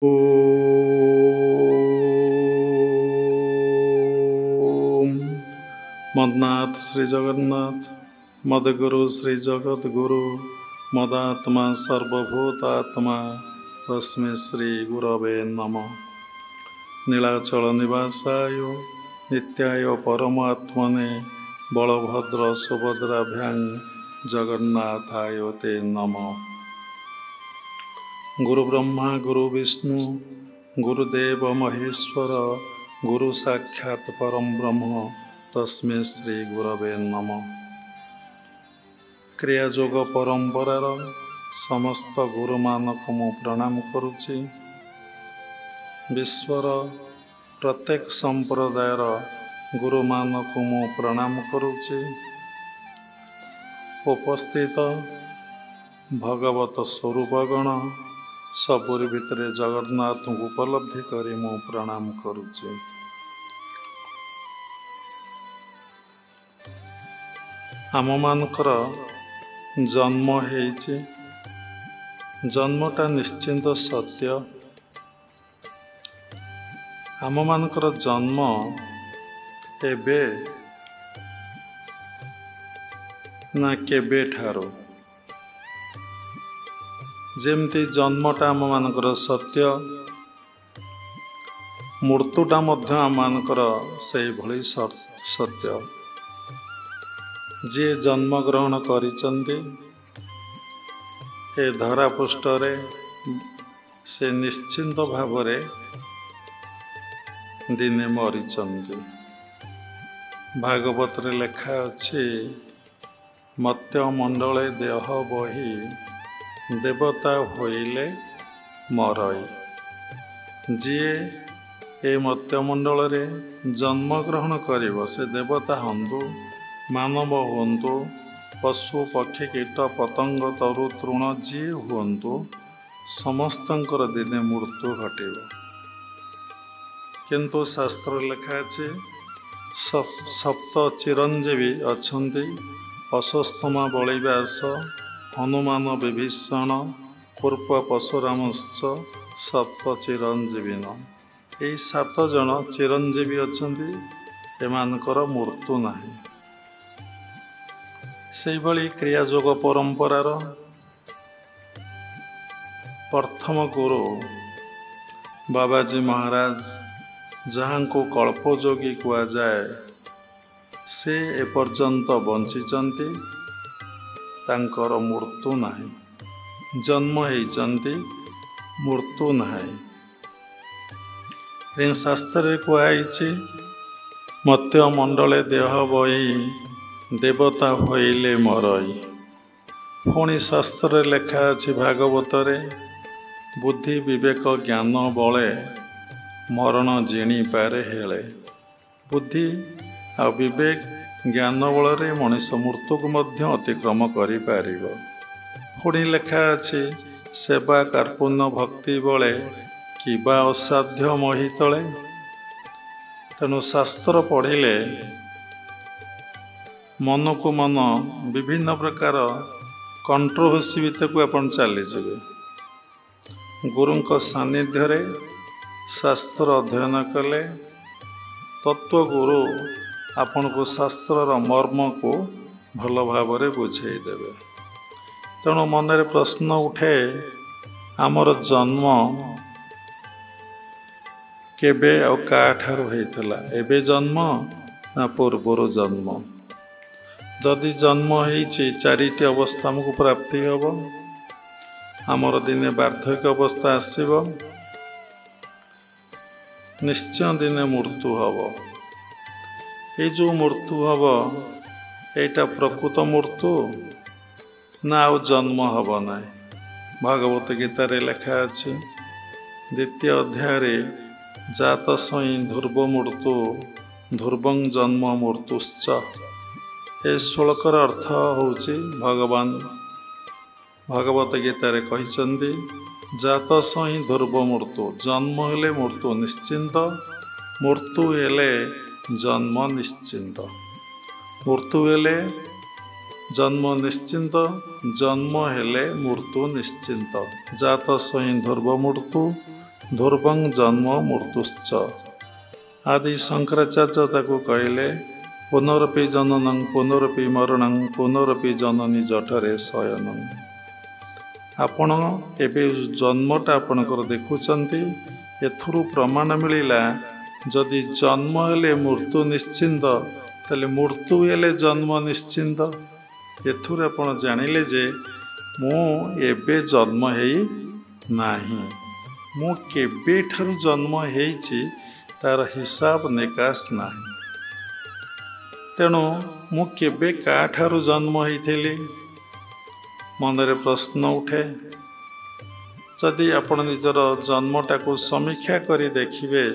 ओम मदनाथ श्री जगन्नाथ मदगुरु श्री जगद्गुरु मदात्मा सर्वभूतात्मा तस्मै श्री गुरवे नमः। नीलाचल निवासाय नित्याय परमात्मने बलभद्र सुभद्राभ्यां जगन्नाथाय ते नमः। गुरु ब्रह्मा गुरु विष्णु गुरुदेव महेश्वर गुरु साक्षात परम ब्रह्म तस्मै श्री गुरवे नमः। क्रियायोग परंपरार समस्त गुरु मानक मु प्रणाम करुछि। विश्वर प्रत्येक संप्रदायर गुरु मानक मु प्रणाम करुछि। उपस्थित भगवत स्वरूपगण सबुरी भितर जगन्नाथ को उपलब्धि करी मु प्रणाम करुछि। आम मानकर जन्म हेइछि, जन्मटा निश्चिंत सत्य। आम मानकर जन्म एबे ना केबे ठारो। जेमती जन्मटा आम मानकर सत्य, मृत्युटा मध्य आम मानकर सेही भली सत्य। जे जन्म ग्रहण करिचंती ए धरा पृष्ठरे से निश्चिंत भावरे दिने मरिचंती। भागवत रे लेखा अछि मत्य मंडले देह बही देवता होइले मरई। जीए ए मत्यमंडल रे जन्म ग्रहण करिवो से देवता हंतु मानव हुंतु पशु पक्षी कीट पतंग तरु तृण जी हुंतु समस्तंकर दिने मृत्यु घटिव। किंतु शास्त्र लेखा अछि सप्त चिरंजीवी अछंती अश्वत्थामा बलिव्यास हनुमान विभीषण पूर्व परशुरामश्च सप्त चिरंजीवीन। यही 7 जन चिरंजीवी अछंती, एमानकर मृत्यु नाही। सेही भली क्रियायोग परंपरार प्रथम गुरु बाबाजी महाराज जहाँ को कल्पयोगी कुआ जाए से एपर्यंत बंचिचंती, तांकर मृत्यु नाही। जन्म हेइचंती मृत्यु नाही। शास्त्र कुआइछि मत्य मंडले देह बही देवता होइले मरई। पुणी शास्त्र लेखा अछि भागवतरे बुद्धि विवेक ज्ञान बले मरण जिणी पारे हेले। बुद्धि आ विवेक ज्ञान बलरे मनुष्य मृत्यु को मध्य अतिक्रम करि पारिबो। पुणी लेखा अछि सेवा कार्पुण्य भक्ति बले किबा असाध्य मोहि तले। तेणु शास्त्र पढ़िले मन को मन विभिन्न प्रकार कंट्रोवर्सी भितर को अपन चली जाए। गुरुंक सानिध्य रे शास्त्र अध्ययन कले तत्व गुरु आपण को शास्त्रर मर्म को भल भाव बुझाई देवे। तेणु मन रे प्रश्न उठे आमर जन्म केबे और काठार होइतला, एबे जन्म ना पूर्वर जन्म। जदि जन्म होइछि 4टी अवस्था हमको प्राप्ति हब। आमर दिने वार्धक्य अवस्था आसीब, निश्चय दिने मृत्यु हब। ये जो मृत्यु हब एटा प्रकृत मृत्यु ना आउ जन्म हब ना। भागवत गीता रे लेखा अछि 2य अध्याय रे जात सई ध्रुव मृत्यु ध्रुवं जन्म मृत्युश्च। ए श्लोकर अर्थ होउछि भगवान भागवत गीता रे कहिचंदी जात सई ध्रुव मृत्यु, जन्म हेले मृत्यु निश्चिंत, मृत्यु हेले जन्म निश्चिंत। मृत्यु हेले जन्म निश्चिंत, जन्म हेले मृत्यु निश्चिंत। जात सही ध्रुव मृत्यु ध्रुवं जन्म मृत्युश्च। आदि शंकराचार्य ताको कहले पुनरपि जननं पुनरपि मरणं पुनरपि जननी जठरे शयनं। आपण एबे जन्मटा आपणकर देखुचंती एथुरु प्रमाण मिलिला जदि जन्म हेले मृत्यु निश्चिंत ताले मृत्यु हेले जन्म निश्चिंत। एथुरु आपण जानिले जे मु एबे जन्म हेई नाही, मु केबे ठारु जन्म हेइछि तार हिसाब निकास नाही। तेणु मु केबे का ठारु जन्म हेइथिली मनरे प्रश्न उठे। जदि आपण निजर जन्मटा को समीक्षा करी देखिबे,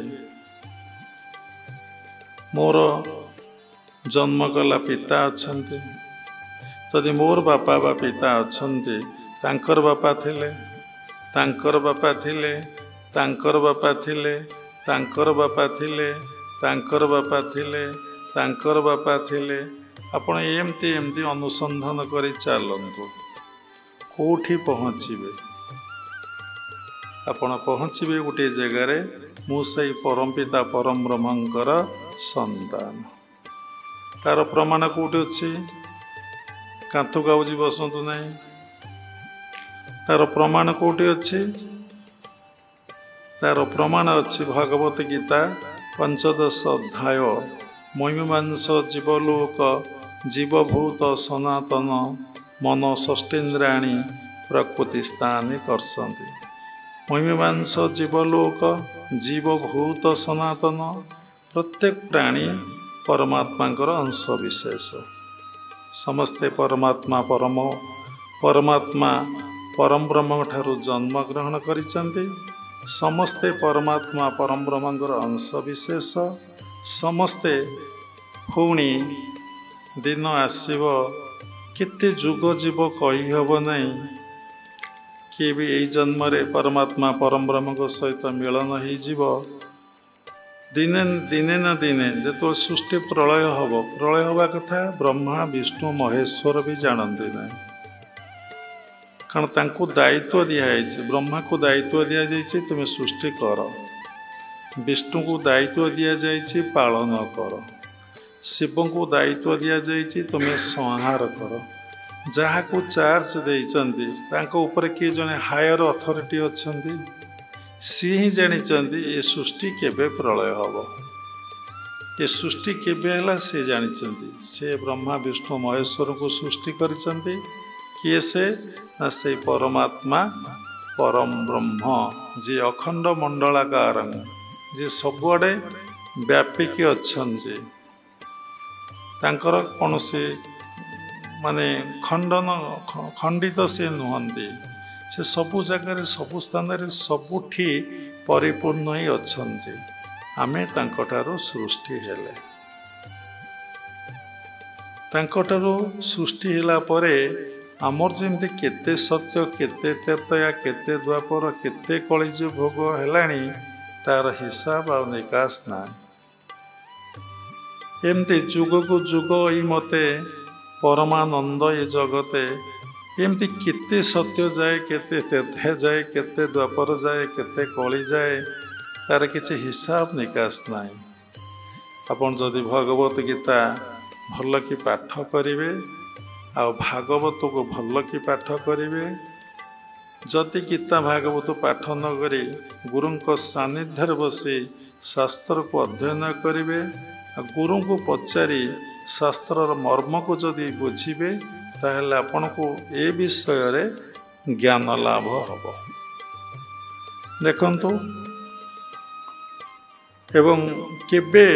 मोर जन्म कला पिता अछंती, जदि मोर बापा बा पिता अछंती तांकर बापा थिले, तांकर बापा थिले, तांकर बापा थिले, तांकर बापा थिले, तांकर बापा थिले, तांकर बापा थिले। आपण एमती एमती अनुसंधान करी चलंतु कोठी पहुँचे। आपण पहुँचे गोटे जगार मुझे परम पिता परम ब्रह्मंकर संतान। तार प्रमाण कौटी अच्छी कांथु गाउजी बसतु नहीं, तार प्रमाण कौटी अच्छी, तार प्रमाण अच्छी भागवत गीता 15 अध्याय महिमांस जीवलोक जीवभूत सनातन मन षष्ठीन्द्राणी प्रकृति स्थान करसंती। महिमांस जीवलोक जीवभूत सनातन प्रत्येक प्राणी परमात्मा अंश विशेष। समस्ते परमात्मा परम ब्रह्म ठारू जन्म ग्रहण करिसंती। समस्ते परमात्मा परम ब्रह्मंकर अंश विशेष। समस्ते पुणी दिन आसीब केते जुग जीव कही हब नहीं कि भी यही जन्म रे परमात्मा परम ब्रह्म सहित मिलन हो। दिने दिने न दिने जो सृष्टि प्रलय हम प्रलय हवा कथा ब्रह्मा विष्णु महेश्वर भी जानते ना, कारण तांको दायित्व दिखाई। ब्रह्मा को दायित्व दि जाइए तुम्हें सृष्टि कर, विष्णु को दायित्व दि जाइए पालन कर, शिव को दायित्व दि जाइए तुम्हें संहार कर। जहाँ को चार्ज देइचंती तांको ऊपर किए जने हायर अथॉरिटी अछंती, सी ही जानिचंती ये सृष्टि केबे प्रलय हब, ये सृष्टि केबे हला से जानिचंती। से ब्रह्मा विष्णु महेश्वर को सृष्टि करिचंती। किए से ना से परमात्मा परम ब्रह्म जे अखंड मंडलाकार जे सबुआडे व्यापिक अच्छे, तांकर कौनसी माने खंडित से नुहंती। से सबु जगार सबु स्थान सबुठी परिपूर्ण ही अच्छे। आमे तांकठारो सृष्टि हेले, तांकठारो सृष्टि होला परे आमर जेमती केते सत्य केते त्रेतया केते द्वापर केते कलिजुग भोग हेलानी तार हिसाब आ निकास ना। एमती जुग को जुग ई मते परमानंद ये जगते एमती केते सत्य जाए केते तीर्थ जाए केते द्वापर जाए केते कली जाए तार किसी हिसाब निकास ना। आपन जदि भगवत गीता भल कि पाठ करिवे आ भागवत को भल कि पाठ करिवे, जदि गीता भागवत पाठ न करी गुरु को सानिध्य बसी शास्त्र को अध्ययन करिवे, गुरु को पचारि शास्त्र मर्म को जदि बुझिबे ताहले आपन को ए विषय रे ज्ञान लाभ हब। देखंतु एवं केबे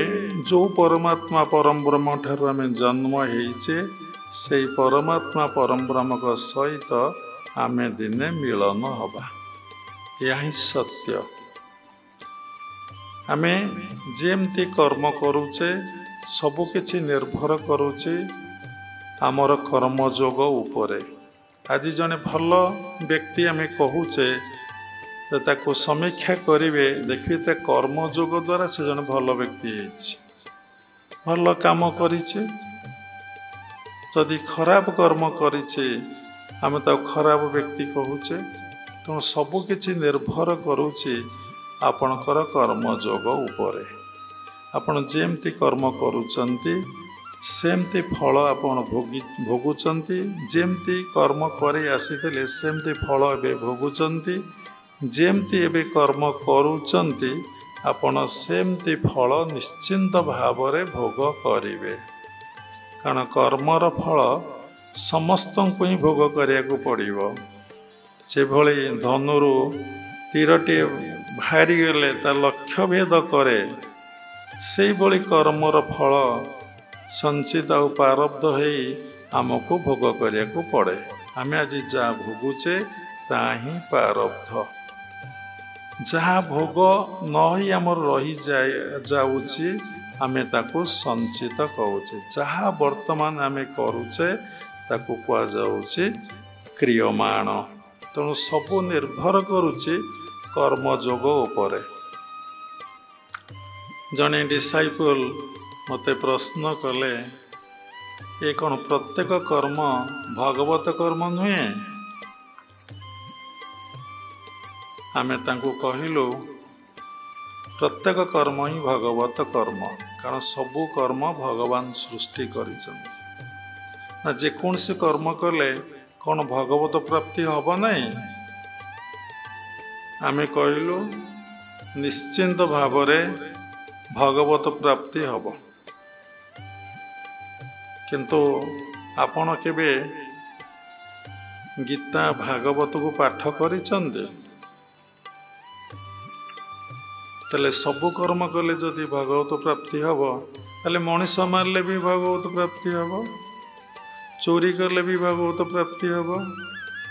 जो परमात्मा परम ब्रह्म ठारू आमे जन्म हेइचे से परमात्मा परम ब्रह्म को सहित आमे दिने मिलन हबा, यही सत्य। आमे जेमती कर्म करूचे सबु किछि निर्भर करूचे आमर कर्मयोग उपरे। आज जने भल व्यक्ति आमे कहूचे ताको समीक्षा करिवे देखिए ता कर्मयोग द्वारा से जने भल व्यक्ति हेछि, भल काम करिছে। जदि खराब कर्म करिছে आमे ता खराब व्यक्ति कहूचे। तो सबु किछि निर्भर करूचे आपणकर कर्मयोग उपरे आपण जेमती कर्म करूचंती सेमती फल आपण भोगुचंती जेमती कर्म करी आसीथिले सेमती फल एबे भोगुचंती जेमती एबे कर्म करूचंती आपण सेमती फल निश्चिंत भावरे भोग करिवे कारण कर्मर फल समस्त को ही भोग करिया को पड़िबो जेभली धनुरु तीरटी बाहरी गले ता लक्ष्य भेद करे से भली कर्मर फल संचित और प्रारब्ध होई आमको भोग करिया को पड़े आम आज जहाँ भोगुचे ता ही प्रारब्ध जहाँ भोग नही आमर रही जाऊँचे आमे ताको संचित कहूचे जहाँ वर्तमान आमे करूचे ताको कुआ जाऊँचे क्रियमाण तेणु सबू निर्भर करुचे कर्मयोग उपरे जने डिसाइपल मते प्रश्न कले ये कौन प्रत्येक कर्म भगवत कर्म नुहे आमे तांको कहिलु प्रत्येक कर्म ही भगवत कर्म कारण सबू कर्म भगवान सृष्टि करिसंती ना जेकोसी कर्म कले कौन भगवत प्राप्ति हब नहीं आमे कहलु निश्चिंत भावरे भगवत प्राप्ति हब किंतु आपण केबे गीता भागवत को पाठ करिसंती तले सबु कर्म कले जदि भगवत प्राप्ति हब तले मनीष मारले भी भगवत प्राप्ति हब चोरी करले भी भगवत प्राप्ति हब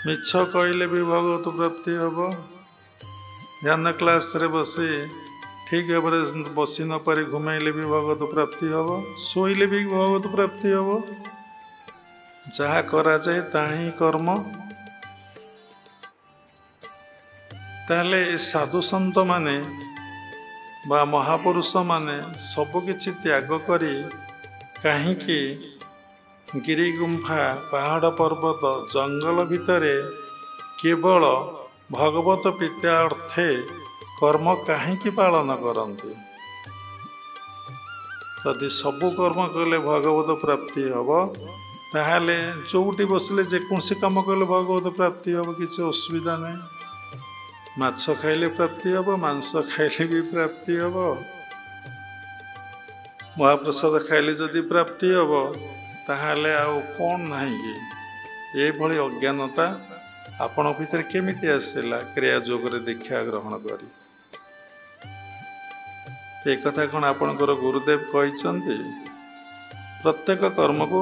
मिछ कहले भी भगवत प्राप्ति हब ध्यान क्लास रे बसी ठीक भाव बसी न पारि घुमाइले भी भगवत प्राप्ति हब शोइले भी भगवत प्राप्ति हब जहाँ करा जाए ताही कर्म ताले साधु संत माने बा महापुरुष माने सबकिछि त्याग करी काहींकि गिरी गुंफा पहाड़ पर्वत जंगल भितरे केवल भगवत प्रीत्यार्थे कर्म काहींकि पालन करते यदि सबु कर्म कले भगवत प्राप्ति हब ताहले जोटी बसले जेकोसी काम कले भगवत प्राप्ति हब किसी असुविधा नहीं माछ खाइले प्राप्ति हब मांस खाइले भी प्राप्ति हब महाप्रसाद खाइले जदि प्राप्ति हब ताहले आउ कौन नहीं कि ये भली अज्ञानता आपण भीतर केमिति आसिला क्रिया जोगरे दीक्षा ग्रहण करी एक कथा कौन आपणकर गुरुदेव कहिसंती प्रत्येक कर्म को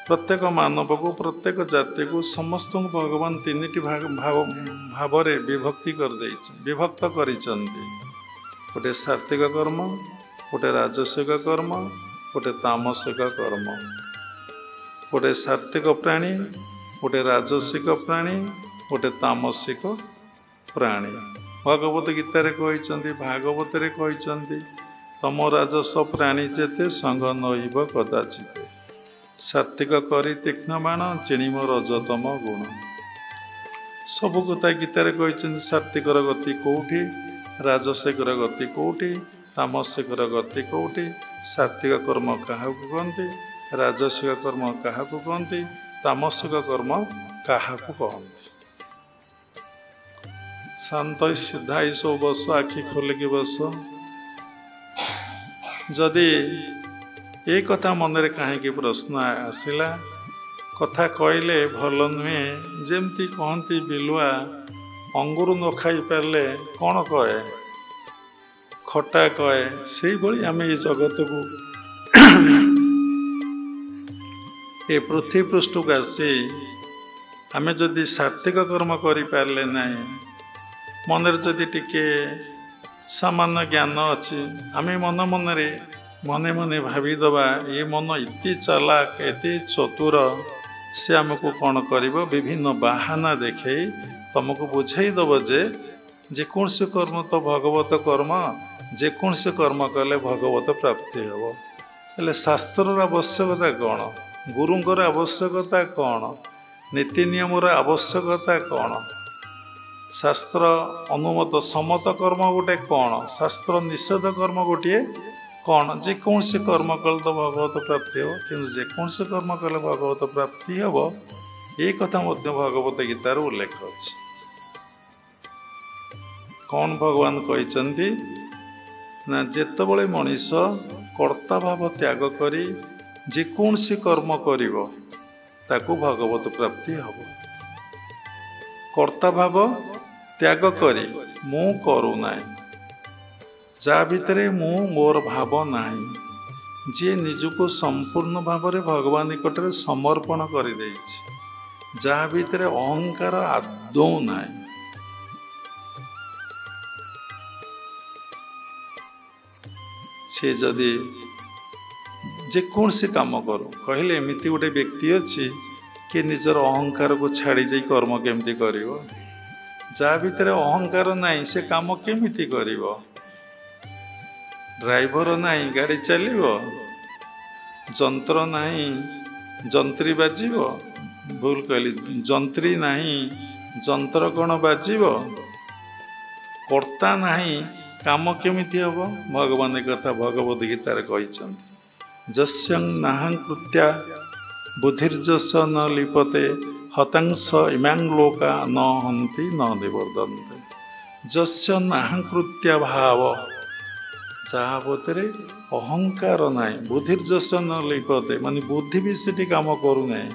प्रत्येक मानव को प्रत्येक जाति को समस्त भगवान तीन भाव विभक्ति कर विभक्त करिसंती गोटे सात्विक कर्म गोटे राजसिक कर्म गोटे तामसिक कर्म गोटे सात्विक प्राणी गोटे राजसिक प्राणी गोटे तामसिक प्राणी भगवत गीतारे कहिसंती भागवत रे कहिसंती तम राजस प्राणी जेते संग नइब कदाचित सात्विक करी तीक्ष्ण बाण चिणीम रजतम गुण सब कथा गीतारे कहिसंती सात्विकर गति कोठी राजसिकर गति कोठी तामसिकर गति कोठी सात्विक कर्म काहाकु कहंती राजसिक कर्म काहाकु कहंती तामसिक कर्म काहाकु कहंती शांत सीधा सब बस आखि खोलिकी बस जदि ये कथा मन रे कहीं प्रश्न आसला कथा कहले भल नुहे जमती कहती बिलुआ अंगुर न खाई पारे कौन कहे खटा कहे से भाई आम ये जगत को ये पृथ्वी पृष्ठ को आसी आम जदि सात्विक कर्म करें ना मन जदि टिके सामान्य ज्ञान अच्छी आम मन मन मने मने भावीदबा ये मन इति चालाक एति चतुर से आमको कौन कर विभिन्न बाहाना देखे तुमको बुझाईदब जे जेकोसी कर्म तो भगवत कर्म जेकोसी कर्म कले भगवत प्राप्ति हम हेले शास्त्र आवश्यकता कौन गुरुंर आवश्यकता कौन नीति नियमर आवश्यकता कौन शास्त्र अनुमत सम्मत कर्म गोटे कौन, शास्त्र निषेध कर्म गोटे कौन। जेकोसी कर्म कले तो भगवत प्राप्ति हो, कि जेकोसी कर्म कले भगवत प्राप्ति हम ये कथा भगवत गीतार उल्लेख अच्छे। कौन भगवान कहते ना, जेतबले मनीष कर्ता भाव त्याग करी जेकोसी कर्म करिवो ताकू भगवत प्राप्ति हम। कर्ता भाव त्याग करी मु करू नाही, जा भितरे मु मोर भाव नाही, जे निजको संपूर्ण भाव में भगवान निकटरे समर्पण कर देइछि, जा भितरे अहंकार आदौ नाही। से जदि जेकोसी काम करू कहले एमती गोटे व्यक्ति अच्छी कि निजर अहंकार को छाड़ी दे कर्म केमती करिवो, जा भितर अहंकार नाही से काम केमिति करिवो। ड्राइवर नाही गाड़ी चलिवो, जंत्र नाही जंत्री बाजिवो, भूल कहली, जंत्री नाही जंत्र कौन बाजिवो, कर्ता नाही काम केमिति हबो। भगवान कथा भगवद गीतार कहिसंती, जस्यं नाहं कृत्या बुद्धिर्जस न लिपते हतांश इमां लोका न हन्ति न निवर्धन्ते। जस्य नाहं कृत्या भाव, जहाँ बोतरे अहंकार नाई, बुद्धिर्जस न लिपते माने बुद्धि भी सेठी काम करू नाही,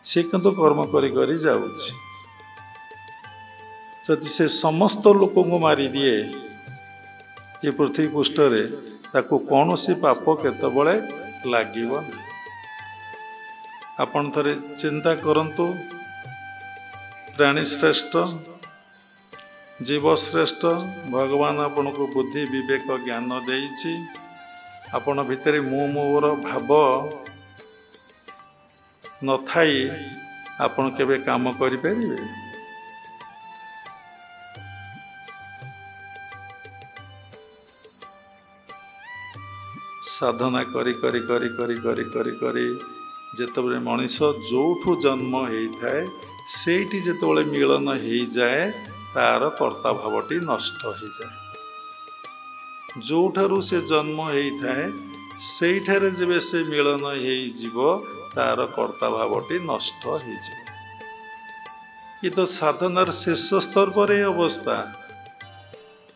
से किंतु कर्म करी करी जाउछि। जदि से समस्त लोक को मारी दिए ये पृथ्वी पृष्ठरे, ताकू कौन सी पाप केतबळे लागिब। आपण थरे चिंता करंतु, प्राणी श्रेष्ठ जीव श्रेष्ठ, भगवान आपण को बुद्धि विवेक ज्ञान देइछि। आपण भितरे मु मोर भाव न थाई आपण केबे काम करि परिबे। साधना करी करी करी करी करी करी करी जेतबले मनीष जोठू जन्म होता है सेठी जेतबले मिलन हो जाए तार कर्ता भावटी नष्ट हो जाए। जोठारू से जन्म होता है सेठारे जेबे से मिलन हो तार कर्ता भावटी नष्ट हो जाए। ये तो साधनार शीर्ष स्तर पर ही अवस्था।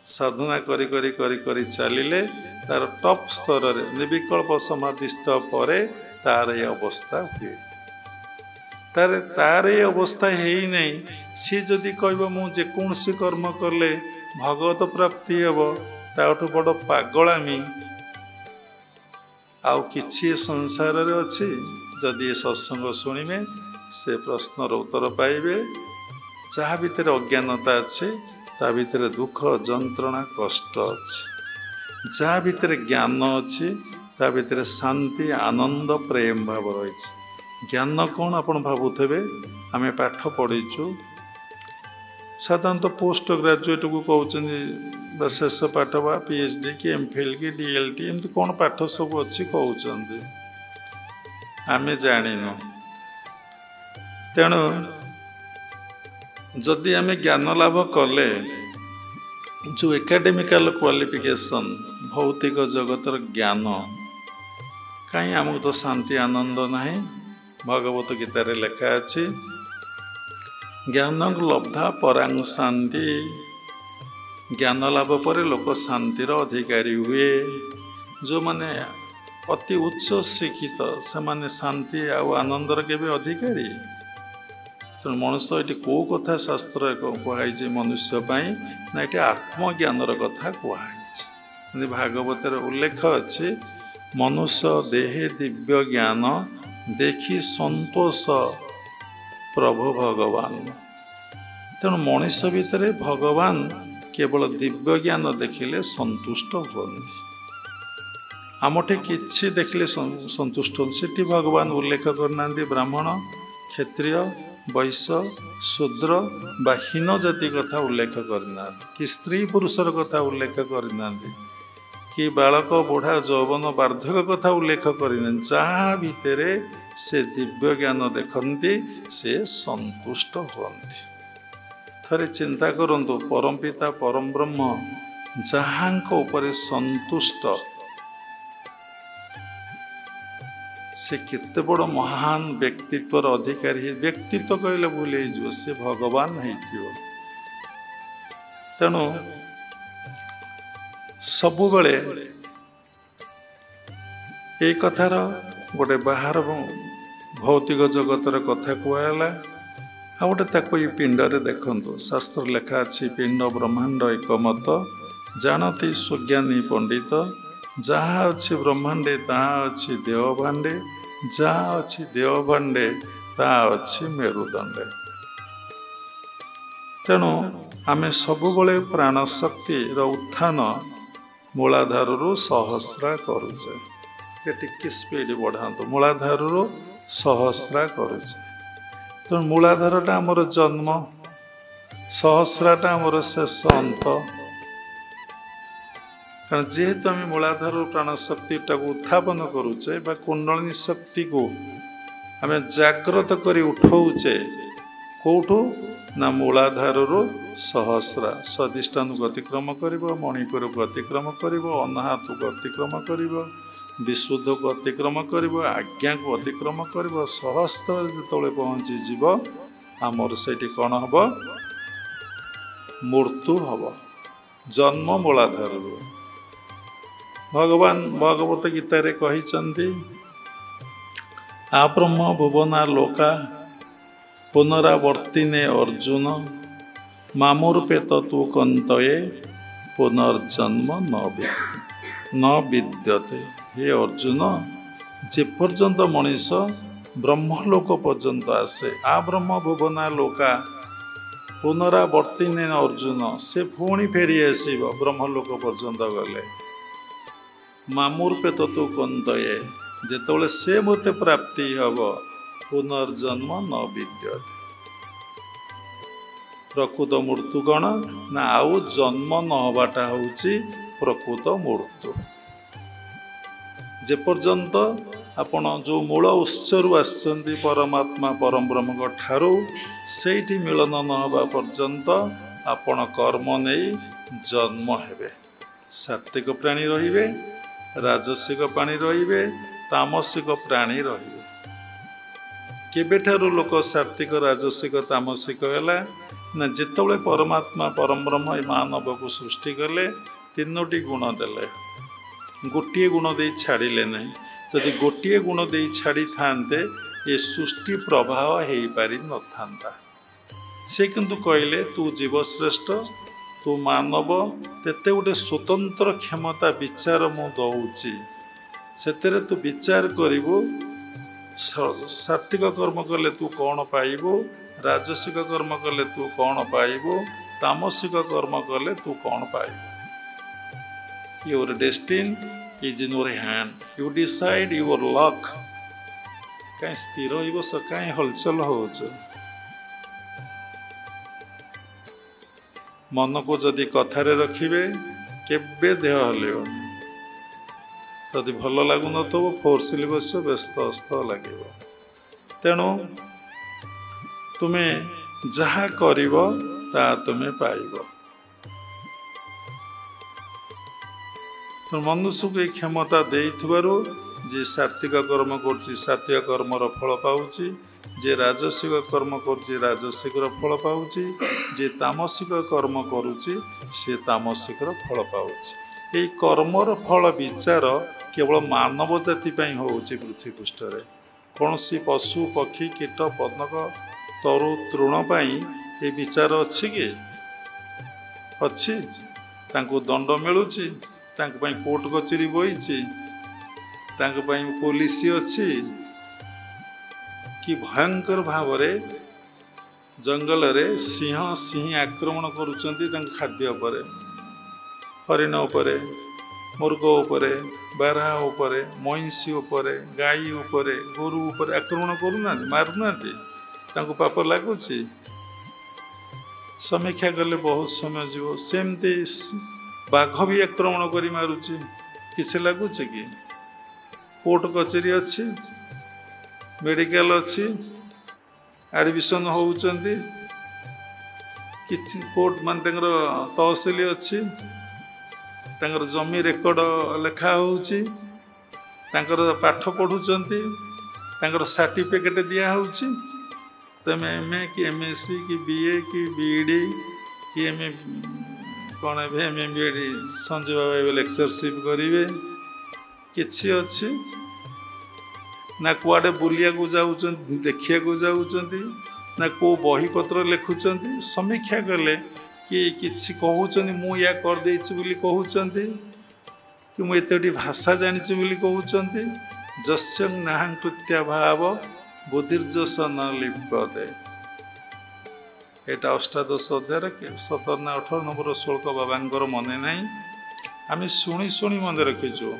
साधना करी करी करी करी चलिले तार टॉप स्तर रे निर्विकल्प समाधिस्थ परे तार ये अवस्था हुए। तार ये अवस्था है ही नहीं, सी जदि कहब मु जेकोसी कर्म कले भगवत प्राप्ति हेब, ताठू बड़ पागलामी आउ किछि संसार रे अछि। जदि ये सत्संग शुणिबे से प्रश्नर उत्तर पाइबे। जहाँ भितर अज्ञानता अच्छे ता भितर दुख जंत्रणा कष्ट अच्छे, जहाँ भितर ज्ञान अच्छे ता भितर शांति आनंद प्रेम भाव रही। ज्ञान कौन आपण भावुथे, आम पाठ पढ़ीचु साधारणतः पोस्ट ग्रेजुएट को कहते शेष पाठ बा पीएचडी कि एमफिल कि डीएलटी एमती कौन पाठ सब अच्छी कहते आम जाणीनु। तेणु जदि आम ज्ञान लाभ कले जो एकाडेमिकल क्वालिफिकेशन भौतिक जगतर ज्ञान कहीं आमको तो शांति आनंद नहीं। भगवत गीतार लेखा अच्छी ज्ञान लब्धा परांग शांति, ज्ञान लाभ पर लोक शांतिर अधिकारी हुए। जो माने अति उच्च शिक्षित से माने शांति आनंदर के अधिकारी। तेणु मनुष्य ये कौ कथा शास्त्र कहुई मनुष्य ना ये आत्मज्ञानर कथा कहुई। भागवतर उल्लेख अच्छे मनुष्य देहे दिव्य ज्ञान देखी संतोष प्रभु भगवान। तेणु मनुष्य भितर भगवान केवल दिव्य ज्ञान देखिले संतुष्ट हुअन्ति। आमठे किछि देखिले संतुष्ट से भगवान उल्लेख करना ब्राह्मण क्षत्रिय वैश्य शूद्र बा हीन जाति कथा उल्लेख करना कि स्त्री पुरुषर कथा उल्लेख करना कि बालक बुढ़ा यौवन वार्धक्य कथा उल्लेख करना। जहाँ भितर से दिव्य ज्ञान देखती से संतुष्ट हुअन्ति। ଥରେ ଚିନ୍ତା କରନ୍ତୁ, ପରମ ପିତା ପରମ ବ୍ରହ୍ମ ଯାହାଙ୍କ ଉପରେ ସନ୍ତୁଷ୍ଟ, ସେ କେତେ ବଡ଼ ମହାନ ବ୍ୟକ୍ତିତ୍ୱର ଅଧିକାରୀ। ବ୍ୟକ୍ତିତ୍ୱ କହିଲେ ଭୁଲ ହେଇଯିବ, ସେ ଭଗବାନ ହେଇଥିବ। ତେଣୁ ସବୁବେଳେ ଏଇ କଥାର ଗୋଟେ ବାହାର ଭୌତିକ ଜଗତର କଥା କୁହାହେଲା, ଆଉ ଗୋଟେ ତାକୁ ଏଇ ପିଣ୍ଡରେ ଦେଖନ୍ତୁ। ଶାସ୍ତ୍ର ଲେଖା ଅଛି, ପିଣ୍ଡ ବ୍ରହ୍ମାଣ୍ଡ ଏକମତ, ଜାଣନ୍ତି ସୁଜ୍ଞାନୀ ପଣ୍ଡିତ, ଯାହା ଅଛି ବ୍ରହ୍ମାଣ୍ଡେ ତାହା ଅଛି ଦେଓଭାଣ୍ଡେ, ଯାହା ଅଛି ଦେଓଭାଣ୍ଡେ ତାହା ଅଛି ମେରୁଦଣ୍ଡେ। ତେଣୁ ଆମେ ସବୁବେଳେ ପ୍ରାଣଶକ୍ତିର ଉତ୍ଥାନ ମୂଳାଧାରରୁ ସହସ୍ରା କରୁଛେ। ଟିକେ ସ୍ପିଡ ବଢ଼ାନ୍ତୁ, ମୂଳାଧାରରୁ ସହସ୍ରା କରୁଛେ। ତେଣୁ ମୂଳାଧାରଟା ଆମର ଜନ୍ମ, ସହସ୍ରାଟା ଆମର ଶେଷ ଅନ୍ତ। କାରଣ ଯେହେତୁ ଆମେ ମୂଳାଧାରରୁ ପ୍ରାଣଶକ୍ତିଟାକୁ ଉତ୍ଥାପନ କରୁଛେ ବା କୁଣ୍ଡଳିନୀ ଶକ୍ତିକୁ ଆମେ ଜାଗ୍ରତ କରି ଉଠଉଛେ, କେଉଁଠୁ ନା ମୂଳାଧାରରୁ ସହସ୍ରା। ସ୍ୱାଧିଷ୍ଠାନକୁ ଅତିକ୍ରମ କରିବ, ମଣିପୁରକୁ ଅତିକ୍ରମ କରିବ, ଅନାହତକୁ ଅତିକ୍ରମ କରିବ, ବିଶୁଦ୍ଧକୁ ଅତିକ୍ରମ କରିବ, ଆଜ୍ଞାକୁ ଅତିକ୍ରମ କରିବ। ସହସ୍ରରେ ଯେତେବେଳେ ପହଞ୍ଚିଯିବ, ଆମର ସେଇଠି କ'ଣ ହେବ? ମୃତ୍ୟୁ ହେବ। ଜନ୍ମ ମୂଳାଧାରରୁ। ଭଗବାନ ଭଗବତ ଗୀତାରେ କହିଛନ୍ତି, ଆବ୍ରହ୍ମ ଭୁବନା ଲୋକା ପୁନରାବର୍ତ୍ତିନେ ଅର୍ଜୁନ, ମାମୁରୂପେ ତୁ କନ୍ତୟେ ପୁନର୍ଜନ୍ମ ନ ବିଦ୍ୟତେ। ହେ ଅର୍ଜୁନ, ଯେପର୍ଯ୍ୟନ୍ତ ମଣିଷ ବ୍ରହ୍ମଲୋକ ପର୍ଯ୍ୟନ୍ତ ଆସେ, ଆବ୍ରହ୍ମ ଭୁବନା ଲୋକା ପୁନରାବର୍ତ୍ତିନେ ଅର୍ଜୁନ, ସେ ପୁଣି ଫେରି ଆସିବ ବ୍ରହ୍ମଲୋକ ପର୍ଯ୍ୟନ୍ତ ଗଲେ। ମାମୁରୂପେ ତୁ କନ୍ତୟେ, ଯେତେବେଳେ ସେ ମୋତେ ପ୍ରାପ୍ତି ହେବ, ପୁନର୍ଜନ୍ମ ନ ବିଦ୍ୟତେ। ପ୍ରକୃତ ମୃତ୍ୟୁ କ'ଣ ନା ଆଉ ଜନ୍ମ ନ ହେବାଟା ହେଉଛି ପ୍ରକୃତ ମୃତ୍ୟୁ। ଯେପର୍ଯ୍ୟନ୍ତ ଆପଣ ଯେଉଁ ମୂଳ ଉତ୍ସରୁ ଆସିଛନ୍ତି ପରମାତ୍ମା ପରମ ବ୍ରହ୍ମଙ୍କ ଠାରୁ, ସେଇଠି ମିଳନ ନ ହେବା ପର୍ଯ୍ୟନ୍ତ ଆପଣ କର୍ମ ନେଇ ଜନ୍ମ ହେବେ। ସାତ୍ତ୍ୱିକ ପ୍ରାଣୀ ରହିବେ, ରାଜସିକ ପ୍ରାଣୀ ରହିବେ, ତାମସିକ ପ୍ରାଣୀ ରହିବେ। କେବେଠାରୁ ଲୋକ ସାତ୍ତ୍ୱିକ, ରାଜସିକ, ତାମସିକ ହେଲା ନା ଯେତେବେଳେ ପରମାତ୍ମା ପରମ ବ୍ରହ୍ମ ଏ ମାନବକୁ ସୃଷ୍ଟି କଲେ, ତିନୋଟି ଗୁଣ ଦେଲେ, ଗୋଟିଏ ଗୁଣ ଦେଇ ଛାଡ଼ିଲେ ନାହିଁ। ଯଦି ଗୋଟିଏ ଗୁଣ ଦେଇ ଛାଡ଼ିଥାନ୍ତେ ଏ ସୃଷ୍ଟି ପ୍ରବାହ ହେଇପାରିନଥାନ୍ତା। ସେ କିନ୍ତୁ କହିଲେ, ତୁ ଜୀବଶ୍ରେଷ୍ଠ, ତୁ ମାନବ, ତେତେ ଗୋଟେ ସ୍ୱତନ୍ତ୍ର କ୍ଷମତା ବିଚାର ମୁଁ ଦେଉଛି, ସେଥିରେ ତୁ ବିଚାର କରିବୁ। ସାତ୍ତ୍ୱିକ କର୍ମ କଲେ ତୁ କ'ଣ ପାଇବୁ, ରାଜସିକ କର୍ମ କଲେ ତୁ କ'ଣ ପାଇବୁ, ତାମସିକ କର୍ମ କଲେ ତୁ କ'ଣ ପାଇବୁ। Your destiny is in your hand. You decide your luck. କାହିଁ ସ୍ଥିର ହେଇ ବସ, କାହିଁ ହଲଚଲ ହେଉଛ? ମନକୁ ଯଦି କଥାରେ ରଖିବେ, କେବେ ଦେହ ହଲିବନି। ଯଦି ଭଲ ଲାଗୁନଥିବ, ଫୋର୍ସଲି ବସିବ, ବ୍ୟସ୍ତ ଅସ୍ତ ଲାଗିବ। ତେଣୁ ତୁମେ ଯାହା କରିବ ତାହା ତୁମେ ପାଇବ। ତେଣୁ ମନୁଷ୍ୟକୁ ଏ କ୍ଷମତା ଦେଇଥିବାରୁ ଯିଏ ସାତ୍ତ୍ୱିକ କର୍ମ କରୁଛି ସାତ୍ତ୍ୱିକ କର୍ମର ଫଳ ପାଉଛି, ଯିଏ ରାଜସିକ କର୍ମ କରୁଛି ରାଜସିକର ଫଳ ପାଉଛି, ଯିଏ ତାମସିକ କର୍ମ କରୁଛି ସିଏ ତାମସିକର ଫଳ ପାଉଛି। ଏଇ କର୍ମର ଫଳ ବିଚାର କେବଳ ମାନବ ଜାତି ପାଇଁ ହେଉଛି ପୃଥିବୀ ପୃଷ୍ଠରେ। କୌଣସି ପଶୁ ପକ୍ଷୀ କୀଟ ପତଙ୍ଗ ତରୁ ତୃଣ ପାଇଁ ଏ ବିଚାର ଅଛି କି? ଅଛି? ତାଙ୍କୁ ଦଣ୍ଡ ମିଳୁଛି, ତାଙ୍କ ପାଇଁ କୋର୍ଟ କଚେରୀ ବହିଛି, ତାଙ୍କ ପାଇଁ ପୋଲିସ ଅଛି। କି ଭୟଙ୍କର ଭାବରେ ଜଙ୍ଗଲରେ ସିଂହ ଆକ୍ରମଣ କରୁଛନ୍ତି ତାଙ୍କ ଖାଦ୍ୟ ଉପରେ, ହରିଣ ଉପରେ, ମୃଗ ଉପରେ, ବାରହା ଉପରେ, ମଇଁଷି ଉପରେ, ଗାଈ ଉପରେ, ଗୋରୁ ଉପରେ ଆକ୍ରମଣ କରୁନାହାନ୍ତି, ମାରୁନାହାନ୍ତି। ତାଙ୍କୁ ପାପ ଲାଗୁଛି? ସମୀକ୍ଷା କଲେ ବହୁତ ସମୟ ଯିବ। ସେମିତି ବାଘ ବି ଆକ୍ରମଣ କରି ମାରୁଛି, କିଛି ଲାଗୁଛି କି? କୋର୍ଟ କଚେରୀ ଅଛି, ମେଡ଼ିକାଲ ଅଛି, ଆଡ଼ମିସନ୍ ହେଉଛନ୍ତି, किछि कोर्ट मान तहसिल अच्छी जमी रेकर्ड लेखा होउची पाठ पढ़ुचंती सर्टिफिकेट दिया होउची तुम एमए कि एमएससी कि बीए कि बीईडी कि एमए कौन एमए संजय बाबा लेक्चरशिप करेंगे किछि अच्छी ना कुआडे बुलिया को जाऊँ देखिया को जाऊँच ना को बही पत्र लिखुंट समीक्षा कले कि किछि कहउचंदी मु या कर देछि बोली कहउचंदी कि मु एतटी भाषा जानिछि बोली कहउचंदी जस्य नाहं कृत्या भाव बुद्धिर्जस न लिप्यते एटा अष्टादश अध्याय 17 ना 18 नंबर श्लोक बाबांकर मने नहीं आम शुणी शुणी मन रखीचु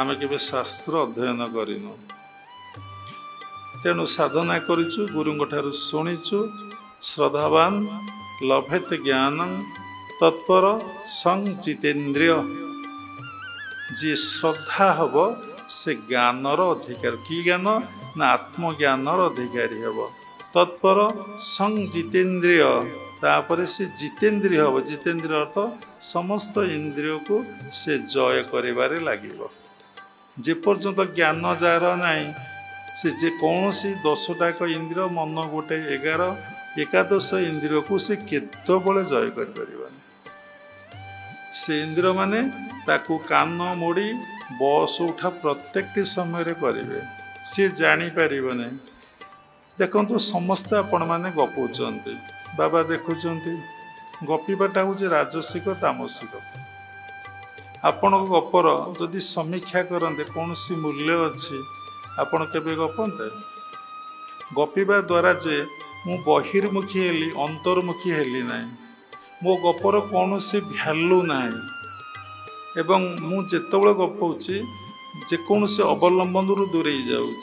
आम के शास्त्र अध्ययन करिनु तेणु साधना करिचु गुरुंठारु शुणीचु श्रद्धावान लभेत ज्ञान तत्पर संग जितेन्द्रिय जी श्रद्धा हब से ज्ञानर अधिकारी कि ज्ञान ना आत्मज्ञानर अधिकारी हब तत्पर संग जितेन्द्रिय तापर से जितेन्द्रिय हब जितेन्द्रिय अर्थ समस्त इंद्रिय को से जय करिबारे लागिबो जे पर्यंत ज्ञान जार नाई से जे कौन सी 10टाक इंद्रिय मन गोटे 11 एकादश इंद्रिय को से केतबले जय कर से इंद्रिय माने ताकू कान मोड़ी बस उठा प्रत्येक समय करेंगे सी जानी पारिबने देखो समस्ते आपण मैंने गपुंट बाबा देखुंट गपीबाटा हूँ राजसिक तामसिक आपण गपर जदि समीक्षा करते कौन सी मूल्य अच्छी आपण केबे गपन्ते गपीबा द्वारा जे मु बहिर्मुखी हेली अंतर्मुखी हेली ना मो गपर कौन सी भ्यालु ना एवं मु जेतबले गपौची जेकोसी अवलंबन रु दूरे जाऊँ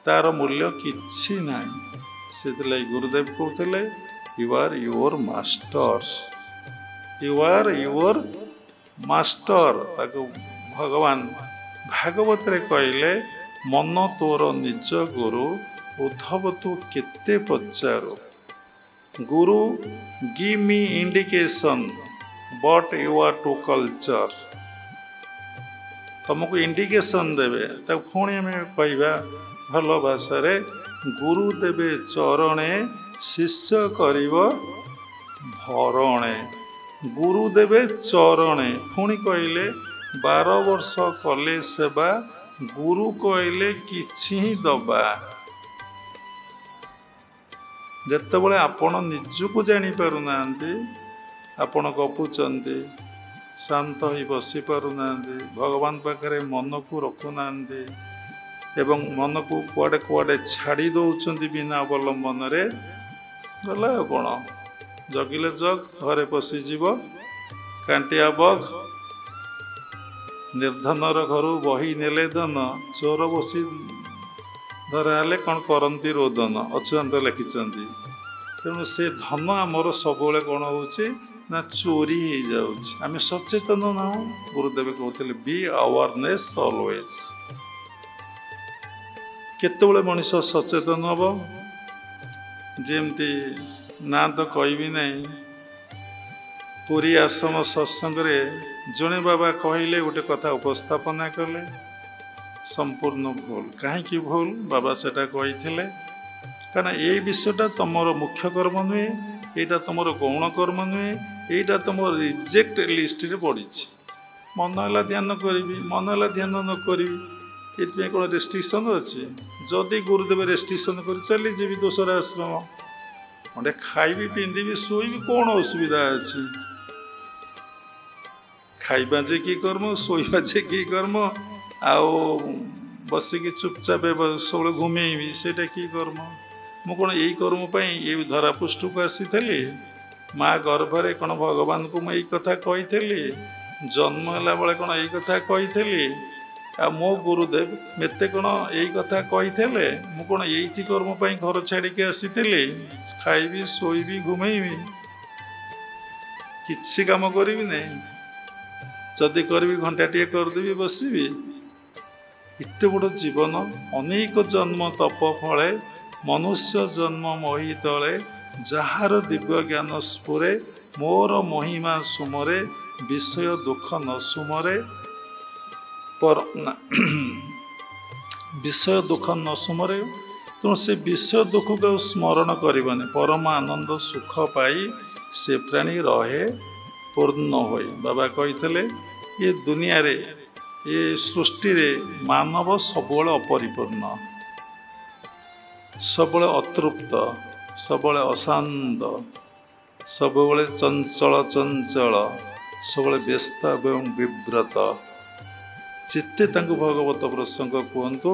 तार मूल्य किछि ना से गुरुदेव कहते you are your master you are your master भगवान भागवत रे कहले मन तोर निज गुरु उद्धव तू केते पचारो गुरु give me indication but you are to culture तुमको इंडिकेशन देवे तब पुणी आम कहवा भल भाषा गुरु देवे चरणे शिष्य करिव भरणे गुरु देवे चरणे पुणी कहले 12 वर्ष कले सेवा गुरु कहले किछि दबा जेतेबेले आपण निजको जानी पारुना आपण गपुचंती शांत ही बसी पारुना भगवान पाखरे मन को रखुना एवं मन को कुआडे कुआडे छाड़ी दौरान बिना अवलंबन रे गला कौन जगिले जग घरे पशिजीव कांटिया बघ निर्धनर घर बही नेले धन चोर बसी धराले कौन करती रोदन अच्युत लिखिंट तेणु से धन आमर सब कौन हो चोरी हो जाए सचेतन ना गुरुदेव कहते बी अवेयरनेस ऑलवेज केतबेले मनीष सचेतन हम जमती ना तो कहबी नहीं पुरी आश्रम सत्संग जड़े बाबा कहले गोटे कथा उपस्थापना कले संपूर्ण भूल कहीं भूल बाबा सेटा कही कारण ये विषयटा तुम मुख्य कर्म नुहे यहाँ तुम गौण कर्म नुहे यहाँ तुम रिजेक्ट लिस्ट रे पड़ी मन है ध्यान करी मन है ध्यान न करी ये कौन रेस्ट्रिक्शन अच्छी जदि गुरुदेव रेस्ट्रिक्शन कर चली जी दोसर आश्रम अंडे खाइबी पिंधि शोबी कौन असुविधा अच्छी खाइबा जे कि कर्म शोबा जे कि कर्म आओ बसिकी चुपचाप सब घूमेबी सेटा कि कर्म मु कौन यही कर्म ये धरापृष्ठ को आसी माँ गर्भरे कौन भगवान को मुझे कथा कही जन्म है बेले कौन यही कथा कही आ मो गुरुदेव मते कौन यही कथा कही मु कौन यही कर्म घर छाड़ी आसी खाइबी शोबी घुमेबी किसी काम करी नहीं जदि करी घंटाटे करदेवी बसबी इतने बड़ जीवन अनेक जन्म तप फले मनुष्य जन्म मही तले ଯାହାର ଦିବ୍ୟ ଜ୍ଞାନ ସ୍ଫୁରେ ମୋର ମହିମା ସୁମରେ ବିଷୟ ଦୁଃଖ ନ ସୁମରେ ବିଷୟ ଦୁଃଖ ନ ସୁମରେ। ତେଣୁ ସେ ବିଷୟ ଦୁଃଖକୁ ଆଉ ସ୍ମରଣ କରିବନି, ପରମ ଆନନ୍ଦ ସୁଖ ପାଇ ସେ ପ୍ରାଣୀ ରହେ ପୂର୍ଣ୍ଣ ହୋଇ। ବାବା କହିଥିଲେ ଏ ଦୁନିଆରେ ଏ ସୃଷ୍ଟିରେ ମାନବ ସବୁବେଳେ ଅପରିପୂର୍ଣ୍ଣ, ସବୁବେଳେ ଅତୃପ୍ତ, ସବୁବେଳେ ଅଶାନ୍ତ, ସବୁବେଳେ ଚଞ୍ଚଳ, ସବୁବେଳେ ବ୍ୟସ୍ତ ଏବଂ ବିବ୍ରତ। ଯେତେ ତାଙ୍କୁ ଭଗବତ ପ୍ରସଙ୍ଗ କୁହନ୍ତୁ,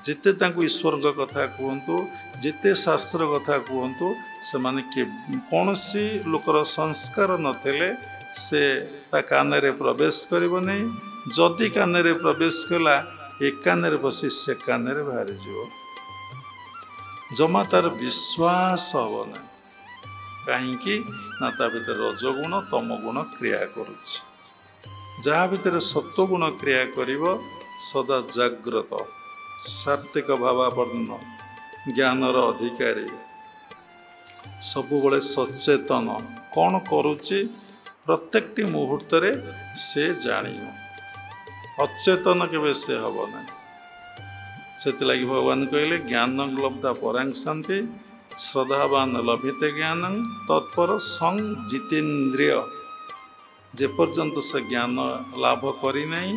ଯେତେ ତାଙ୍କୁ ଈଶ୍ୱରଙ୍କ କଥା କୁହନ୍ତୁ, ଯେତେ ଶାସ୍ତ୍ର କଥା କୁହନ୍ତୁ, ସେମାନେ କୌଣସି ଲୋକର ସଂସ୍କାର ନଥିଲେ ସେ ତା କାନରେ ପ୍ରବେଶ କରିବ ନାହିଁ। ଯଦି କାନରେ ପ୍ରବେଶ କଲା ଏ କାନରେ ବସି ସେ କାନରେ ବାହାରିଯିବ, ଜମା ତାର ବିଶ୍ୱାସ ହବ ନାହିଁ। କାହିଁକି ନା ତା ଭିତରେ ରଜଗୁଣ ତମଗୁଣ କ୍ରିୟା କରୁଛି। ଯାହା ଭିତରେ ସତ୍ୱଗୁଣ କ୍ରିୟା କରିବ ସଦା ଜାଗ୍ରତ, ସାତ୍ତ୍ୱିକ ଭାବାପନ୍ନ, ଜ୍ଞାନର ଅଧିକାରୀ, ସବୁବେଳେ ସଚେତନ, କ'ଣ କରୁଛି ପ୍ରତ୍ୟେକଟି ମୁହୂର୍ତ୍ତରେ ସେ ଜାଣିବ। ଅଚେତନ କେବେ ସେ ହବ ନାହିଁ। ସେଥିଲାଗି ଭଗବାନ କହିଲେ ଜ୍ଞାନ ଲବ୍ଧା ପରାଂ ଶାନ୍ତି ଶ୍ରଦ୍ଧାବାନ ଲଭିତେ ଜ୍ଞାନଂ ତତ୍ପର ସଂ ଜିତେନ୍ଦ୍ରିୟ। ଯେପର୍ଯ୍ୟନ୍ତ ସେ ଜ୍ଞାନ ଲାଭ କରିନାହିଁ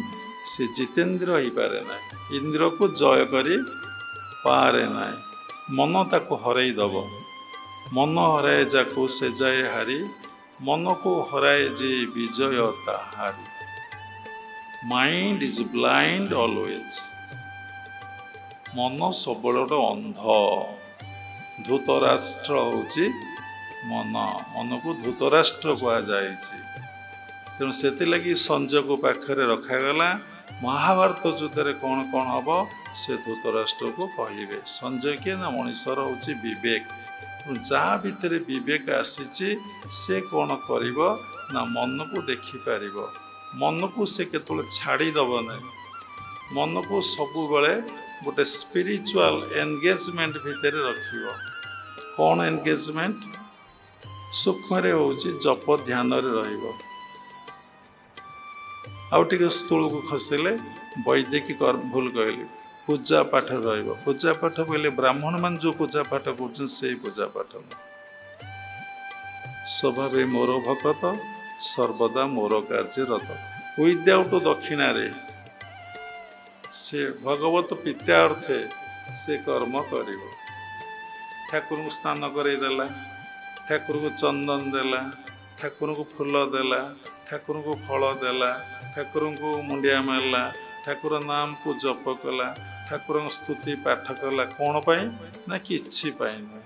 ସେ ଜିତେନ୍ଦ୍ରିୟ ହେଇପାରେ ନାହିଁ, ଇନ୍ଦ୍ରିୟକୁ ଜୟ କରି ପାରେ ନାହିଁ। ମନ ତାକୁ ହରେଇ ଦେବ। ମନ ହରାଏ ଯାକୁ ସେ ଯାଏ ହାରି, ମନକୁ ହରାଏ ଯେ ବିଜୟ ତାହାରି। Mind is blind always. ମନ ସବୁବେଳେ ଗୋଟେ ଅନ୍ଧ। ଧୂତରାଷ୍ଟ୍ର ହେଉଛି ମନ, ମନକୁ ଧୂତରାଷ୍ଟ୍ର କୁହାଯାଇଛି। ତେଣୁ ସେଥିଲାଗି ସଞ୍ଜୟକୁ ପାଖରେ ରଖାଗଲା। ମହାଭାରତ ଯୁଦ୍ଧରେ କ'ଣ କ'ଣ ହେବ ସେ ଧୂତରାଷ୍ଟ୍ରକୁ କହିବେ। ସଞ୍ଜୟ କିଏ ନା ମଣିଷର ହେଉଛି ବିବେକ। ଯାହା ଭିତରେ ବିବେକ ଆସିଛି ସେ କ'ଣ କରିବ ନା ମନକୁ ଦେଖିପାରିବ। ମନକୁ ସେ କେତେବେଳେ ଛାଡ଼ିଦେବ ନାହିଁ। ମନକୁ ସବୁବେଳେ ଗୋଟେ ସ୍ପିରିଚୁଆଲ ଏନଗେଜମେଣ୍ଟ ଭିତରେ ରଖିବ। କ'ଣ ଏନଗେଜମେଣ୍ଟ? ସୂକ୍ଷ୍ମରେ ହେଉଛି ଜପ ଧ୍ୟାନରେ ରହିବ। ଆଉ ଟିକେ ସ୍ଥୂଳକୁ ଖସିଲେ ବୈଦିକ ଭୁଲ କହିଲି, ପୂଜା ପାଠରେ ରହିବ। ପୂଜା ପାଠ କହିଲେ ବ୍ରାହ୍ମଣମାନେ ଯେଉଁ ପୂଜା ପାଠ କରୁଛନ୍ତି ସେଇ ପୂଜା ପାଠ। ସ୍ୱଭାବେ ମୋର ଭକତ ସର୍ବଦା ମୋର କାର୍ଯ୍ୟରତ। ୱିଦାଉଟ୍ ଦକ୍ଷିଣାରେ ସେ ଭଗବତ ପିତା ଅର୍ଥେ ସେ କର୍ମ କରିବ। ଠାକୁରଙ୍କୁ ସ୍ନାନ କରେଇଦେଲା, ଠାକୁରଙ୍କୁ ଚନ୍ଦନ ଦେଲା, ଠାକୁରଙ୍କୁ ଫୁଲ ଦେଲା, ଠାକୁରଙ୍କୁ ଫଳ ଦେଲା, ଠାକୁରଙ୍କୁ ମୁଣ୍ଡିଆ ମାରିଲା, ଠାକୁର ନାମକୁ ଜପ କଲା, ଠାକୁରଙ୍କ ସ୍ତୁତି ପାଠ କଲା। କ'ଣ ପାଇଁ ନା କିଛି ପାଇଁ ନୁହେଁ।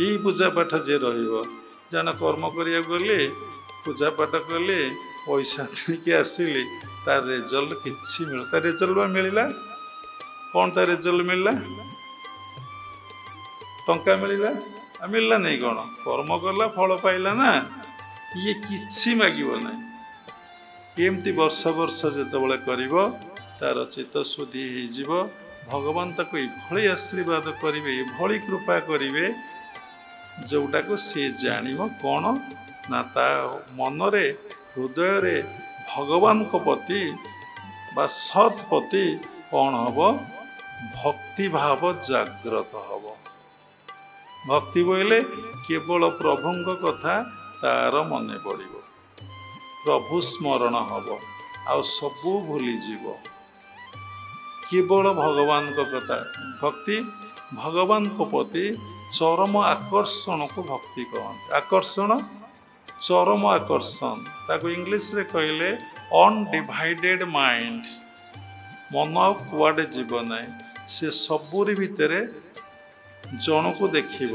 ଏଇ ପୂଜା ପାଠ ଯିଏ ରହିବ, ଜାଣ କର୍ମ କରିବାକୁ ଗଲେ ପୂଜା ପାଠ କଲେ ପଇସା ଦେଇକି ଆସିଲି, ତାର ରେଜଲ୍ଟ କିଛି ତା ରେଜଲ୍ଟ ବା ମିଳିଲା କ'ଣ? ତା ରେଜଲ୍ଟ ମିଳିଲା ଟଙ୍କା ମିଳିଲା, ମିଳିଲା ନାହିଁ କ'ଣ? କର୍ମ କଲା ଫଳ ପାଇଲା ନା। ଇଏ କିଛି ମାଗିବ ନାହିଁ। ଏମିତି ବର୍ଷ ବର୍ଷ ଯେତେବେଳେ କରିବ ତାର ଚିତ୍ତଶୁଦ୍ଧି ହେଇଯିବ। ଭଗବାନ ତାକୁ ଏଭଳି ଆଶୀର୍ବାଦ କରିବେ, ଏଭଳି କୃପା କରିବେ ଯେଉଁଟାକୁ ସେ ଜାଣିବ କ'ଣ ନା ତା ମନରେ ହୃଦୟରେ ଭଗବାନଙ୍କ ପ୍ରତି ବା ସତ୍ ପ୍ରତି କ'ଣ ହେବ? ଭକ୍ତିଭାବ ଜାଗ୍ରତ ହେବ। ଭକ୍ତି ବୋଇଲେ କେବଳ ପ୍ରଭୁଙ୍କ କଥା ତାର ମନେ ପଡ଼ିବ, ପ୍ରଭୁ ସ୍ମରଣ ହେବ, ଆଉ ସବୁ ଭୁଲିଯିବ। କେବଳ ଭଗବାନଙ୍କ କଥା। ଭକ୍ତି ଭଗବାନଙ୍କ ପ୍ରତି ଚରମ ଆକର୍ଷଣକୁ ଭକ୍ତି କହନ୍ତି। ଆକର୍ଷଣ, ଚରମ ଆକର୍ଷଣ। ତାକୁ ଇଂଲିଶରେ କହିଲେ ଅନଡିଭାଇଡେଡ ମାଇଣ୍ଡ। ମନ ଆଉ କୁଆଡ଼େ ଯିବ ନାହିଁ, ସେ ସବୁରି ଭିତରେ ଜଣକୁ ଦେଖିବ।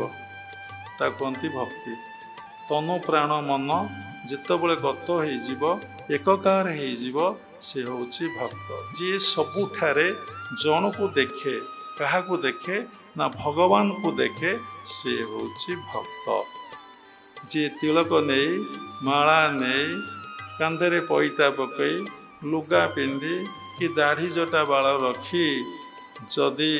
ତାକୁ କହନ୍ତି ଭକ୍ତି। ତନୁ ପ୍ରାଣ ମନ ଯେତେବେଳେ ଗତ ହେଇଯିବ, ଏକକାର ହେଇଯିବ, ସେ ହେଉଛି ଭକ୍ତ। ଯିଏ ସବୁଠାରେ ଜଣକୁ ଦେଖେ। କାହାକୁ ଦେଖେ ନା ଭଗବାନଙ୍କୁ ଦେଖେ, ସେ ହେଉଛି ଭକ୍ତ। ଯିଏ ତିଳକ ନେଇ, ମାଳା ନେଇ, କାନ୍ଧରେ ପଇତା ପକାଇ, ଲୁଗା ପିନ୍ଧି କି ଦାଢ଼ି ଜଟା ବାଳ ରଖି ଯଦି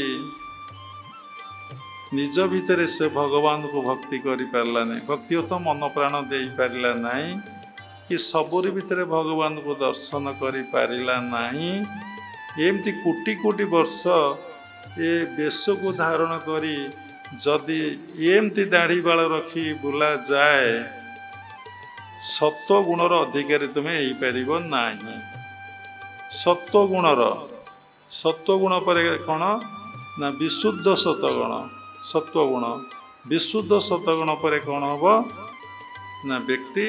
निज भितर से भगवान को भक्ति करि पारला नहीं, भक्ति तो मन प्राण दे पारिला नहीं कि सबुरी भितर भगवान को दर्शन करि पारिला नहीं। एमती कोटि कोटि वर्ष ए बेश को धारण करी जदि एमती दाढ़ी बाल रखी बुला जाए सत्व गुणर अधिकारी तुम्हें हो पारिबो नाही। सत्व गुण पर कौन ना विशुद्ध सतगुण, सत्वगुण विशुद्ध सतगुण पर कौन हम ना व्यक्ति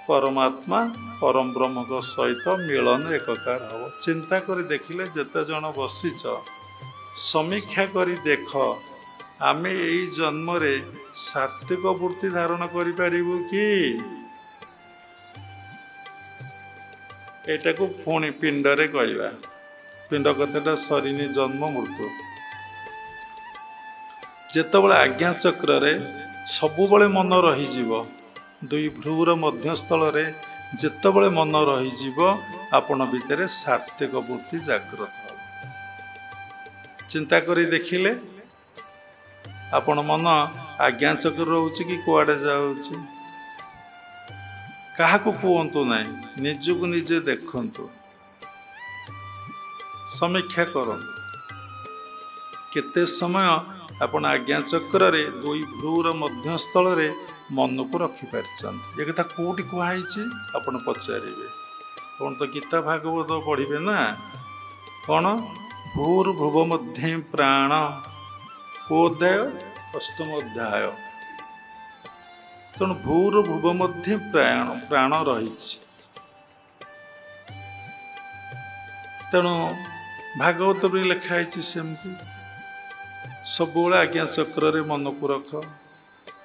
परमात्मा परम ब्रह्म को सहित मिलन एककार हम। चिंता कर देखिले जेते जन बसीच समीक्षा करी देख आमे एई जन्म रे सात्विक वृत्ति धारण करि पारिबु कि एटा को पुणी पिंडरे कहवा। पिंड कथाटा सरीनी जन्म मृत्यु। जेतबेले आज्ञा चक्र रे सबुबले मन रहीजिव दुई भ्रूर मध्यस्थल रे जेतबेले मन रहीजिव आपण भितर सात्विक वृत्ति जागृत हो। चिंता करी देखिले आपण मन आज्ञा चक्र रोचे कि कुआडे जाउची काहाकू कहतु ना, निजको निजे देखंतु, समीक्षा करंतु केते समय आपण आज्ञा चक्र रे दुई भ्रूर मध्यस्थल रे मन को रखि पारिछंती। एकटा कोठी कुहाइछि आपण पचारिबे। आपण तो गीता भागवत पढ़िबे ना, कौन भूर्भुव मध्ये प्राण कोऽध्याय अष्टम अध्याय। तेणु भूर्भुव मध्ये प्राण रही। तेणु भागवत भी लिखाई सेमती सब आज्ञा चक्र रे मन को रख।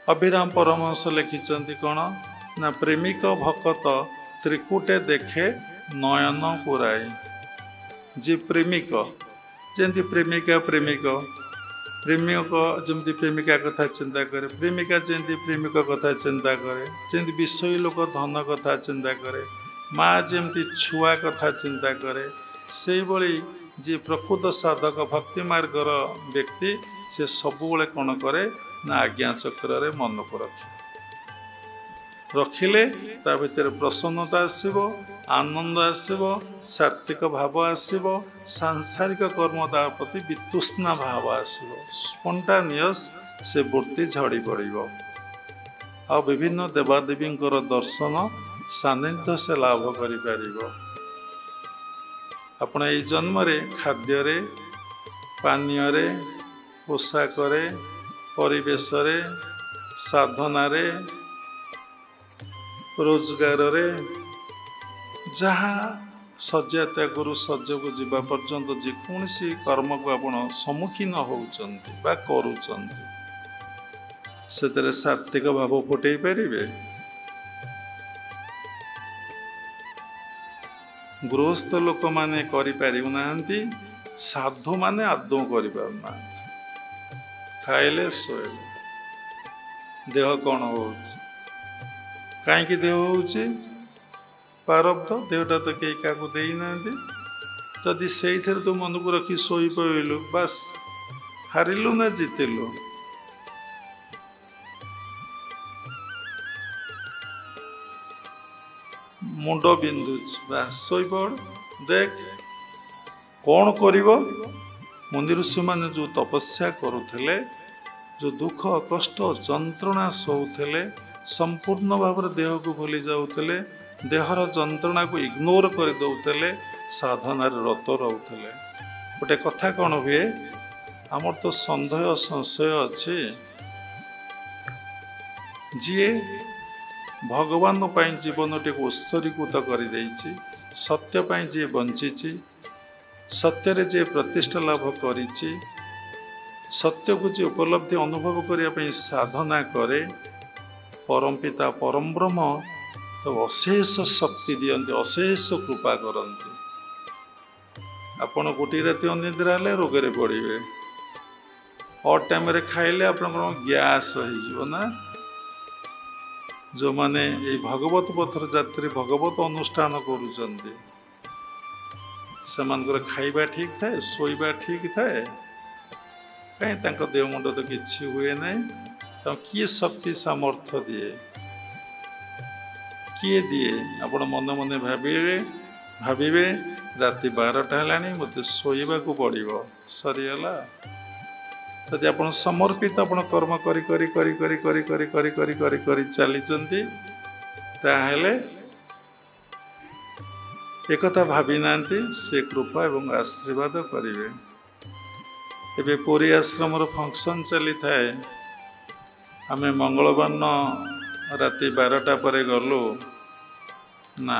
अभिराम परमहंस लिखिं कौन ना प्रेमिक भकत त्रिकुटे देखे नयन पुराई। जी प्रेमिक जमी प्रेमिका प्रेमिक प्रेमिक जमी प्रेमिका कथा चिंता करे, प्रेमिका जमी प्रेमिक कथा चिंता करे, जमी विषयी लोक धन कथा चिंता करे, माँ जमी छुआ कथा चिंता करे, से भली जी प्रकृत साधक भक्ति मार्गर व्यक्ति से सबुबले कौन करे ना आज्ञा चक्र रे मन को रखिले ता भीतर प्रसन्नता आसब, आनंद आसब, सात्विक भाव आसब, सांसारिक कर्म ता प्रति वितृष्णा भाव आसब, स्पॉन्टानियस से वृत्ति झड़ी पड़ो। आ विभिन्न देवादेवी दर्शन सानिध्य से लाभ कर। आपण ये जन्म रे खाद्य रे पानीय रे पोशाक रे परिवेश रे साधना रे रोजगार रे जहाँ सज्जा त्यागु सज्ज को जीवा पर्यंत जेकोसी कर्म को आपण सम्मुखीन होउचंती बा करूचंती सेतरे सात्विक भाव फुटई पारिबे। गृहस्थ लोक माने करि पारिउ नाहंती, साधु माने आदौ करि पारुना। खाइले सोइले देह कौन होउची, कहीं देह होउची पारब्ध देहटा तो कई क्या दे ना। जदि से तो मन को रखी शोई पड़लु बस हारिलु ना जीतिलु। मुंड बिंदुच बस शोपड़ देख कौन कर। मुनि ऋषि मैंने जो तपस्या करुले, जो दुख कष्ट जंत्रणा सहूले, संपूर्ण भाव देह को भूली जाऊले, देहर जंत्रणा को इग्नोर कर दौले, साधना रत रोले। गोटे कथा कौन हुए आमर तो सन्देह संशय अच्छे जी भगवान जीवन टे उत्सर्गीकृत कर सत्य जी बंची सत्य जे प्रतिष्ठा लाभ कर सत्य को जी उपलब्धि अनुभव करने साधना करे परमपिता परम ब्रह्म तो अशेष शक्ति दियंती, अशेष कृपा करती। आपण गोटे राति अनिद्रा हेले रोगरे पड़े, अड टाइम खाइले आप गैस हो ना। जो माने ये भगवत पथर यात्री भगवत अनुष्ठान करुचंती से खाइबा ठीक थाए, शोइबा ठीक थाए, कहीं देह मुंड तो किसी हुए ना तो किए शक्ति सामर्थ्य दिए किए दिए आपण मन मन भाविबे राति 12टा है मत शोवा को पड़ो सरीगला जदि आप समर्पित आप कर्म करी करी करी करी करी करी करी करी करी करी चली एकथा भावी ना से कृपा एवं आशीर्वाद करेंगे एबे पुरी आश्रम फंक्शन चली थाए आम मंगलवार राति 12टा पर गलु ना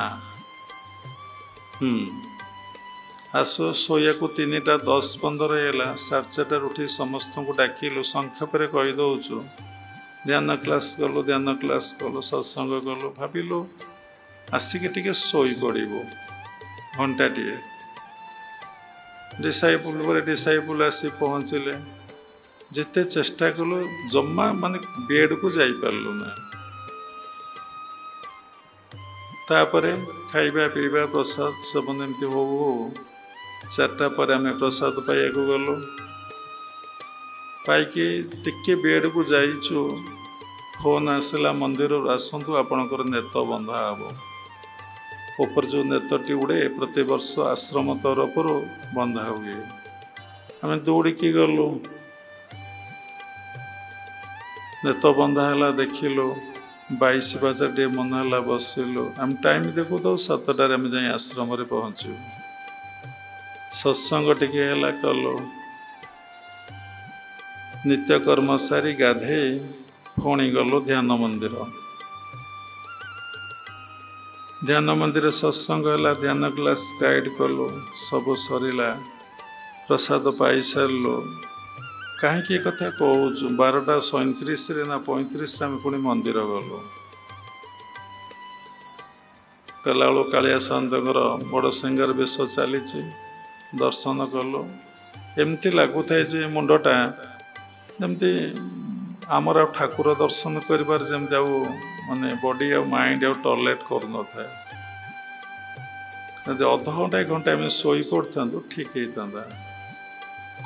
आसो शोया को 3:10-15 है 4:30 उठी समस्त को डाकिलु संक्षेप कहीदौ ध्यान क्लास गलु सत्संग गलु भाविलु आसिक टे शोई पड़ू घंटाटे डिसाइपुल आसी पहुँचले जिते चेष्टा कलु जमा माने बेड को जाई पारलु ना तापरे खाइबा पीवा प्रसाद सेवन एमती हो 4टा पर आम प्रसाद पाइबा गलु पाइकी टिके बेड को जाइचु फोन आसला मंदिर आसतु आपणकर नेत बंधा हम ऊपर जो नेतटी उड़े प्रति वर्ष आश्रम तरफ बंधा हुए आम दौड़िकी गलु नेत बंधा है देखिलु 22 बाजा टे मन है बसिलु आम टाइम देखु तो 7टार आम जाए आश्रम पहुँचु सत्संग टिके है कलु नित्यकर्म सारी गाधे पुणी गलु ध्यान मंदिर सत्संग है ध्यान क्लास गाइड कलु सब सरला प्रसाद पाई सारू कहीं कथा कहूँ 12:37 ना 35 आम पुणी मंदिर गलु गला बेलू कालिया सागर बड़ सिंगर बेश चली दर्शन कलु एमती लगुए जे मुंडटा जमती आमर ठाकुर दर्शन करिबार जमती माने बॉडी आ माइंड आ टॉयलेट कर न था अध घंटा 1 घंटा आम शोई पड़ता ठीक होता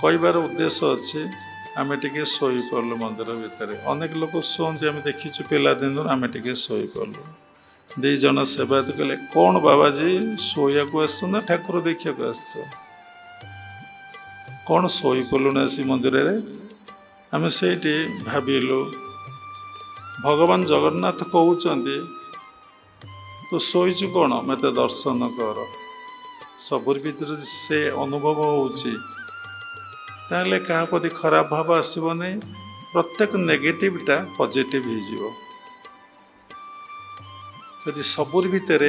कहबार उद्देश्य अच्छे आम टे शोई पड़लु मंदिर भितर अनेक लोग शुंती आम देखीचु पिला दिन आम टे शोई पड़लु 2 जन सेवायत कहले कौन बाबाजी शोया को आस ठाकुर देखा आस कौन शोई पड़लु ना आसी मंदिर आम से भाविलु भगवान जगन्नाथ कहते तो शोचु कौन मत दर्शन कर सबुर भीतर से अनुभव होले क्या प्रति खराब भाव आसब नहीं प्रत्येक नेगेटिवटा पॉजिटिव हो जदि सबुर भितर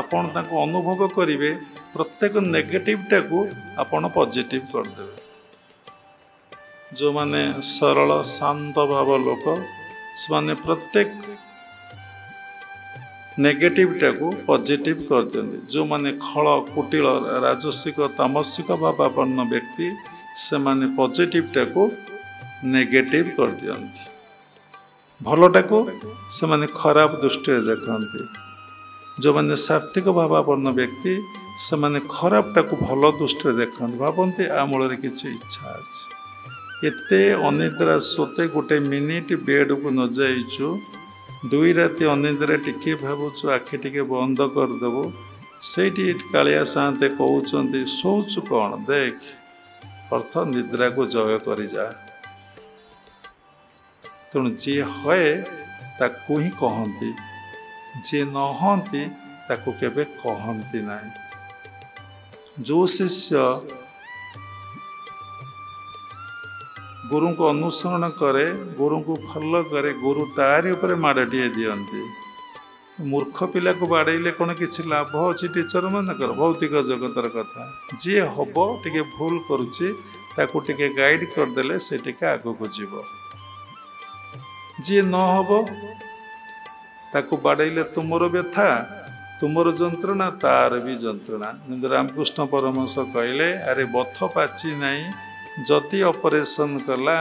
आपण अनुभव करेंगे प्रत्येक नेगेटिवटा को आपण पॉजिटिव करदे जो माने सरल शांत भाव लोक से प्रत्येक नेगेटिवटा को पॉजिटिव कर दियंती जो माने खल कुटिल राजसिक तामसिक भावापन्न व्यक्ति से माने पॉजिटिवटा को नेगेटिव कर दियंती भलटा को से माने खराब दृष्टि देखते जो माने सात्विक भावापन्न व्यक्ति से माने खराबटा को भल दृष्टि देखते भावती आ मूल किसी इच्छा अच्छे एते अनिद्रा सोते गोटे मिनिट बेड को न जाइचु 2 राति अनिद्रा टिके भावुचु आखि टिके बंद करदेबु से कालिया साते कहते शोचु कौन देख अर्थ निद्रा को जय कर जा तेणु जी हए ताकू ही कहती जी नहंती ताकू केबे कहती ना जो शिष्य गुरु को अनुसरण करे गुरु को फॉलो करे गुरु तारी ऊपर माड़े दियंती मूर्ख पिला को बाड़े कौन किसी लाभ अच्छी टीचर मानकर भौतिक जगतर कथा जी हम टे भूल करुच्ची टे गाइड करदे से टे आग को जीव जी न हम ताकू बाड़े तुमर व्यथा तुमर जंत्रणा तार भी जंत्रणा रामकृष्ण परमहंस कहले अरे बथ पाची नहीं जदि ऑपरेशन कला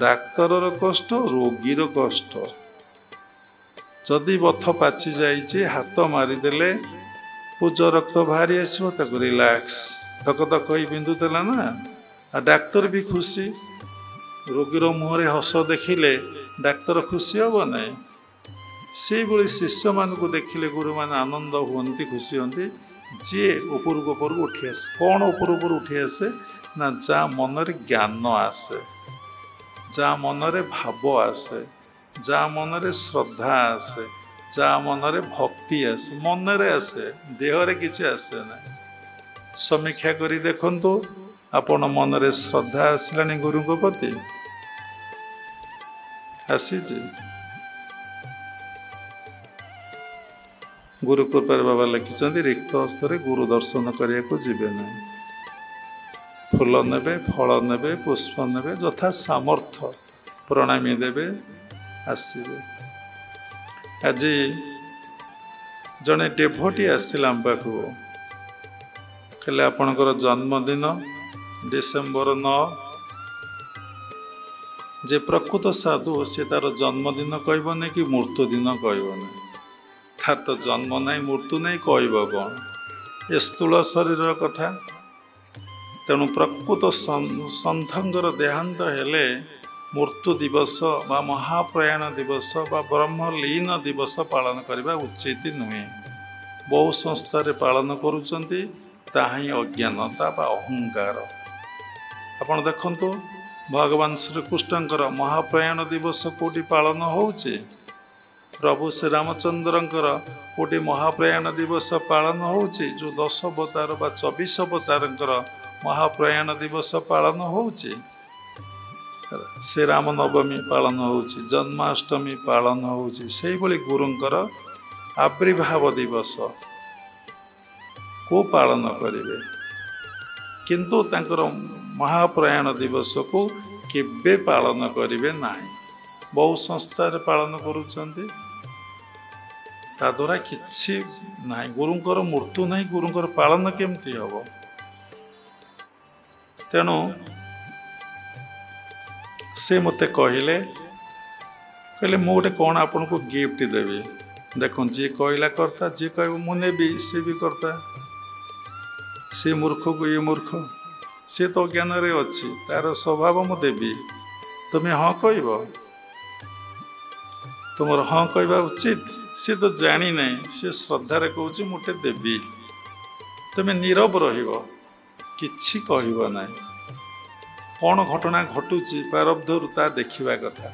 डाक्तर कष्ट रोगीर कष्ट जदि बथ पाची जाइए हाथ मारिदेले पूज रक्त बाहरी आसो रिलैक्स धक धक ही बिंदुला ना डाक्तर भी खुशी ରୋଗୀର ମୁହଁରେ ହସ ଦେଖିଲେ ଡାକ୍ତର ଖୁସି ହେବ ନାହିଁ। ସେଇଭଳି ଶିଷ୍ୟମାନଙ୍କୁ ଦେଖିଲେ ଗୁରୁମାନେ ଆନନ୍ଦ ହୁଅନ୍ତି, ଖୁସି ହୁଅନ୍ତି। ଯିଏ ଉପରକୁ ଉଠି ଆସେ। କ'ଣ ଉପରକୁ ଉଠି ଆସେ ନା ଯାହା ମନରେ ଜ୍ଞାନ ଆସେ, ଯାହା ମନରେ ଭାବ ଆସେ, ଯାହା ମନରେ ଶ୍ରଦ୍ଧା ଆସେ, ଯାହା ମନରେ ଭକ୍ତି ଆସେ, ମନରେ ଆସେ, ଦେହରେ କିଛି ଆସେ ନାହିଁ। ସମୀକ୍ଷା କରି ଦେଖନ୍ତୁ, ଆପଣ ମନରେ ଶ୍ରଦ୍ଧା ଆସିଲାଣି ଗୁରୁଙ୍କ ପ୍ରତି? ଆସିଛି? ଗୁରୁ କୃପାରେ ବାବା ଲେଖିଛନ୍ତି, ରିକ୍ତ ହସ୍ତରେ ଗୁରୁ ଦର୍ଶନ କରିବାକୁ ଯିବେ ନାହିଁ। ଫୁଲ ନେବେ, ଫଳ ନେବେ, ପୁଷ୍ପ ନେବେ, ଯଥା ସାମର୍ଥ୍ୟ ପ୍ରଣାମୀ ଦେବେ, ଆସିବେ। ଆଜି ଜଣେ ଡେଭୋଟି ଆସିଲା ଆମ ପାଖକୁ, କହିଲେ ଆପଣଙ୍କର ଜନ୍ମଦିନ ଡିସେମ୍ବର 9। ଯେ ପ୍ରକୃତ ସାଧୁ ସେ ତାର ଜନ୍ମଦିନ କହିବନି କି ମୃତ୍ୟୁ ଦିନ କହିବନି। ତାର ତ ଜନ୍ମ ନାହିଁ, ମୃତ୍ୟୁ ନାହିଁ, କହିବ କ'ଣ? ଏ ସ୍ଥୂଳ ଶରୀରର କଥା। ତେଣୁ ପ୍ରକୃତ ସନ୍ଥଙ୍କର ଦେହାନ୍ତ ହେଲେ ମୃତ୍ୟୁ ଦିବସ ବା ମହାପ୍ରୟାଣ ଦିବସ ବା ବ୍ରହ୍ମଲୀନ ଦିବସ ପାଳନ କରିବା ଉଚିତ ନୁହେଁ। ବହୁ ସଂସ୍ଥାରେ ପାଳନ କରୁଛନ୍ତି, ତାହା ହିଁ ଅଜ୍ଞାନତା ବା ଅହଙ୍କାର। ଆପଣ ଦେଖନ୍ତୁ, ଭଗବାନ ଶ୍ରୀକୃଷ୍ଣଙ୍କର ମହାପ୍ରୟାଣ ଦିବସ କେଉଁଠି ପାଳନ ହେଉଛି? ପ୍ରଭୁ ଶ୍ରୀରାମଚନ୍ଦ୍ରଙ୍କର କେଉଁଠି ମହାପ୍ରୟାଣ ଦିବସ ପାଳନ ହେଉଛି? ଯେଉଁ 10 ଅବତାର ବା 24 ଅବତାରଙ୍କର ମହାପ୍ରୟାଣ ଦିବସ ପାଳନ ହେଉଛି। ଶ୍ରୀରାମ ନବମୀ ପାଳନ ହେଉଛି, ଜନ୍ମାଷ୍ଟମୀ ପାଳନ ହେଉଛି। ସେଇଭଳି ଗୁରୁଙ୍କର ଆବିର୍ଭାବ ଦିବସ କୁ ପାଳନ କରିବେ, କିନ୍ତୁ ତାଙ୍କର ମହାପ୍ରୟାଣ ଦିବସକୁ କେବେ ପାଳନ କରିବେ ନାହିଁ। ବହୁ ସଂସ୍ଥାରେ ପାଳନ କରୁଛନ୍ତି, ତା ଦ୍ୱାରା କିଛି ନାହିଁ। ଗୁରୁଙ୍କର ମୃତ୍ୟୁ ନାହିଁ, ଗୁରୁଙ୍କର ପାଳନ କେମିତି ହେବ? ତେଣୁ ସେ ମୋତେ କହିଲେ ମୁଁ ଗୋଟେ କ'ଣ ଆପଣଙ୍କୁ ଗିଫ୍ଟ ଦେବି। ଦେଖନ୍ତୁ, ଯିଏ କହିଲା କର୍ତ୍ତା, ଯିଏ କହିବ ମୁଁ ନେବି, ସେ ବି କର୍ତ୍ତା। ସେ ମୂର୍ଖକୁ ଇଏ ମୂର୍ଖ, ସେ ତ ଜ୍ଞାନରେ ଅଛି, ତାର ସ୍ୱଭାବ ମୁଁ ଦେବି। ତୁମେ ହଁ କହିବ, ତୁମର ହଁ କହିବା ଉଚିତ। ସେ ତ ଜାଣିନାହିଁ, ସେ ଶ୍ରଦ୍ଧାରେ କହୁଛି ମୁଁ ଗୋଟେ ଦେବି। ତୁମେ ନୀରବ ରହିବ, କିଛି କହିବ ନାହିଁ। କ'ଣ ଘଟଣା ଘଟୁଛି ପ୍ରାରବ୍ଧରୁ ତା ଦେଖିବା କଥା।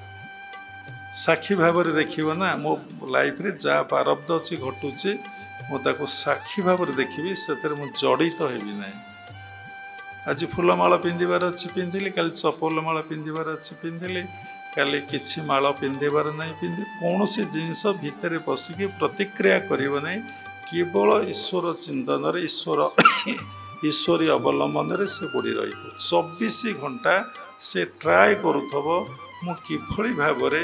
ସାକ୍ଷୀ ଭାବରେ ଦେଖିବ ନା, ମୋ ଲାଇଫରେ ଯାହା ପ୍ରାରବ୍ଧ ଅଛି ଘଟୁଛି, ମୁଁ ତାକୁ ସାକ୍ଷୀ ଭାବରେ ଦେଖିବି, ସେଥିରେ ମୁଁ ଜଡ଼ିତ ହେବି ନାହିଁ। ଆଜି ଫୁଲମାଳ ପିନ୍ଧିବାର ଅଛି ପିନ୍ଧିଲି, କାଲି ଚପଲ ମାଳ ପିନ୍ଧିବାର ଅଛି ପିନ୍ଧିଲି, କାଲି କିଛି ମାଳ ପିନ୍ଧିବାର ନାହିଁ ପିନ୍ଧି। କୌଣସି ଜିନିଷ ଭିତରେ ପଶିକି ପ୍ରତିକ୍ରିୟା କରିବ ନାହିଁ। କେବଳ ଈଶ୍ୱର ଚିନ୍ତନରେ, ଈଶ୍ୱରୀ ଅବଲମ୍ବନରେ ସେ ବୁଡ଼ି ରହିଥିବ। 24 ଘଣ୍ଟା ସେ ଟ୍ରାଏ କରୁଥିବ, ମୁଁ କିଭଳି ଭାବରେ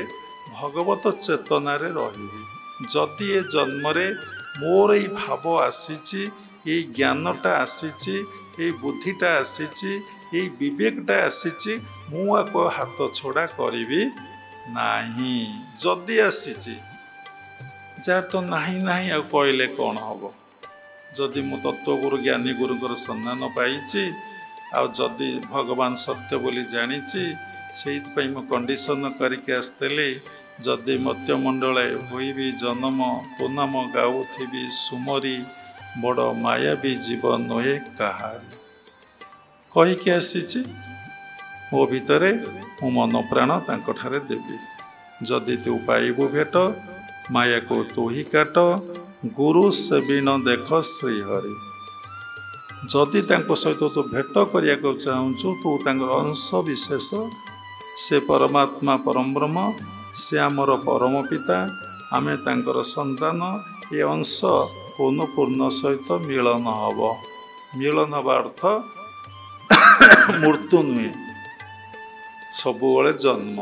ଭଗବତ ଚେତନାରେ ରହିବି। ଯଦି ଏ ଜନ୍ମରେ ମୋର ଏଇ ଭାବ ଆସିଛି, ଏଇ ଜ୍ଞାନଟା ଆସିଛି, ଏଇ ବୁଦ୍ଧିଟା ଆସିଛି, ଏଇ ବିବେକଟା ଆସିଛି, ମୁଁ ଆକୁ ହାତ ଛଡ଼ା କରିବି ନାହିଁ। ଯଦି ଆସିଛି, ଯାହାର ତ ନାହିଁ ନାହିଁ ଆଉ କହିଲେ କ'ଣ ହେବ? ଯଦି ମୁଁ ତତ୍ତ୍ୱଗୁରୁ ଜ୍ଞାନୀ ଗୁରୁଙ୍କର ସନ୍ଧାନ ପାଇଛି, ଆଉ ଯଦି ଭଗବାନ ସତ୍ୟ ବୋଲି ଜାଣିଛି, ସେଇଥିପାଇଁ ମୁଁ କଣ୍ଡିସନ କରିକି ଆସିଥିଲି। ଯଦି ମତ୍ୟମଣ୍ଡଳେ ହୋଇବି ଜନମ, ପୁନମ ଗାଉଥିବି ସୁମରି, ବଡ଼ ମାୟାବୀ ଜୀବ ନୁହେଁ କାହାରି। କହିକି ଆସିଛି, ମୋ ଭିତରେ ମୁଁ ମନ ପ୍ରାଣ ତାଙ୍କଠାରେ ଦେବି। ଯଦି ତୁ ପାଇବୁ ଭେଟ, ମାୟାକୁ ତୁ ହିଁ କାଟ, ଗୁରୁ ସେବିନ ଦେଖ ଶ୍ରୀହରି। ଯଦି ତାଙ୍କ ସହିତ ତୁ ଭେଟ କରିବାକୁ ଚାହୁଁଛୁ, ତୁ ତାଙ୍କର ଅଂଶ ବିଶେଷ, ସେ ପରମାତ୍ମା ପରମବ୍ରହ୍ମ, ସେ ଆମର ପରମ ପିତା, ଆମେ ତାଙ୍କର ସନ୍ତାନ। ଏ ଅଂଶ ପୂର୍ଣ୍ଣ ସହିତ ମିଳନ ହେବ। ମିଳନ ହେବା ଅର୍ଥ ମୃତ୍ୟୁ ନୁହେଁ, ସବୁବେଳେ ଜନ୍ମ।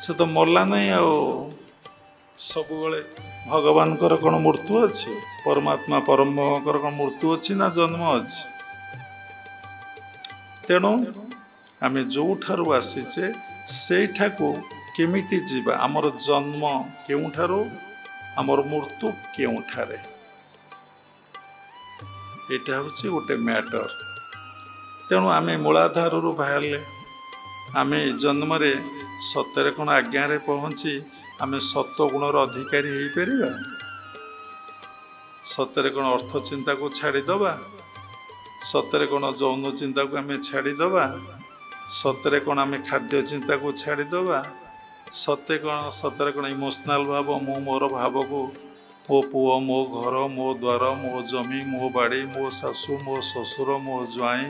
ସେ ତ ମଲା ନାହିଁ, ଆଉ ସବୁବେଳେ ଭଗବାନଙ୍କର କ'ଣ ମୃତ୍ୟୁ ଅଛି? ପରମାତ୍ମା ପରମଙ୍କର କ'ଣ ମୃତ୍ୟୁ ଅଛି ନା ଜନ୍ମ ଅଛି? ତେଣୁ ଆମେ ଯେଉଁଠାରୁ ଆସିଛେ ସେଇଠାକୁ କେମିତି ଯିବା? ଆମର ଜନ୍ମ କେଉଁଠାରୁ, ଆମର ମୃତ୍ୟୁ କେଉଁଠାରେ, ଏଇଟା ହେଉଛି ଗୋଟେ ମ୍ୟାଟର। ତେଣୁ ଆମେ ମୂଳାଧାରରୁ ବାହାରିଲେ, आमे जन्म रे सत्य कौन आज्ञा रे पहुँची आमे सत्व गुणर अधिकारी हो पार सत्य कौन अर्थ चिंता को छाड़ीदबा सत्य कौन यौन चिंता को आमे छाड़ीदबा सत्य कौन आमे खाद्य चिंता को छाड़ीदबा सत्य कौन इमोशनाल भाव मो मोर भाव को मो पुओ मो घर मो द्वार मो जमी मो बाड़ी मो शाशु मो ससुर मो ज्वाई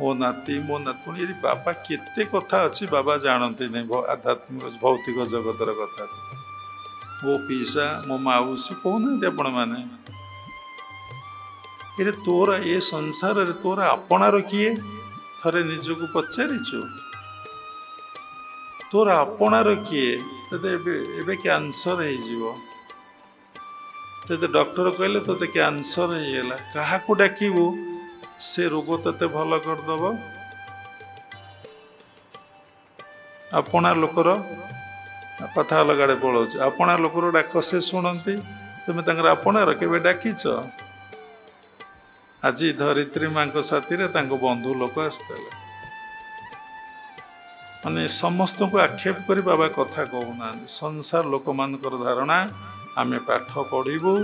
मो नाती मो नातुणी ये बाबा केते कथा अच्छी बाबा जानती नहीं आध्यात्मिक भौतिक जगतर कथा मो पीसा मो माउसी कहना आपण मैंने ये तोरा ये संसार रे तोरा आपणार किए थरे निजको पचारिचु तोरा आपणार किए एबे कैंसर हो ते डॉक्टर कहले तो कैंसर होगा क्या डाकबू से रोग ते भल करदब आपना लोकर कथा अलग आड़े पलाऊँ आपना लोकर डाक से शुणती तुम्हें आपणार के डाकिच आज धरित्री माँ साथी बंधु लोक आसते माने समस्त को आक्षेप कर बाबा कथा कहूना संसार लोक मान धारणा आमे पाठ पढ़ू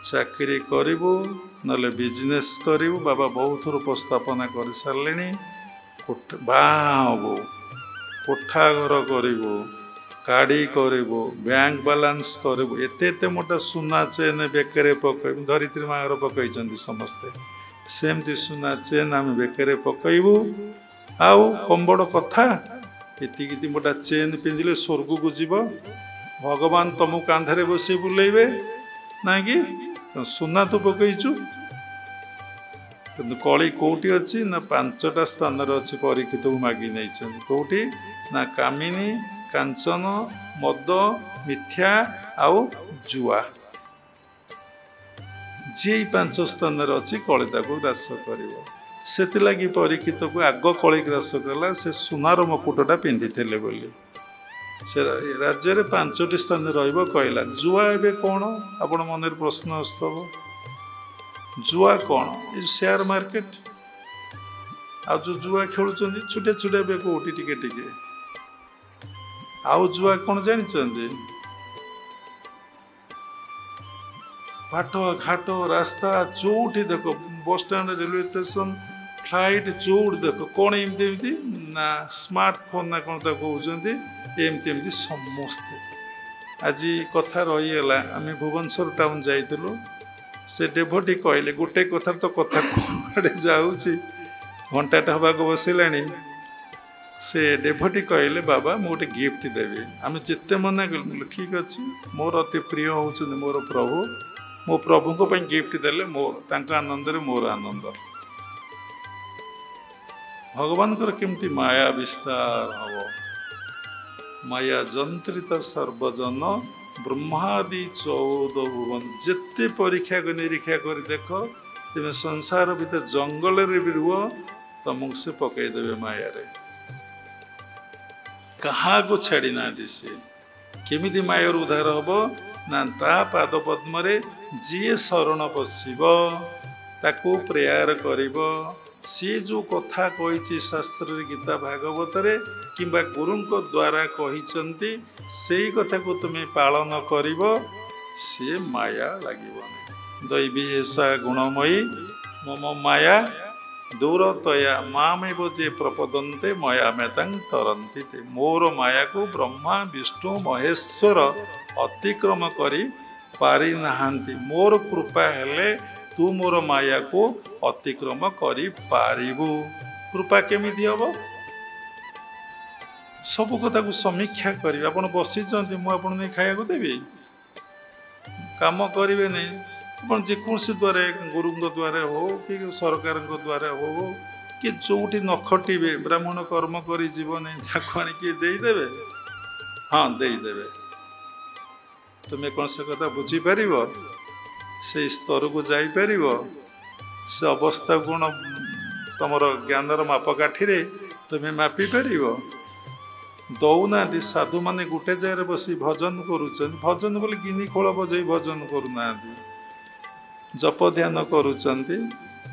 चाकरी करूँ नले बिजनेस करूँ बाबा बहुत थर उपस्थापना कर सारे बाहबू कोठा घर करूँ गाड़ी करूँ बैंक बालांस करूँ एते मोटा सुना चेन बेकर पक धरित्री माँ पकई समस्ते सेमती सुना चेन आम बेकर पकईबू आउ कम बड़ कथा ये मोटा चेन पिंधिले स्वर्ग को जीव भगवान तुम कांधे बसी बुलेबे ना कि सुना तो पकईचु कि कली कौटी अच्छी ना 5टा स्थान अच्छी परीक्षित को मागी नहीं कौटी ना कामिनी कांचन मद मिथ्या आउ जुआ जी 5 स्थान अच्छी कलिता को ग्रास कर परीक्षित को आग कली ग्रास कला से सुनार मुकुटटा पिंधि बोली से राज्य में 5टी स्थान रहा जुआ ए कौन आपण मन प्रश्न आसव जुआ कौन ये शेयर मार्केट आ जो जुआ खेलुं छुटे छुटे बे कौटी टिके टिके आउ जुआ कौन जानते बाट घाट रास्ता चौटी देख bus stand railway station flight chat देख कौन एमती ना स्मार्टफोन ना कौन कहते एमती एमती समस्ते आज कथा रहीगला आम भुवनेश्वर टाउन जाइलु से डेभोटी कहले गोटे कथा तो कथा कौन जाऊँगी घंटाटे हवा बसला से डेभोटी कहले बाबा मु गोटे गिफ्ट देवी आम जिते मना कलु ठीक अच्छे मोर अति प्रिय होउछन मोर प्रभु मो प्रभु को गिफ्ट देले मोर आनंद मोर आनंद भगवान केमती माया विस्तार हम माया जंत्रित सर्वजन ब्रह्मादि 14 भुवन जिते परीक्षा को निरीक्षा कर देख तुम संसार भीतर जंगल रे भी रुह तुमको से पकईदेवे माया रे कहा को छाड़ी ना सी केमिति मायर उद्धार हम ना ता पाद पद्म जी शरण पशिब ताकू प्रेयर करिब सी जो कथा कही शास्त्र गीता भागवत रे किंबा गुरु द्वारा कही से कथा को तुम्हें पालन करिब सी माया लगे दैवी ऐसा गुणमयी मम माया दूरतया मामेव जे प्रपदन्ते मया मेतांग तरन्ति मोर माया को ब्रह्मा विष्णु महेश्वर अतिक्रम करी पारि नाहांती मोर कृपा हेले तू मोर माया को अतिक्रम करी पारिबु कृपा केमिति हबो सब कथा को समीक्षा करी आपण बसी मु आपण नहीं खाया को देबी काम करिवे नहीं आपण जेकोसी द्वारा गुरु द्वारा हो कि सरकार द्वारा हो कि जोटी न खटिबे ब्राह्मण कर्म करी जीवन जाको आनी किए देदेवे हाँ देदेवे तुम्हें कौन से कथा बुझी पार से स्तर को जापर से अवस्था गुण तुम ज्ञानर मापकाठी तुम्हें मापी पार दौना साधु माने गोटे जगह बसी भजन करुचन भजन बोले गिनी खोल बजाई भजन करूना जप ध्यान करुचंती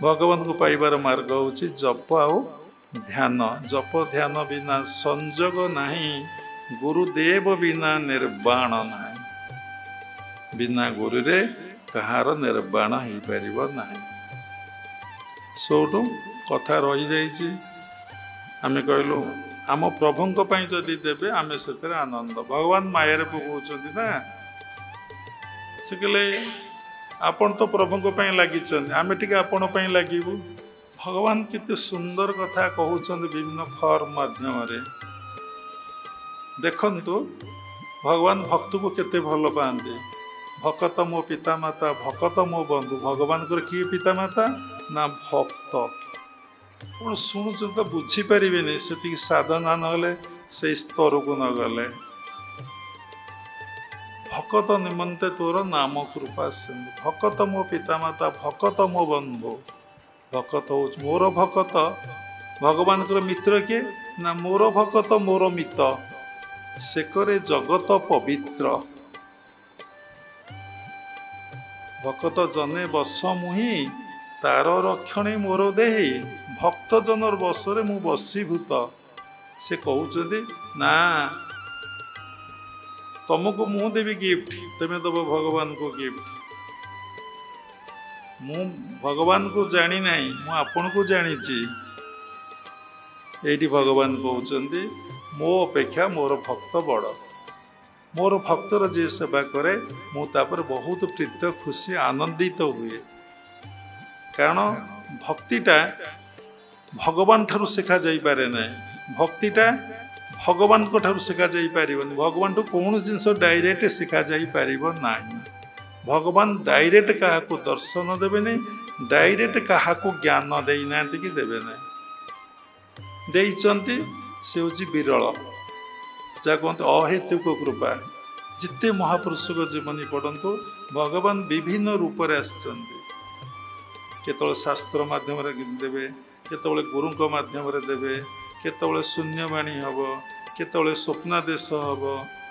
भगवान को पाइबार मार्ग हूँ जप आउ ଧ୍ୟାନ ଜପ ଧ୍ୟାନ ବିନା ସଂଯୋଗ ନାହିଁ, ଗୁରୁଦେବ ବିନା ନିର୍ବାଣ ନାହିଁ। ବିନା ଗୁରୁରେ କାହାର ନିର୍ବାଣ ହେଇପାରିବ ନାହିଁ। ସେଇଠୁ କଥା ରହିଯାଇଛି। ଆମେ କହିଲୁ ଆମ ପ୍ରଭୁଙ୍କ ପାଇଁ ଯଦି ଦେବେ ଆମେ ସେଥିରେ ଆନନ୍ଦ। ଭଗବାନ ମାୟାରେ ପକଉଛନ୍ତି ନା। ସେ କହିଲେ ଆପଣ ତ ପ୍ରଭୁଙ୍କ ପାଇଁ ଲାଗିଛନ୍ତି, ଆମେ ଟିକେ ଆପଣ ପାଇଁ ଲାଗିବୁ। ଭଗବାନ କେତେ ସୁନ୍ଦର କଥା କହୁଛନ୍ତି ବିଭିନ୍ନ ଫର୍ମ ମାଧ୍ୟମରେ। ଦେଖନ୍ତୁ ଭଗବାନ ଭକ୍ତକୁ କେତେ ଭଲ ପାଆନ୍ତି। ଭକତ ମୋ ପିତାମାତା, ଭକତ ମୋ ବନ୍ଧୁ। ଭଗବାନଙ୍କର କିଏ ପିତାମାତା? ନା ଭକ୍ତ। ଆପଣ ଶୁଣୁଛନ୍ତି ତ ବୁଝିପାରିବେନି ସେତିକି ସାଧନା ନହେଲେ ସେଇ ସ୍ତରକୁ ନ ଗଲେ। ଭକତ ନିମନ୍ତେ ତୋର ନାମ କୃପା ସିନ୍ଧୁ। ଭକତ ମୋ ପିତାମାତା, ଭକତ ମୋ ବନ୍ଧୁ। ଭକତ ହଉଛି ମୋର ଭକତ। ଭଗବାନଙ୍କର ମିତ୍ର କିଏ? ନା ମୋର ଭକତ ମୋର ମିତ। ସେ କରେ ଜଗତ ପବିତ୍ର। ଭକତ ଜନେ ବସ ମୁହିଁ, ତାର ରକ୍ଷଣେ ମୋର ଦେହି। ଭକ୍ତ ଜନର ବସରେ ମୁଁ ବଶୀଭୂତ। ସେ କହୁଛନ୍ତି ନା ତମକୁ ମୁଁ ଦେବି ଗିଫ୍ଟ, ତମେ ଦେବ ଭଗବାନଙ୍କୁ ଗିଫ୍ଟ। ମୁଁ ଭଗବାନଙ୍କୁ ଜାଣି ନାହିଁ, ମୁଁ ଆପଣଙ୍କୁ ଜାଣିଛି। ଏଇଠି ଭଗବାନ କହୁଛନ୍ତି ମୋ ଅପେକ୍ଷା ମୋର ଭକ୍ତ ବଡ଼। ମୋର ଭକ୍ତର ଯିଏ ସେବା କରେ ମୁଁ ତାପରେ ବହୁତ ପ୍ରୀତ ଖୁସି ଆନନ୍ଦିତ ହୁଏ। କାରଣ ଭକ୍ତିଟା ଭଗବାନ ଠାରୁ ଶିଖାଯାଇପାରେ ନାହିଁ। ଭକ୍ତିଟା ଭଗବାନଙ୍କ ଠାରୁ ଶିଖାଯାଇପାରିବନି। ଭଗବାନଠୁ କୌଣସି ଜିନିଷ ଡାଇରେକ୍ଟ ଶିଖାଯାଇପାରିବ ନାହିଁ। ଭଗବାନ ଡାଇରେକ୍ଟ କାହାକୁ ଦର୍ଶନ ଦେବେନି, ଡାଇରେକ୍ଟ କାହାକୁ ଜ୍ଞାନ ଦେଇନାହାନ୍ତି କି ଦେବେ ନାହିଁ। ଦେଇଛନ୍ତି ସେ ହେଉଛି ବିରଳ, ଯାହା କୁହନ୍ତି ଅହେତୁକ କୃପା। ଯେତେ ମହାପୁରୁଷଙ୍କ ଜୀବନୀ ପଢ଼ନ୍ତୁ ଭଗବାନ ବିଭିନ୍ନ ରୂପରେ ଆସିଛନ୍ତି। କେତେବେଳେ ଶାସ୍ତ୍ର ମାଧ୍ୟମରେ ଦେବେ, କେତେବେଳେ ଗୁରୁଙ୍କ ମାଧ୍ୟମରେ ଦେବେ, କେତେବେଳେ ଶୂନ୍ୟବାଣୀ ହେବ, କେତେବେଳେ ସ୍ୱପ୍ନାଦେଶ ହେବ,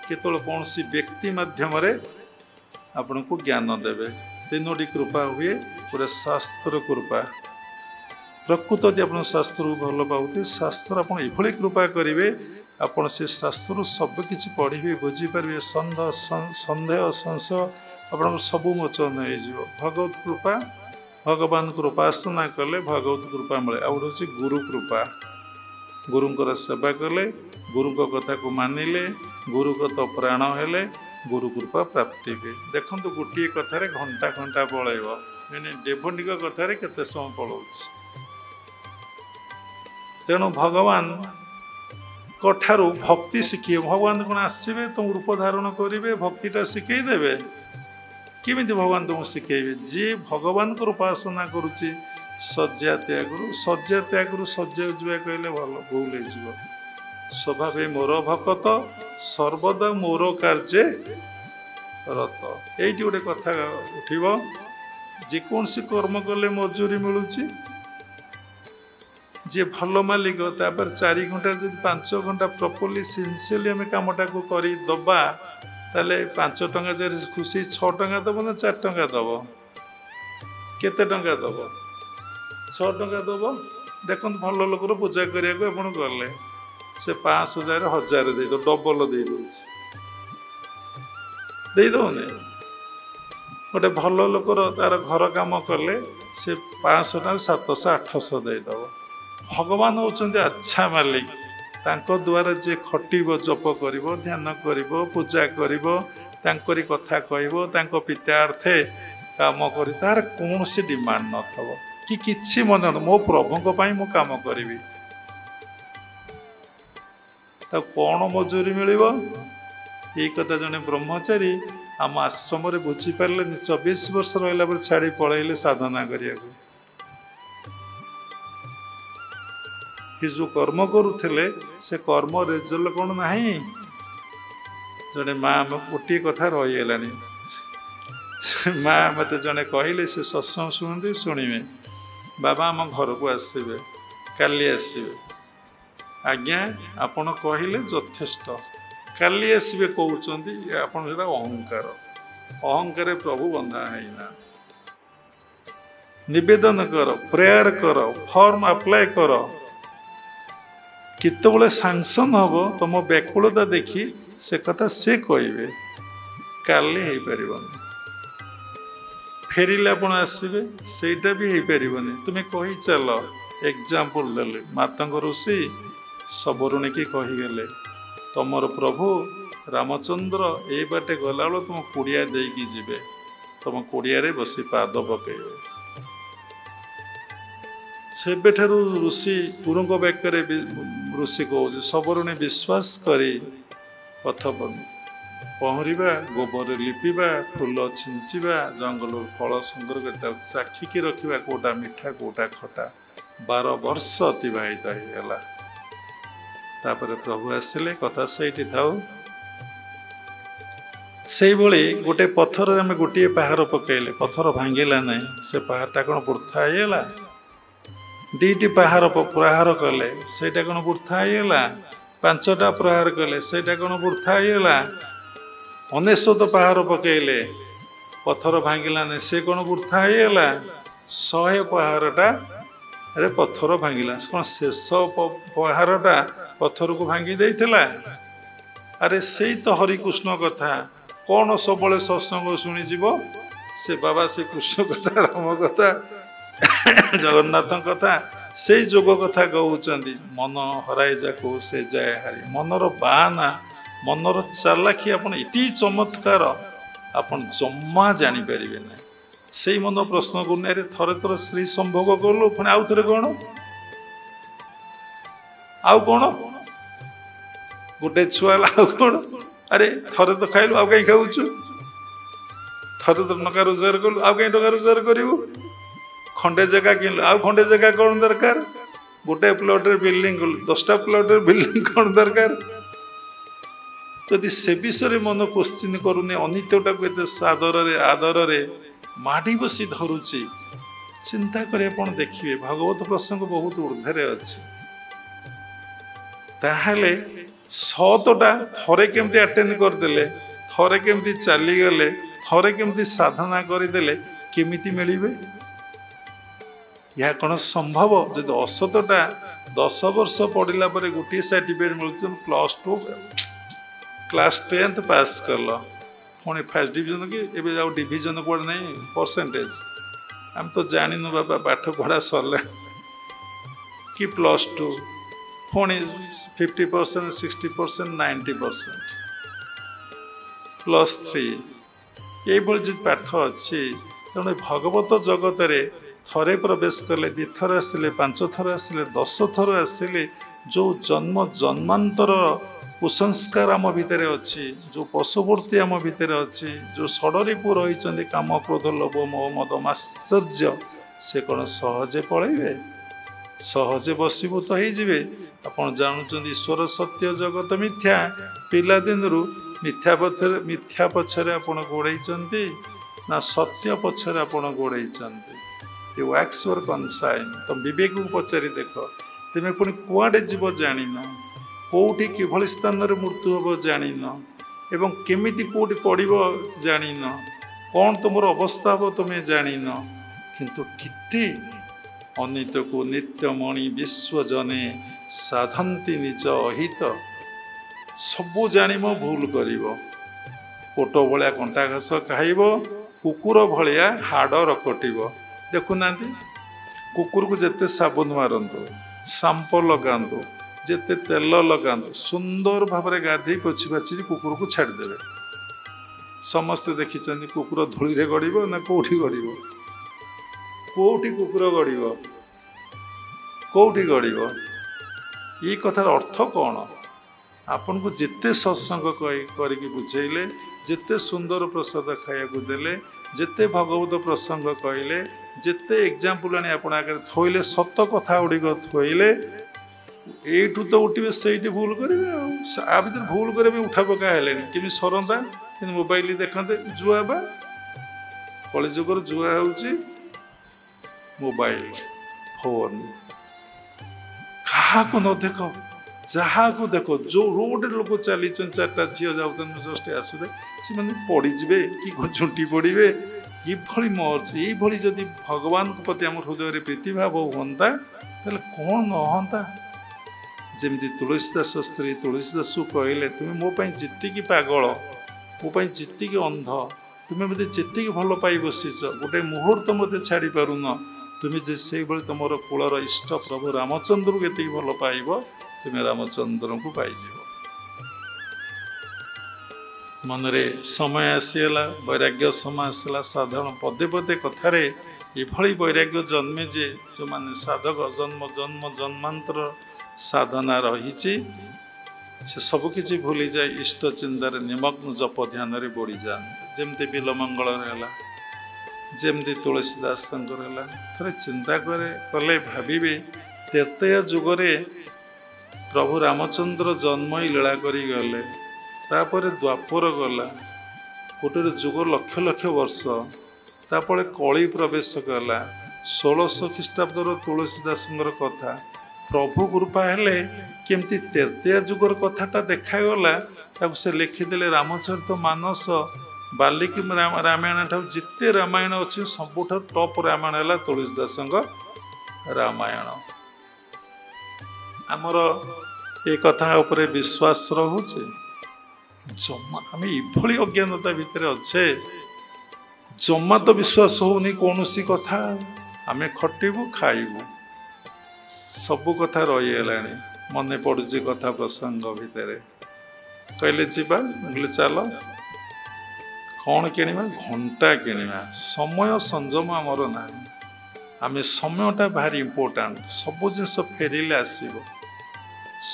କେତେବେଳେ କୌଣସି ବ୍ୟକ୍ତି ମାଧ୍ୟମରେ ଆପଣଙ୍କୁ ଜ୍ଞାନ ଦେବେ। ତିନୋଟି କୃପା ହୁଏ। ପୁରା ଶାସ୍ତ୍ର କୃପା। ପ୍ରକୃତ ଯଦି ଆପଣ ଶାସ୍ତ୍ରକୁ ଭଲ ପାଉଥିବେ, ଶାସ୍ତ୍ର ଆପଣ ଏଭଳି କୃପା କରିବେ ଆପଣ ସେ ଶାସ୍ତ୍ରରୁ ସବୁ କିଛି ପଢ଼ିବେ, ବୁଝିପାରିବେ। ସନ୍ଦେହ ସଂଶୟ ଆପଣଙ୍କର ସବୁ ମୋଚନ ହେଇଯିବ। ଭଗବତ କୃପା, ଭଗବାନଙ୍କର ଉପାସନା କଲେ ଭଗବତ କୃପା ମିଳେ। ଆଉ ଗୋଟେ ହେଉଛି ଗୁରୁ କୃପା। ଗୁରୁଙ୍କର ସେବା କଲେ, ଗୁରୁଙ୍କ କଥାକୁ ମାନିଲେ, ଗୁରୁଗତ ପ୍ରାଣ ହେଲେ ଗୁରୁ କୃପା ପ୍ରାପ୍ତି ହୁଏ। ଦେଖନ୍ତୁ ଗୋଟିଏ କଥାରେ ଘଣ୍ଟା ଘଣ୍ଟା ପଳେଇବ, ଡେଭୋଣ୍ଟିଙ୍କ କଥାରେ କେତେ ସମୟ ପଳାଉଛି। ତେଣୁ ଭଗବାନଙ୍କ ଠାରୁ ଭକ୍ତି ଶିଖିବେ। ଭଗବାନ କ'ଣ ଆସିବେ ତୁମ ରୂପ ଧାରଣ କରିବେ, ଭକ୍ତିଟା ଶିଖେଇ ଦେବେ? କେମିତି ଭଗବାନ ତୁମକୁ ଶିଖେଇବେ? ଯିଏ ଭଗବାନଙ୍କର ଉପାସନା କରୁଛି ଶଯ୍ୟା ତ୍ୟାଗରୁ, ଶଯ୍ୟା ତ୍ୟାଗରୁ ଶଯ୍ୟାକୁ ଯିବା କହିଲେ ଭଲ ଭୁଲ ହେଇଯିବ। ସ୍ୱଭାବେ ମୋର ଭକତ, ସର୍ବଦା ମୋର କାର୍ଯ୍ୟ ରତ। ଏଇଠି ଗୋଟେ କଥା ଉଠିବ, ଯେକୌଣସି କର୍ମ କଲେ ମଜୁରୀ ମିଳୁଛି। ଯିଏ ଭଲ ମାଲିକ ତାପରେ 4 ଘଣ୍ଟାରେ ଯଦି 5 ଘଣ୍ଟା ପ୍ରପରଲି ସିନ୍ସିୟରଲି ଆମେ କାମଟାକୁ କରିଦେବା, ତାହେଲେ 5 ଟଙ୍କା ଯାରେ ଖୁସି 6 ଟଙ୍କା ଦେବ ନା 4 ଟଙ୍କା ଦେବ? କେତେ ଟଙ୍କା ଦେବ? 6 ଟଙ୍କା ଦେବ। ଦେଖନ୍ତୁ ଭଲ ଲୋକର ପୂଜା କରିବାକୁ ଆପଣ ଗଲେ, ସେ 5,000 1000 ଦେଇଦେବ, ଡବଲ ଦେଇଦେଉଛି, ଦେଇଦେଉନି? ଗୋଟେ ଭଲ ଲୋକର ତାର ଘର କାମ କଲେ ସେ 500 ଟଙ୍କା 700 800 ଦେଇଦେବ। ଭଗବାନ ହେଉଛନ୍ତି ଆଚ୍ଛା ମାଲିକ। ତାଙ୍କ ଦ୍ୱାରା ଯିଏ ଖଟିବ, ଜପ କରିବ, ଧ୍ୟାନ କରିବ, ପୂଜା କରିବ, ତାଙ୍କରି କଥା କହିବ, ତାଙ୍କ ପିତାର୍ଥେ କାମ କରି, ତାର କୌଣସି ଡିମାଣ୍ଡ ନଥିବ କି କିଛି ମନେ ନ, ମୋ ପ୍ରଭୁଙ୍କ ପାଇଁ ମୁଁ କାମ କରିବି। ତାକୁ କ'ଣ ମଜୁରୀ ମିଳିବ? ଏଇ କଥା ଜଣେ ବ୍ରହ୍ମଚାରୀ ଆମ ଆଶ୍ରମରେ ବୁଝିପାରିଲେନି। 24 ବର୍ଷ ରହିଲା ପରେ ଛାଡ଼ି ପଳେଇଲେ ସାଧନା କରିବାକୁ। କି ଯେଉଁ କର୍ମ କରୁଥିଲେ ସେ କର୍ମ ରେଜଲ୍ଟ କ'ଣ ନାହିଁ? ଜଣେ ମା ଗୋଟିଏ କଥା ରହିଗଲାଣି। ମା ମୋତେ ଜଣେ କହିଲେ, ସେ ସତ୍ସଙ୍ଗ ଶୁଣନ୍ତି, ଶୁଣିବେ, ବାବା ଆମ ଘରକୁ ଆସିବେ, କାଲି ଆସିବେ। ଆଜ୍ଞା ଆପଣ କହିଲେ ଯଥେଷ୍ଟ, କାଲି ଆସିବେ କହୁଛନ୍ତି, ଆପଣ ସେଟା ଅହଙ୍କାର। ଅହଙ୍କାରରେ ପ୍ରଭୁ ବନ୍ଧା ହେଇନା। ନିବେଦନ କର, ପ୍ରେୟାର କର, ଫର୍ମ ଆପ୍ଲାଏ କର, केतबले सांसन हम तुम व्याकुलता देखी से कथा से कहे काली हो पारन फेरिले आप आसवे सेटा भी हो पारन तुम्हें कही चल एग्जाम्पल देले माता ऋषि सबरुणी की कहीगले तुमर प्रभु रामचंद्र ए बाटे गला तुम कुड़िया देकी जीवे तुम कुड़िया बसी पाद पकेबे सेबेठारु ऋषि गुरु व्याख्या ऋषि कह सबरुणी विश्वास करी पथ पहरिबा गोबर लिपिबा फूल छिंचिबा जंगल फल सुंदर चाखिकी रखा कोटा मिठा कोटा खटा 12 वर्ष अतिवाहित होगा तापर प्रभु आसिले कथा सही थाऊ से गोटे पथर आम गोटे पहाड़ पकड़े पथर भांगिला ना से पहाड़टा कौन वृथा होगा दीटी पहाड़ प्रहार कले सेटा कौन वृथा होगा 5टा प्रहार कले सेटा कौन वृथा होगा 99 पहाड़ पकड़े पथर भांगिला ना से कौन वृथा होगा 100 पहाड़टा अरे पथर भांगिला कौन शेष पहाड़टा पथर को भांगी देइथिला अरे से तो हरिकृष्ण कथा कौन सब सत्संग शुणी जीव से बाबा से कृष्ण कथा राम कथा जगन्नाथ कथा से जोग कथा कहते मन हराए जाको से जाए हारी मनर बाना मनर चालाखी आप इति चमत्कार आपन जम्मा जापर ना से मन प्रश्न करना थरे थर श्री संभोग कलु पुणी आउ थे कौन आउ कौन गोटे छुआ आउ कौन अरे थरे तो खाइलु आउ कहीं खाऊ थरे तो टका रोजगार कलु आउ कहीं टका रोजगार करू खंडे जगह किनलु आउ खंडे जगह कौन दरकार गोटे प्लॉट बिल्डिंग कलु 10टा प्लॉट बिल्डिंग कौन दरकार जदि से विषय मन क्वेश्चन करूनी अनित्यटा को एत आदर आदर माड़ी बसी धरुची चिंता कर देखिए भागवत प्रसंग बहुत ऊर्धे अच्छे ताहले 100टा थरे केमती अटेंड करदे थरे केमती चलीगले थरे केमती साधना करदे केमिति मिलिबे या कौन संभव जब 80टा 10 वर्ष पढ़ला गोटे सर्टिफिकेट मिलूँ +2 क्लास 10th पास कल पुणी फर्स्ट डिविजन कि एवं जाओ डिविजन कौन नहीं परसेंटेज आम तो जानू बाबा पाठ पढ़ा सरला कि +2 पुणी 50%, 60%, 90%, +3 ये जो पाठ अच्छी तेणु भगवत जगत रे थरे प्रवेश कले 2 थर आसिले 5 थर आसिले 10 थर आसिले जो जन्म जन्मांतर कुसंस्कार आम भितर अच्छी जो पशुवृत्ति आम भितर अच्छी जो षडरिपु रही काम क्रोध लोभ मोह मद माश्चर्य से कौन सहजे पलैबे सहजे बसीभूत होइजिबे आपण जानुचंद ईश्वर सत्य जगत मिथ्या पिला दिन मिथ्या पछरे आपण गोड़े ना सत्य पछरे आपण गोड़े यू वैक्स योर कनसाइन तुम विवेक को पचारि देख तुम पुणी कुआडे जीव जानिन कौटी किभली स्थान मृत्यु हम जानिन एवं केमिति कौटी पड़ब जानिन कौन तुम अवस्था हम तुम्हें जानिन किंतु किति अनित को नित्यमणि विश्वजने साधंती निज अहित सबू जानिम भूल करिब पोट भलिया कंटा घास खाइब कुकुर भलिया हाड़ रकटिब देखुना कुकुर को जिते साबुन मारतु सांप लगातु जिते तेल लगातु सुंदर भाव में गाधे पोछि पाछि कुकुर को छाड़देवे समस्ते देखी कुकुर धूली रे गड़ब ना कौटी गड़ब कौटी कुकुर गड़ब कौटी गड़ब ये कथार अर्थ कौन आपन को जिते सत्संग करके बुझेले जिते सुंदर प्रसाद खाया देले जिते भगवत प्रसंग कहले जिते एग्जाम्पल आनी आप आगे थोइले सत कथा गुड़िक थोइले एठू तो उठे से भूल करेंगे आ भर भूल करने उठा पका केमी सरंता कि मोबाइल देखते जुआ बा कलिजुगर जुआ हूँ मोबाइल फोन क्या न देख जहाँ को देख जो रोड लोक चली 4टा झील जाऊँ जस्ट आसुदे से पड़े कि झुंटी पड़े ये मर्ज ये जदि भगवान प्रति आम हृदय प्रीतिभाव हाँ कौन न हाँ ଯେମିତି ତୁଳସୀଦାସ ସ୍ତ୍ରୀ ତୁଳସୀଦାସକୁ କହିଲେ ତୁମେ ମୋ ପାଇଁ ଯେତିକି ପାଗଳ, ମୋ ପାଇଁ ଯେତିକି ଅନ୍ଧ, ତୁମେ ମୋତେ ଯେତିକି ଭଲ ପାଇ ବସିଛ, ଗୋଟେ ମୁହୂର୍ତ୍ତ ମୋତେ ଛାଡ଼ି ପାରୁନ, ତୁମେ ଯେ ସେଇଭଳି ତୁମର କୂଳର ଇଷ୍ଟ ପ୍ରଭୁ ରାମଚନ୍ଦ୍ରକୁ ଏତିକି ଭଲ ପାଇବ, ତୁମେ ରାମଚନ୍ଦ୍ରଙ୍କୁ ପାଇଯିବ। ମନରେ ସମୟ ଆସିଗଲା, ବୈରାଗ୍ୟ ସମୟ ଆସିଲା। ସାଧାରଣ ପଦେ ପଦେ କଥାରେ ଏଭଳି ବୈରାଗ୍ୟ ଜନ୍ମେ ଯେ ଯେଉଁମାନେ ସାଧକ ଜନ୍ମାନ୍ତର ସାଧନା ରହିଛି ସେ ସବୁକିଛି ଭୁଲିଯାଏ, ଇଷ୍ଟ ଚିନ୍ତାରେ ନିମଗ୍ନ ଜପ ଧ୍ୟାନରେ ବୁଡ଼ିଯାଆନ୍ତି। ଯେମିତି ବିଲମଙ୍ଗଳରେ ହେଲା, ଯେମିତି ତୁଳସୀଦାସଙ୍କର ହେଲା। ଥରେ ଚିନ୍ତା କଲେ ଭାବିବେ, ତ୍ରେତୟା ଯୁଗରେ ପ୍ରଭୁ ରାମଚନ୍ଦ୍ର ଜନ୍ମ ଲୀଳା କରିଗଲେ, ତାପରେ ଦ୍ୱାପର ଗଲା, ଗୋଟେ ଯୁଗ ଲକ୍ଷ ଲକ୍ଷ ବର୍ଷ, ତାପରେ କଳି ପ୍ରବେଶ କଲା। 1600 ଖ୍ରୀଷ୍ଟାବ୍ଦର ତୁଳସୀଦାସଙ୍କର କଥା, ପ୍ରଭୁ କୃପା ହେଲେ କେମିତି ତ୍ରେତୟା ଯୁଗର କଥାଟା ଦେଖାଗଲା, ତାକୁ ସେ ଲେଖିଦେଲେ ରାମଚରିତ ମାନସ। ବାଲ୍ମୀକି ରାମାୟଣ ଠାରୁ ଯେତେ ରାମାୟଣ ଅଛି ସବୁଠାରୁ ଟପ୍ ରାମାୟଣ ହେଲା ତୁଳସୀଦାସଙ୍କ ରାମାୟଣ। ଆମର ଏ କଥା ଉପରେ ବିଶ୍ୱାସ ରହୁଛି? ଜମା ଆମେ ଏଭଳି ଅଜ୍ଞାନତା ଭିତରେ ଅଛେ, ଜମା ତ ବିଶ୍ୱାସ ହଉନି କୌଣସି କଥା। ଆମେ ଖଟିବୁ ଖାଇବୁ, ସବୁ କଥା ରହିଗଲାଣି। ମନେ ପଡ଼ୁଛି କଥା ପ୍ରସଙ୍ଗ ଭିତରେ, କହିଲେ ଯିବା, କହିଲେ ଚାଲ। କ'ଣ କିଣିବା? ଘଣ୍ଟା କିଣିବା। ସମୟ ସଂଯମ ଆମର ନାହିଁ। ଆମେ ସମୟଟା ଭାରି ଇମ୍ପୋର୍ଟାଣ୍ଟ। ସବୁ ଜିନିଷ ଫେରିଲେ ଆସିବ,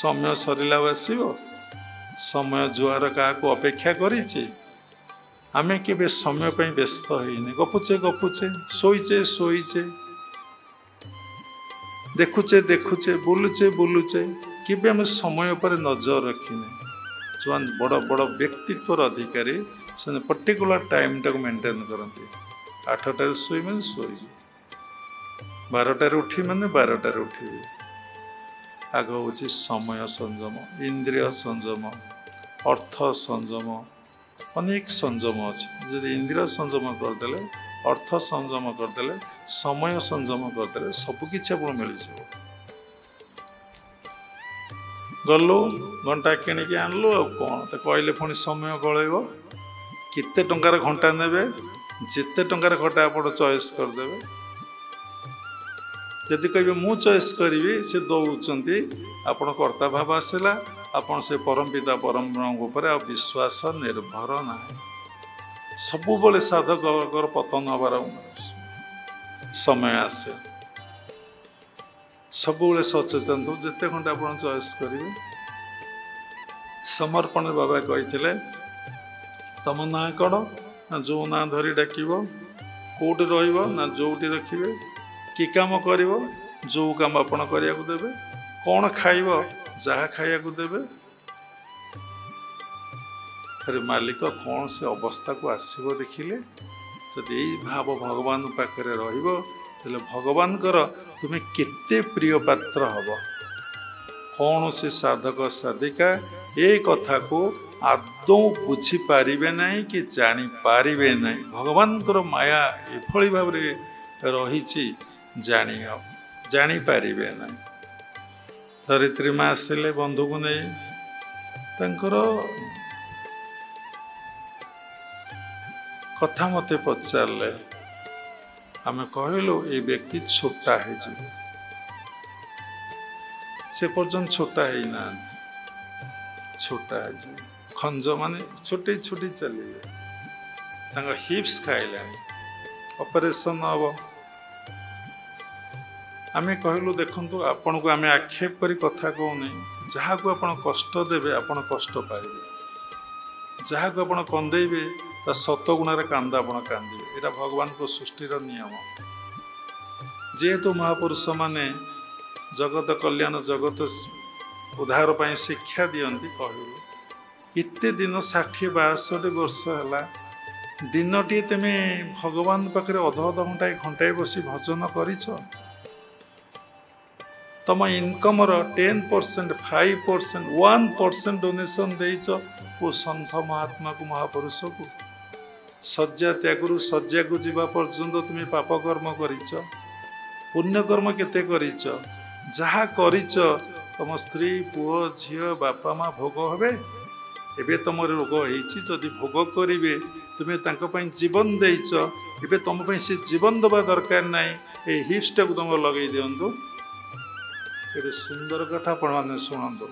ସମୟ ସରିଲା ଆସିବ। ସମୟ ଜୁଆର କାହାକୁ ଅପେକ୍ଷା କରିଛି? ଆମେ କେବେ ସମୟ ପାଇଁ ବ୍ୟସ୍ତ ହେଇନି। ଗପୁଛେ ଗପୁଛେ, ଶୋଇଛେ ଶୋଇଛେ, ଦେଖୁଛେ ବୁଲୁଛେ ବୁଲୁଛେ, କେବେ ଆମେ ସମୟ ଉପରେ ନଜର ରଖିନେ। ଯେଉଁମାନେ ବଡ଼ ବଡ଼ ବ୍ୟକ୍ତିତ୍ୱର ଅଧିକାରୀ ସେମାନେ ପର୍ଟିକୁଲାର ଟାଇମ୍ଟାକୁ ମେଣ୍ଟେନ୍ କରନ୍ତି। 8ଟାରେ ଶୋଇବେ ଶୋଇବେ, 12ଟାରେ ଉଠିବେ ମାନେ 12ଟାରେ ଉଠିବେ। ଆଗ ହେଉଛି ସମୟ ସଂଯମ, ଇନ୍ଦ୍ରିୟ ସଂଯମ, ଅର୍ଥ ସଂଯମ, ଅନେକ ସଂଯମ ଅଛି। ଯଦି ଇନ୍ଦ୍ରିୟ ସଂଯମ କରିଦେଲେ, ଅର୍ଥ ସଂଯମ କରିଦେଲେ, ସମୟ ସଂଯମ କରିଦେଲେ ସବୁକିଛି ଆପଣ ମିଳିଯିବ। ଗଲୁ, ଘଣ୍ଟା କିଣିକି ଆଣିଲୁ, ଆଉ କ'ଣ ତ କହିଲେ ପୁଣି ସମୟ ଗଳେଇବ। କେତେ ଟଙ୍କାର ଘଣ୍ଟା ନେବେ? ଯେତେ ଟଙ୍କାର ଘଣ୍ଟା ଆପଣ ଚଏସ୍ କରିଦେବେ। ଯଦି କହିବେ ମୁଁ ଚଏସ୍ କରିବି, ସେ ଦେଉଛନ୍ତି, ଆପଣ କର୍ତ୍ତା ଭାବ ଆସିଲା, ଆପଣ ସେ ପରମପିତା ପରମବ୍ରହ୍ମଙ୍କ ଉପରେ ଆଉ ବିଶ୍ୱାସ ନିର୍ଭର ନାହିଁ। ସବୁବେଳେ ସାଧକର ପତନ ହେବାର ସମୟ ଆସେ। ସବୁବେଳେ ସଚେତନ ଥିବ, ଯେତେ ଘଣ୍ଟା ଆପଣ ଚଏସ୍ କରିବେ। ସମର୍ପଣ ବାବା କହିଥିଲେ, ତମ ନାଁ କ'ଣ? ନା ଯେଉଁ ନାଁ ଧରି ଡାକିବ। କେଉଁଠି ରହିବ? ନା ଯେଉଁଠି ରଖିବେ। କି କାମ କରିବ? ଯେଉଁ କାମ ଆପଣ କରିବାକୁ ଦେବେ। କ'ଣ ଖାଇବ? ଯାହା ଖାଇବାକୁ ଦେବେ। ଥରେ ମାଲିକ କ'ଣ ସେ ଅବସ୍ଥାକୁ ଆସିବ ଦେଖିଲେ, ଯଦି ଏଇ ଭାବ ଭଗବାନ ପାଖରେ ରହିବ, ତାହେଲେ ଭଗବାନଙ୍କର ତୁମେ କେତେ ପ୍ରିୟ ପାତ୍ର ହବ। କୌଣସି ସାଧକ ସାଧିକା ଏ କଥାକୁ ଆଦୌ ବୁଝିପାରିବେ ନାହିଁ କି ଜାଣିପାରିବେ ନାହିଁ। ଭଗବାନଙ୍କର ମାୟା ଏଭଳି ଭାବରେ ରହିଛି, ଜାଣିପାରିବେ ନାହିଁ। ଧରିତ୍ରୀ ମା ଆସିଲେ ବନ୍ଧୁକୁ ନେଇ, ତାଙ୍କର କଥା ମୋତେ ପଚାରିଲେ। ଆମେ କହିଲୁ ଏଇ ବ୍ୟକ୍ତି ଛୋଟା ହେଇଯିବେ। ସେ ପର୍ଯ୍ୟନ୍ତ ଛୋଟା ହେଇନାହାନ୍ତି, ଛୋଟା ହେଇଯିବେ। ଖଞ୍ଜ ମାନେ ଛୋଟେଇ ଛୋଟେଇ ଚାଲିବେ। ତାଙ୍କ ହିପ୍ସ ଖାଇଲାଣି, ଅପରେସନ୍ ହେବ। ଆମେ କହିଲୁ ଦେଖନ୍ତୁ, ଆପଣଙ୍କୁ ଆମେ ଆକ୍ଷେପ କରି କଥା କହୁନି। ଯାହାକୁ ଆପଣ କଷ୍ଟ ଦେବେ ଆପଣ କଷ୍ଟ ପାଇବେ, ଯାହାକୁ ଆପଣ କନ୍ଦେଇବେ ତା ଶତଗୁଣାରେ କାନ୍ଦ ଆପଣ କାନ୍ଦିବେ। ଏଇଟା ଭଗବାନଙ୍କ ସୃଷ୍ଟିର ନିୟମ। ଯେହେତୁ ମହାପୁରୁଷ ମାନେ ଜଗତ କଲ୍ୟାଣ, ଜଗତ ଉଦ୍ଧାର ପାଇଁ ଶିକ୍ଷା ଦିଅନ୍ତି, କହିଲୁ ଏତେ ଦିନ 60-62 ବର୍ଷ ହେଲା ଦିନଟିଏ ତୁମେ ଭଗବାନ ପାଖରେ ଅଧ ଘଣ୍ଟାଏ ବସି ଭଜନ କରିଛ? ତମ ଇନକମର 10%, 5%, 1% ଡୋନେସନ୍ ଦେଇଛ ଓ ସନ୍ଥ ମହାତ୍ମାକୁ, ମହାପୁରୁଷକୁ। ଶଯ୍ୟା ତ୍ୟାଗରୁ ଶଯ୍ୟାକୁ ଯିବା ପର୍ଯ୍ୟନ୍ତ ତୁମେ ପାପ କର୍ମ କରିଛ, ପୁଣ୍ୟକର୍ମ କେତେ କରିଛ? ଯାହା କରିଛ तुम स्त्री पुओ झील बापा माँ भोग हे एबे तुम रोग होती जदि भोग करेंगे तुम्हें जीवन देच ए तुम से जीवन दबा दरकार ना ये हिप्स टाक तुम लगे दिंतु ये सुंदर कथा आपने शुणु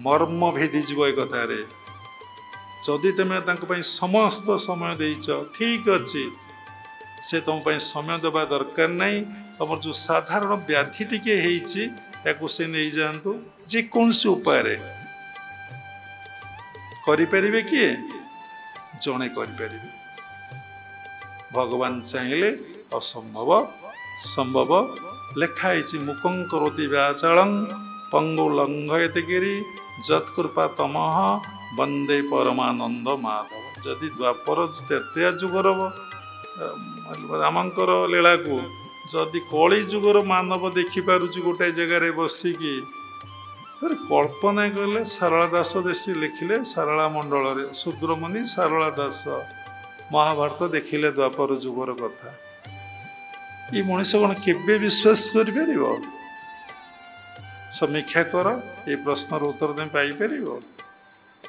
मर्म भेदीज ये कथार जदि तुम्हें समस्त समय देच ठीक अच्छे से तुम समय दबा दरकार ना तुम जो साधारण व्याधि टिके से नहीं जातु जेकोसी उपाय करें किए जड़े करें भगवान चाहिए असंभव संभव लेखाई मुखं करोति व्याचालं पंगु लंघयते गिरि जत्कृपा तमः वंदे परमानंद माधव। जदि द्वापर तृतीय जुगर रामंकर लीला को जदि कली जुगर मानव देखिपारुची गोटे जगार बसिकी तर कल्पना कले सारला दास देशी लिखिले सारला मंडल शूद्रमुनि सारला दास महाभारत देखिले द्वापर जुगर कथा ये मनीष कौन केवे विश्वास कर समीक्षा कर ये प्रश्नर उत्तर दे पाइपर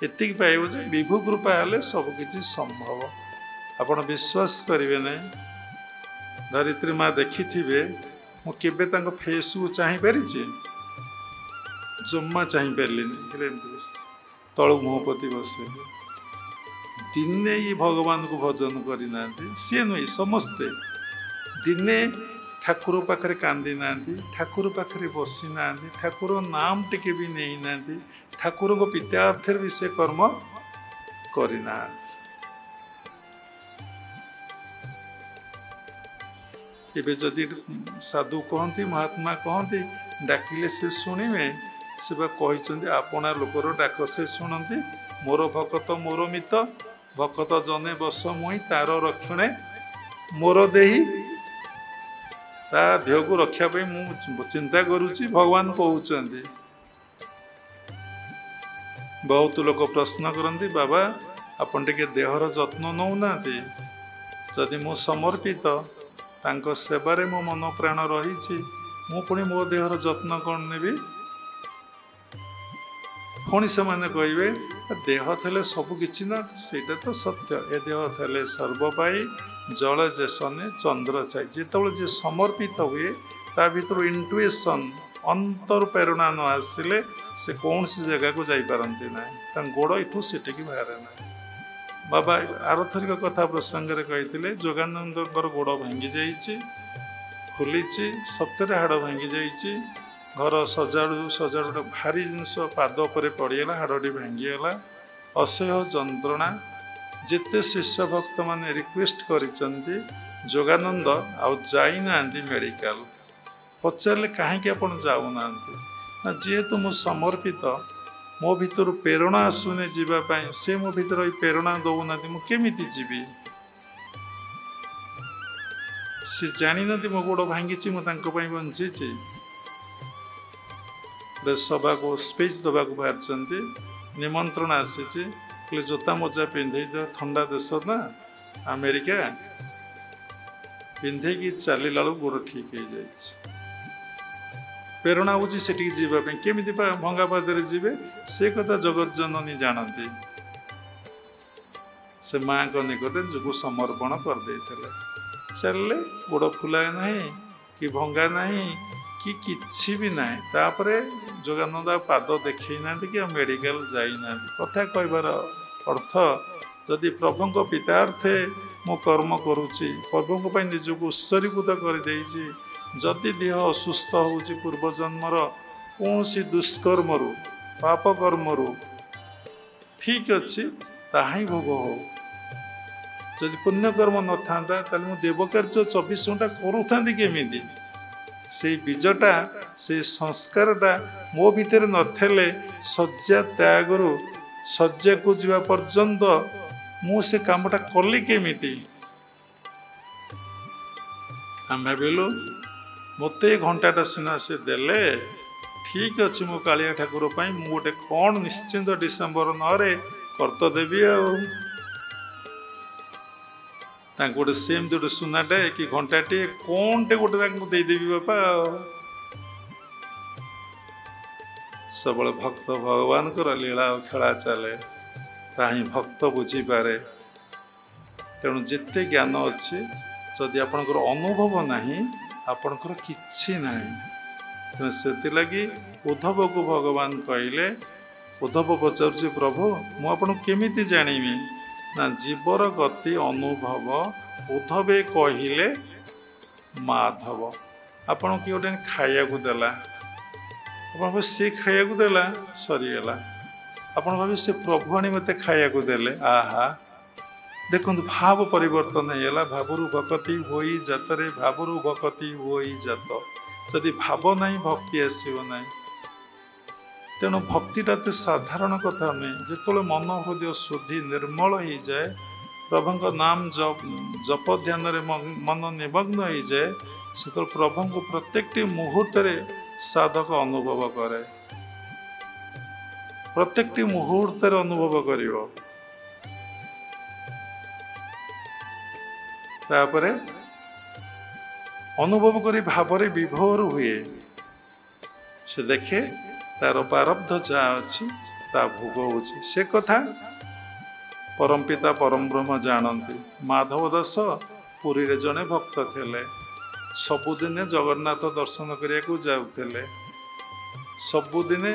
एतिक पाइब जे विभु कृपा हेले सबकि संभव आपण विश्वास करेंगे ना। धरित्री माँ देखि मुझे फेस को चाहिपारी जमा चाहिपारे तलु मुह पोती बसे दिने ये भगवान को भजन करना सी नुहे समस्ते दिने ठाकुर पाखे कांदी ना ठाकुर पाखे बसी ना ठाकुर नाम टिके भी नहीं ना ठाकुर को पित्यार्थ भी से कर्म करना। एबे जदि साधु कहती महात्मा कहती डाकिले से शुणे से कहते आपना लोकर डाक से शुणती मोर भकत मोर मित भकत जने बस मुई तार रक्षणे मोर देही ता देह को रक्षा मु चिंता करुच्ची भगवान कहते। बहुत लोग प्रश्न करती बाबा आपन टिके देहर जत्न नौना जदि मु समर्पित तांको सेवारे मो मन प्राण रही मु पुणी मो देहर जत्न कौन नेबी पुणी से माने कहे देह थे सबकि ना सेटा तो सत्य ए देह थे सर्वपाई जल जेसने चंद्र चाई जो जे समर्पित हुए ता भीतर इंटुएशन अंतर प्रेरणा न आसिले से कौन सी जगह को जापारती ना गोड़ इठू सेटिकी बाहर ना। बाबा आरथरिक कथा प्रसंग में कही जोगानंद गोड़ भांगी जाइए फुली सत्य हाड़ भांगी जाइए घर सजाड़ू सजाड़ू भारी जिनस पाद पर पड़गला हाड़ी भांगीगला असह्य जंत्रणा जिते शिष्य भक्त मैंने रिक्वेस्ट कर जोगानंद आउ जाइना मेडिकल पचारे कहीं आप जाऊना जेहेतु मु समर्पित मो भीतर प्रेरणा आसुने जीवाई से मो भीतर प्रेरणा दौना मुझे जीवी सी जानी मो गोड़ भांगी मुझे बंची सभा को स्पीच दबा को बाहर निमंत्रण आसी जोता मोजा पिंधे ठंडा देश ना अमेरिका पिंधे कि चलला गोड़ ठीक हो जाए प्रेरणा हूँ से जीवाई केमी भंगा पादे जीवे से कथा जगत जननी जानती से माँ को निकटे जो समर्पण करदे चलले गोड़ फुला ना कि भंगा ना कि किछि भी ना तापर जोगानंद पाद देखे ना कि मेडिकल जाइना कथा कहबार अर्थ जदि प्रभु पितार्थे मो कर्म करुच्ची प्रभु निजक उत्सर्गीकृत कर जदि देह असुस्थ हो पूर्व जन्मर कौन सी दुष्कर्म पाप कर्म ठीक अच्छे ताही भोग हो जदि पुण्यकर्म न था देवकार्य 24 घंटा करूँ केमी से बीजटा से संस्कारटा मो भितर नथेले शଯ୍ୟା त्यागरू शଯ୍ୟା को जीवा पर्यंत मु से कामटा कली केमी आम भाविलु मत घंटाटा सीना से देले ठीक अच्छे मो कालिया ठाकुर मु गोटे कौन निश्चिंत डिसेम्बर 9 करदेवी गोटे सेम गोटे सुनाटे कि घंटाटे कौन टे गोटे देदेवी बापा सब भक्त भगवान को लीला और खेला चले ताही भक्त बुझीपे। तेणु जिते ज्ञान अच्छी जदि आपणकर अनुभव नहीं आपणकर किछि नहीं। तेणु से लगी उद्धव को भगवान कहले, उद्धव पचार प्रभु मुझे केमिति जानिबी ना जीवर गति अनुभव उद्धवे कहले माधव। आपण किए गोटे खाया देला आप सी खाया देला सरीगला आपण भाव से प्रभु आनी मत खाया देले आहा देखु भाव परिवर्तन होगा। भावरु भक्ति हो जातरे भावरु भक्ति हो जात जदि भाव नहीं भक्ति आसो ना। तेणु भक्तिटा तो साधारण कथा नुहे। जो मन हृदय शुद्धि निर्मल हो जाए प्रभु नाम जप ध्यान मन निमग्न हो जाए से प्रभु को प्रत्येक मुहूर्त साधक अनुभव करे, प्रत्येक मुहूर्त अनुभव कर। अनुभव करी भावरे विभोर हुए से देखे तार प्रारब्ध जहाँ अच्छी ता भोग हो से कथा परमपिता परम ब्रह्म जानती। माधव दास पुरी रे जने भक्त थे, सबुदिने जगन्नाथ दर्शन करने को जाऊले। सबुदिने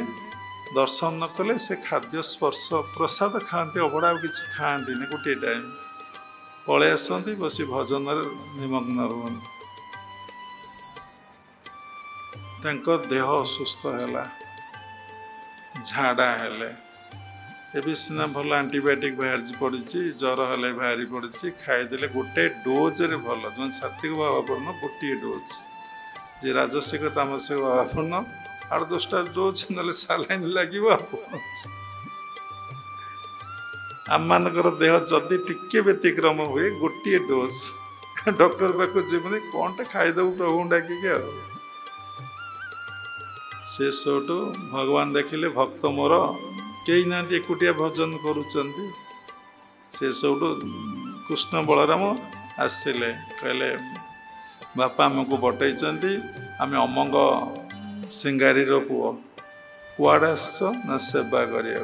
दर्शन न कले से खाद्य स्पर्श प्रसाद खाते अबड़ा किसी खाती गोटे टाइम पलि आसती बसी भजन निमग्न रुहति। देह असुस्थ है झाड़ा हेले एबी सीना भल आंटीबायोटिक बाहरी पड़ी ज्वर हेले बाहरी पड़ी खाईदे गोटे डोज रे भल जो सात्विक भावापूर्ण गोटे डोज जे राजसिक तामसिक भावापूर्ण 8-10टा डोज ना सालाइन लगे। आम मानकर देह जदि टिके व्यतिक्रम हुए गोटे डोज डॉक्टर पाक जीवन कौनटा खाईदेव प्रभु डाकिके से सोटू भगवान देखिले भक्त मोर कई ना एकुटिया भजन करुचंती। से सोटू कृष्ण बलराम आसिले कहले बापा आमको बटैचंती आम अमंग सिंगारी पुओ कुआड़े आस ना सेवा करिया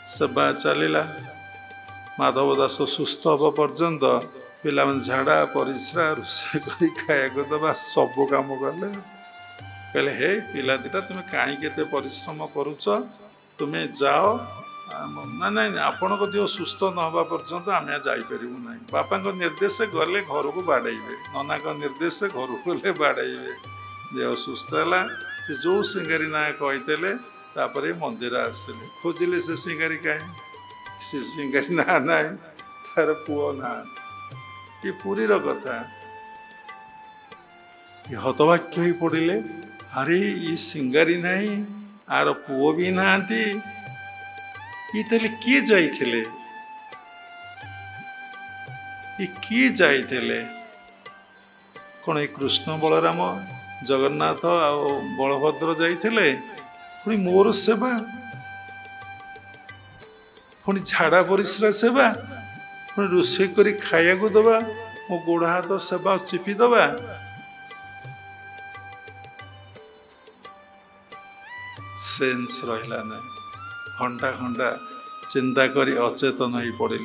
सेवा चलला। माधव दास सुस्थ हब पर्यंत पिला झाड़ा परिश्रा रोषे कर खाया दबा सब कम कले। कहले हे पिला दीटा तुम्हें कहीं केते परिश्रम करुच तुम्हें जाओ ना ना आपण को देह सुस्थ न हवा पर्यंत आम जापर ना। बापा निर्देश गले घर को बाड़े नना निर्देश घर को गले बाड़े देह सुस्थ है जो सिंगारी ना कही मंदिर आसिले खोजिले से सिंगारी कहीं से सिंगारी ना ना तार पुओ ना ये पूरी कथा हतवाक्य ही पड़े अरे ये सिंगारी नहीं आर पुओ भी नहांती ये किए जाइथिले ये किए जाइथिले कौन ये कृष्ण बलराम जगन्नाथ आ बलभद्र जाइथिले पुणी मोर सेवा पुणी झाड़ा परिश्रा सेवा पुणी रोषे करी खाया को दबा मो गोड़ हाथ सेवा चिपी दबा सेंस रहिला ना। घंटा घंटा चिंता करी अचेतन ही पड़े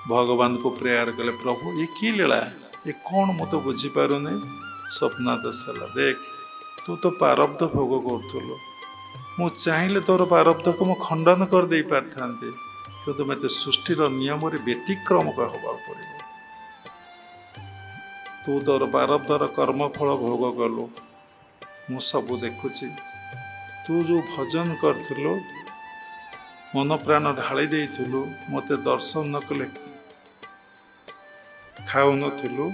भगवान को प्रेयर कले प्रभु ये की लीला ये कौन मत बुझीपार नहीं स्वप्न दशा देख तू तो प्रारब्ध भोग करूँ मु चाहिए तोर प्रारब्ध को मु खंडन कर दे पारता किंतु मत सृष्टिर नियम व्यतिक्रम हवा पड़े। तू तोर प्रारब्धर कर्मफल भोग कलु मु सबू देखुची तू जो भजन करथिलु मन प्राण ढाली देइथिलु मते दर्शन न कले खाऊ नथिलु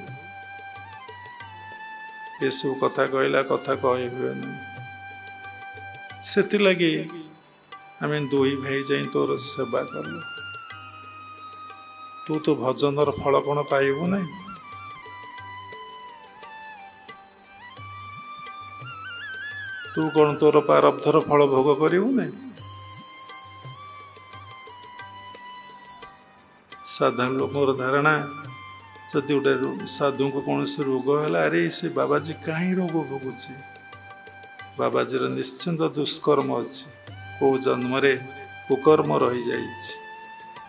ये सब कथा कहला कथा कही हुए नहीं। से लगी आम दुई भाई जाई तोर सेवा कलु तू तो भजनर फल कौन पाइबू नहीं। तू कौन तोर प्रारब्धर फल भोग करू नहीं। साधारण लोकर धारणा जदि गोटे साधु को कौन से रोग है अरे से बाबाजी कहीं रोग भोगुची ବାବାଜୀର ନିଶ୍ଚିନ୍ତ ଦୁଷ୍କର୍ମ ଅଛି। କେଉଁ ଜନ୍ମରେ କୁକର୍ମ ରହିଯାଇଛି,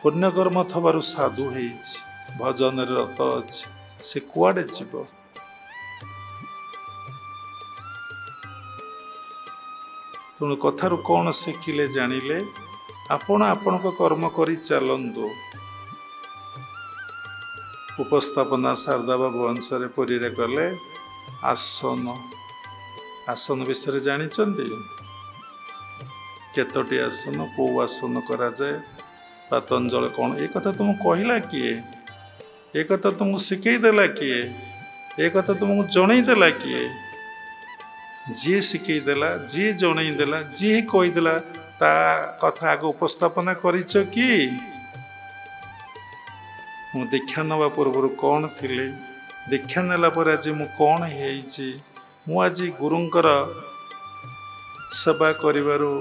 ପୁଣ୍ୟକର୍ମ ଥବାରୁ ସାଧୁ ହେଇଛି, ଭଜନରେ ରତ ଅଛି, ସେ କୁଆଡ଼େ ଯିବ? ତେଣୁ କଥାରୁ କ'ଣ ଶିଖିଲେ ଜାଣିଲେ? ଆପଣ ଆପଣଙ୍କ କର୍ମ କରି ଚାଲନ୍ତୁ। ଉପସ୍ଥାପନା ଶାରଦା ବାବୁ ଅନୁସାରେ ପୁରୀରେ କଲେ। ଆସନ ବିଷୟରେ ଜାଣିଛନ୍ତି? କେତୋଟି ଆସନ, କେଉଁ ଆସନ କରାଯାଏ, ପାତଞ୍ଜଳ କ'ଣ? ଏ କଥା ତୁମକୁ କହିଲା କିଏ? ଏ କଥା ତୁମକୁ ଶିଖେଇ ଦେଲା କିଏ? ଏ କଥା ତୁମକୁ ଜଣେଇ ଦେଲା କିଏ? ଯିଏ ଶିଖେଇ ଦେଲା, ଯିଏ ଜଣେଇ ଦେଲା, ଯିଏ କହିଦେଲା, ତା କଥା ଆଗ ଉପସ୍ଥାପନା କରିଛ କି? ମୁଁ ଦୀକ୍ଷା ନେବା ପୂର୍ବରୁ କ'ଣ ଥିଲି, ଦୀକ୍ଷା ନେଲା ପରେ ଆଜି ମୁଁ କ'ଣ ହେଇଛି? ମୁଁ ଆଜି ଗୁରୁଙ୍କର ସେବା କରିବାରୁ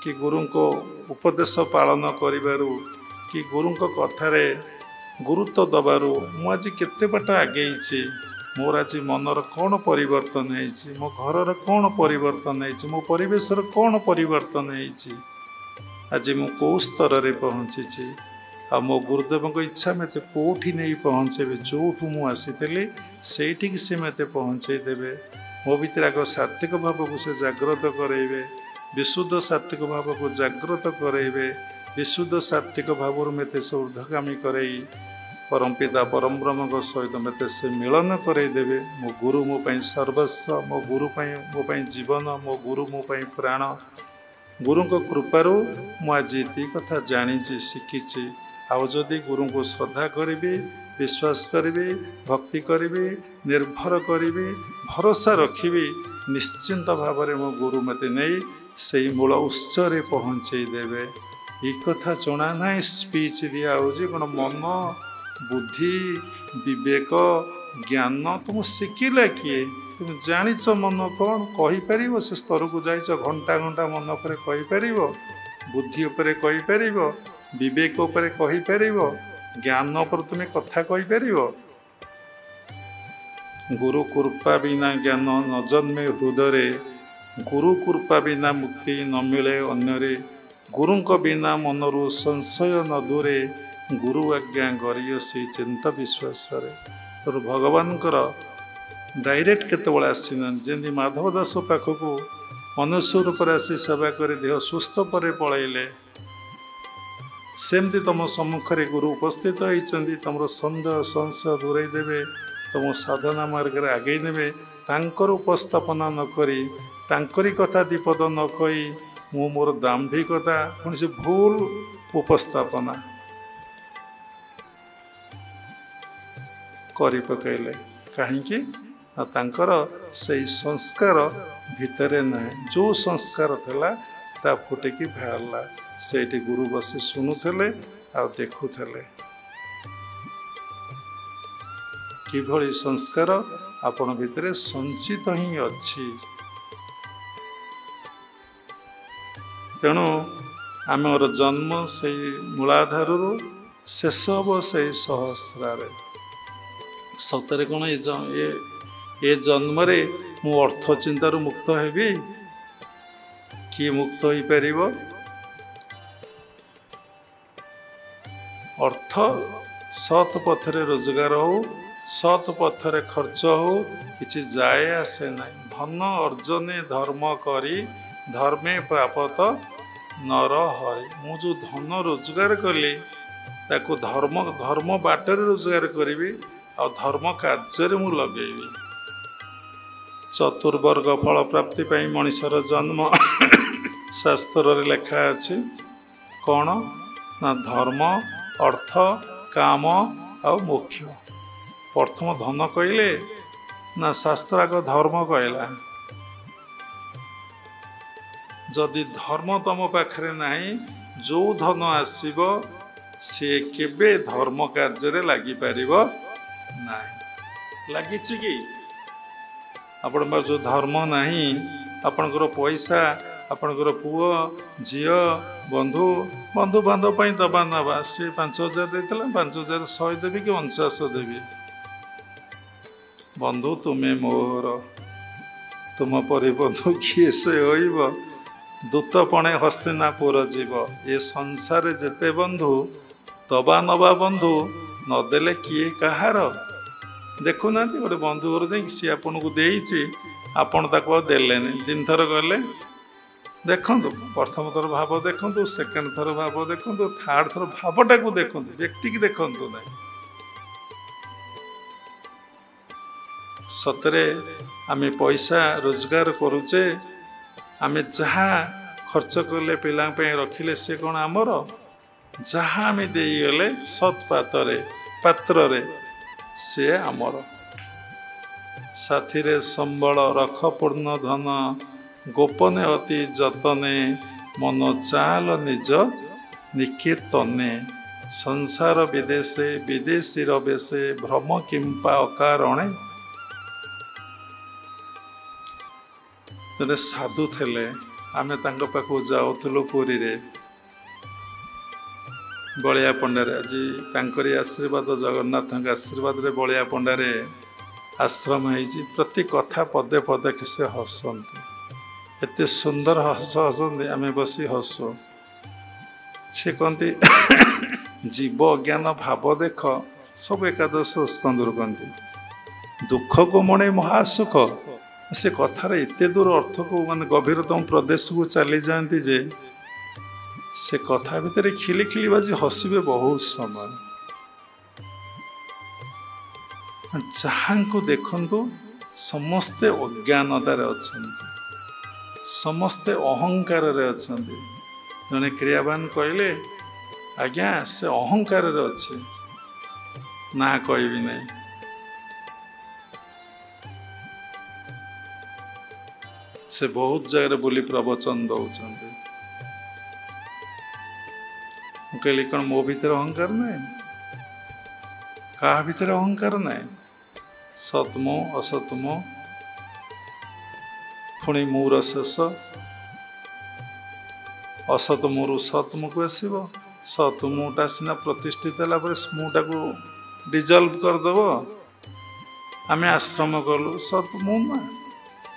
କି ଗୁରୁଙ୍କ ଉପଦେଶ ପାଳନ କରିବାରୁ କି ଗୁରୁଙ୍କ କଥାରେ ଗୁରୁତ୍ୱ ଦେବାରୁ ମୁଁ ଆଜି କେତେ ବାଟ ଆଗେଇଛି। ମୋର ଆଜି ମନର କ'ଣ ପରିବର୍ତ୍ତନ ହେଇଛି, ମୋ ଘରର କ'ଣ ପରିବର୍ତ୍ତନ ହେଇଛି, ମୋ ପରିବେଶର କ'ଣ ପରିବର୍ତ୍ତନ ହେଇଛି। ଆଜି ମୁଁ କେଉଁ ସ୍ତରରେ ପହଞ୍ଚିଛି, ଆଉ ମୋ ଗୁରୁଦେବଙ୍କ ଇଚ୍ଛା ମୋତେ କେଉଁଠି ନେଇ ପହଞ୍ଚେଇବେ? ଯେଉଁଠୁ ମୁଁ ଆସିଥିଲି ସେଇଠିକି ସେ ମୋତେ ପହଞ୍ଚେଇ ଦେବେ। ମୋ ଭିତରେ ଆଗ ସାତ୍ତ୍ୱିକ ଭାବକୁ ସେ ଜାଗ୍ରତ କରେଇବେ, ବିଶୁଦ୍ଧ ସାତ୍ତ୍ୱିକ ଭାବକୁ ଜାଗ୍ରତ କରେଇବେ। ବିଶୁଦ୍ଧ ସାତ୍ତ୍ୱିକ ଭାବରୁ ମୋତେ ସେ ଊର୍ଦ୍ଧ୍ୱଗାମୀ କରେଇ ପରମପିତା ପରମବ୍ରହ୍ମଙ୍କ ସହିତ ମୋତେ ସେ ମିଳନ କରେଇଦେବେ। ମୋ ଗୁରୁ ମୋ ପାଇଁ ସର୍ବସ୍ୱ, ମୋ ଗୁରୁ ମୋ ପାଇଁ ଜୀବନ, ମୋ ଗୁରୁ ମୋ ପାଇଁ ପ୍ରାଣ। ଗୁରୁଙ୍କ କୃପାରୁ ମୁଁ ଆଜି ଏତିକି କଥା ଜାଣିଛି, ଶିଖିଛି। ଆଉ ଯଦି ଗୁରୁଙ୍କୁ ଶ୍ରଦ୍ଧା କରିବି, ବିଶ୍ୱାସ କରିବି, ଭକ୍ତି କରିବି, ନିର୍ଭର କରିବି, ଭରସା ରଖିବି, ନିଶ୍ଚିନ୍ତ ଭାବରେ ମୋ ଗୁରୁ ମୋତେ ନେଇ ସେଇ ମୂଳ ଉତ୍ସରେ ପହଞ୍ଚେଇ ଦେବେ। ଏ କଥା ଜଣା ନାହିଁ, ସ୍ପିଚ୍ ଦିଆହେଉଛି କ'ଣ? ମନ, ବୁଦ୍ଧି, ବିବେକ, ଜ୍ଞାନ ତୁମକୁ ଶିଖିଲା କିଏ? ତୁମେ ଜାଣିଛ ମନ କ'ଣ? କହିପାରିବ? ସେ ସ୍ତରକୁ ଯାଇଛ? ଘଣ୍ଟା ଘଣ୍ଟା ମନ ଉପରେ କହିପାରିବ? ବୁଦ୍ଧି ଉପରେ କହିପାରିବ? ବିବେକ ଉପରେ କହିପାରିବ? ଜ୍ଞାନ ଉପରେ ତୁମେ କଥା କହିପାରିବ? ଗୁରୁ କୃପା ବିନା ଜ୍ଞାନ ନ ଜନ୍ମେ ହୃଦୟରେ, ଗୁରୁ କୃପା ବିନା ମୁକ୍ତି ନ ମିଳେ ଅନ୍ୟରେ, ଗୁରୁଙ୍କ ବିନା ମନରୁ ସଂଶୟ ନ ଦୂରେ, ଗୁରୁ ଆଜ୍ଞା ଗରିୟସୀ ଚିନ୍ତ ବିଶ୍ୱାସରେ। ତେଣୁ ଭଗବାନଙ୍କର ଡାଇରେକ୍ଟ କେତେବେଳେ ଆସିନାହାନ୍ତି। ଯେମିତି ମାଧବ ଦାସ ପାଖକୁ ମନୁଷ୍ୟ ରୂପରେ ଆସି ସେବା କରି ଦେହ ସୁସ୍ଥ ପରେ ପଳେଇଲେ, ସେମିତି ତୁମ ସମ୍ମୁଖରେ ଗୁରୁ ଉପସ୍ଥିତ ହେଇଛନ୍ତି। ତୁମର ସନ୍ଦେହ ସଂଶୟ ଦୂରେଇ ଦେବେ, ତୁମ ସାଧନା ମାର୍ଗରେ ଆଗେଇ ନେବେ। ତାଙ୍କର ଉପସ୍ଥାପନା ନ କରି, ତାଙ୍କରି କଥା ଦିପଦ ନ କହି ମୁଁ ମୋର ଦାମ୍ଭିକତା, କୌଣସି ଭୁଲ ଉପସ୍ଥାପନା କରି ପକାଇଲେ। କାହିଁକି ନା ତାଙ୍କର ସେଇ ସଂସ୍କାର ଭିତରେ ନାହିଁ। ଯେଉଁ ସଂସ୍କାର ଥିଲା ତା ଫୁଟିକି ବାହାରିଲା। ସେଇଠି ଗୁରୁ ବସି ଶୁଣୁଥିଲେ ଆଉ ଦେଖୁଥିଲେ। କିଭଳି ସଂସ୍କାର ଆପଣ ଭିତରେ ସଞ୍ଚିତ ହିଁ ଅଛି। ତେଣୁ ଆମର ଜନ୍ମ ସେଇ ମୂଳାଧାରରୁ ଶେଷ ହେବ ସେଇ ସହସ୍ରାରେ। ସତରେ କ'ଣ ଏ ଜନ୍ମରେ ମୁଁ ଅର୍ଥ ଚିନ୍ତାରୁ ମୁକ୍ତ ହେବି? କିଏ ମୁକ୍ତ ହେଇପାରିବ? ଅର୍ଥ ସତ୍ ପଥରେ ରୋଜଗାର ହଉ, ସତ୍ ପଥରେ ଖର୍ଚ୍ଚ ହଉ, କିଛି ଯାଏ ଆସେ ନାହିଁ। ଧନ ଅର୍ଜନେ ଧର୍ମ କରି, ଧର୍ମେ ପ୍ରାପତ ନର ହରି। ମୁଁ ଯେଉଁ ଧନ ରୋଜଗାର କଲି ତାକୁ ଧର୍ମ ବାଟରେ ରୋଜଗାର କରିବି, ଆଉ ଧର୍ମ କାର୍ଯ୍ୟରେ ମୁଁ ଲଗେଇବି। ଚତୁର୍ବର୍ଗ ଫଳ ପ୍ରାପ୍ତି ପାଇଁ ମଣିଷର ଜନ୍ମ ଶାସ୍ତ୍ରରେ ଲେଖା ଅଛି। କ'ଣ ନା ଧର୍ମ, ଅର୍ଥ, କାମ ଆଉ ମୋକ୍ଷ। ପ୍ରଥମ ଧନ କହିଲେ ନା ଶାସ୍ତ୍ର ଆଗ ଧର୍ମ କହିଲା? ଯଦି ଧର୍ମ ତମ ପାଖରେ ନାହିଁ, ଯେଉଁ ଧନ ଆସିବ ସିଏ କେବେ ଧର୍ମ କାର୍ଯ୍ୟରେ ଲାଗିପାରିବ ନାହିଁ। ଲାଗିଛି କି? ଆପଣଙ୍କର ଯେଉଁ ଧର୍ମ ନାହିଁ, ଆପଣଙ୍କର ପଇସା, ଆପଣଙ୍କର ପୁଅ ଝିଅ ବନ୍ଧୁବାନ୍ଧବ ପାଇଁ ଦେବା ନେବା, ସେ 5,000 ଦେଇଥିଲା, 5,000 100 ଦେବି କି 49 ଦେବି? ବନ୍ଧୁ ତୁମେ ମୋର, तुम परि बंधु किए से होइब दूतपणे हस्तिनापुर जीव ये संसार जेते बंधु तबा नवा बंधु नदेले किए कहार देखुना गोटे बंधु घर जा सी आपन को देइछि आपण ताको देलेनी दिन थर गले देखु प्रथम थर भाव देखु सेकेंड थर भाव देखु थर्ड थर भावटा को देखु व्यक्ति की देखु ना सतरे आम पैसा रोजगार करुचे आम जहाँ खर्च कले पिला रखिले से कौन आमर जहाँ आम देगले सत्पात्र पात्र से आमर साथी रे संबल रख पूर्ण धन गोपने अति जतने मन चाल निज निकेतने संसार विदेशे विदेशी रवेशे भ्रम किंपा अकारणे जड़े साधु थे आम पाखु जाऊलु पुरी रे बलिया पंडारे आज तांकरी आशीर्वाद जगन्नाथ आशीर्वाद रे बलिया पंडारे आश्रम है प्रति कथा पदे पदे से हसंती एत सुंदर हस हसंती आम बसी हसु से कहते जीव अज्ञान भाव देख सब एकादश स्कंदर कहते दुख को मणे महासुख से कथार एत दूर अर्थ को मान गभीरतम प्रदेश को चली जाती जे से कथा भितर खिली खिली बाजी हसबे बहुत समय जहाँ को देखंतु समस्ते अज्ञानतार अच्छा समस्ते अहंकार अच्छा जड़े क्रियावान कहले आज्ञा से अहंकार अच्छे ना कहबी नहीं से बहुत जगह बोली प्रवचन दौरान कहली कौन मो भीतर अहंकार ना क्या भीतर अहंकार ना सतमो असतमो पुणी मूर शेष असतमु सतमु को आसब सतमुटा सीना प्रतिष्ठित है मुटा को डिजल्व करदेव आम आश्रम कलु सतमु ना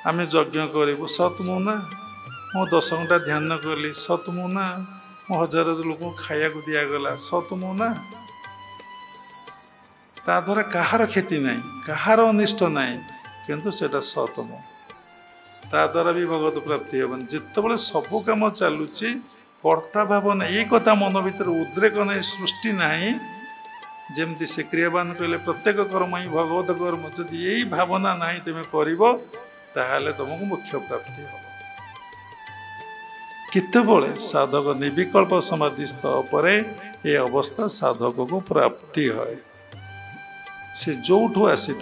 आम यज्ञ करूँ सतमु ना मु 10 घंटा ध्यान कली सतमु ना मु 1000 लोक खाया दिगला सतमु ना ता द्वारा कहार क्षति ना कहार अनिष्ट ना किंतु सेटा सतमु ता द्वारा भी भगवत प्राप्ति हेबन जितेबाला सबू कम चलुची कर्ता भावना ये कथा मन भीतर उद्रेक नहीं सृष्टि ना जमती से क्रियावान कहले प्रत्येक कर्म ही भगवत कर्म जदि यही भावना ना तुम्हें कर ताहले तुमको मुख्य प्राप्ति हो केतबले साधक निर्विकल्प समाधिस्थ परे ये अवस्था साधक को प्राप्ति है से जोठू आसी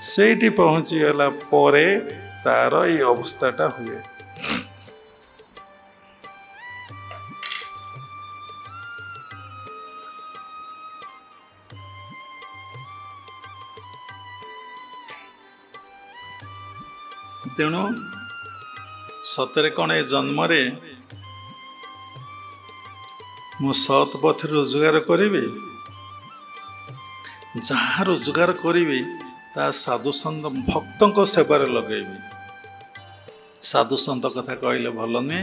से पहुँची गला परे तार ये अवस्थाटा हुए तेणु सतरे कौन ए जन्म मु सत पथ रोजगार करी जहाँ रोजगार करी ता साधु सन्त भक्तों सेवार लगेबी साधु सन्त कथा कहले भल नुहे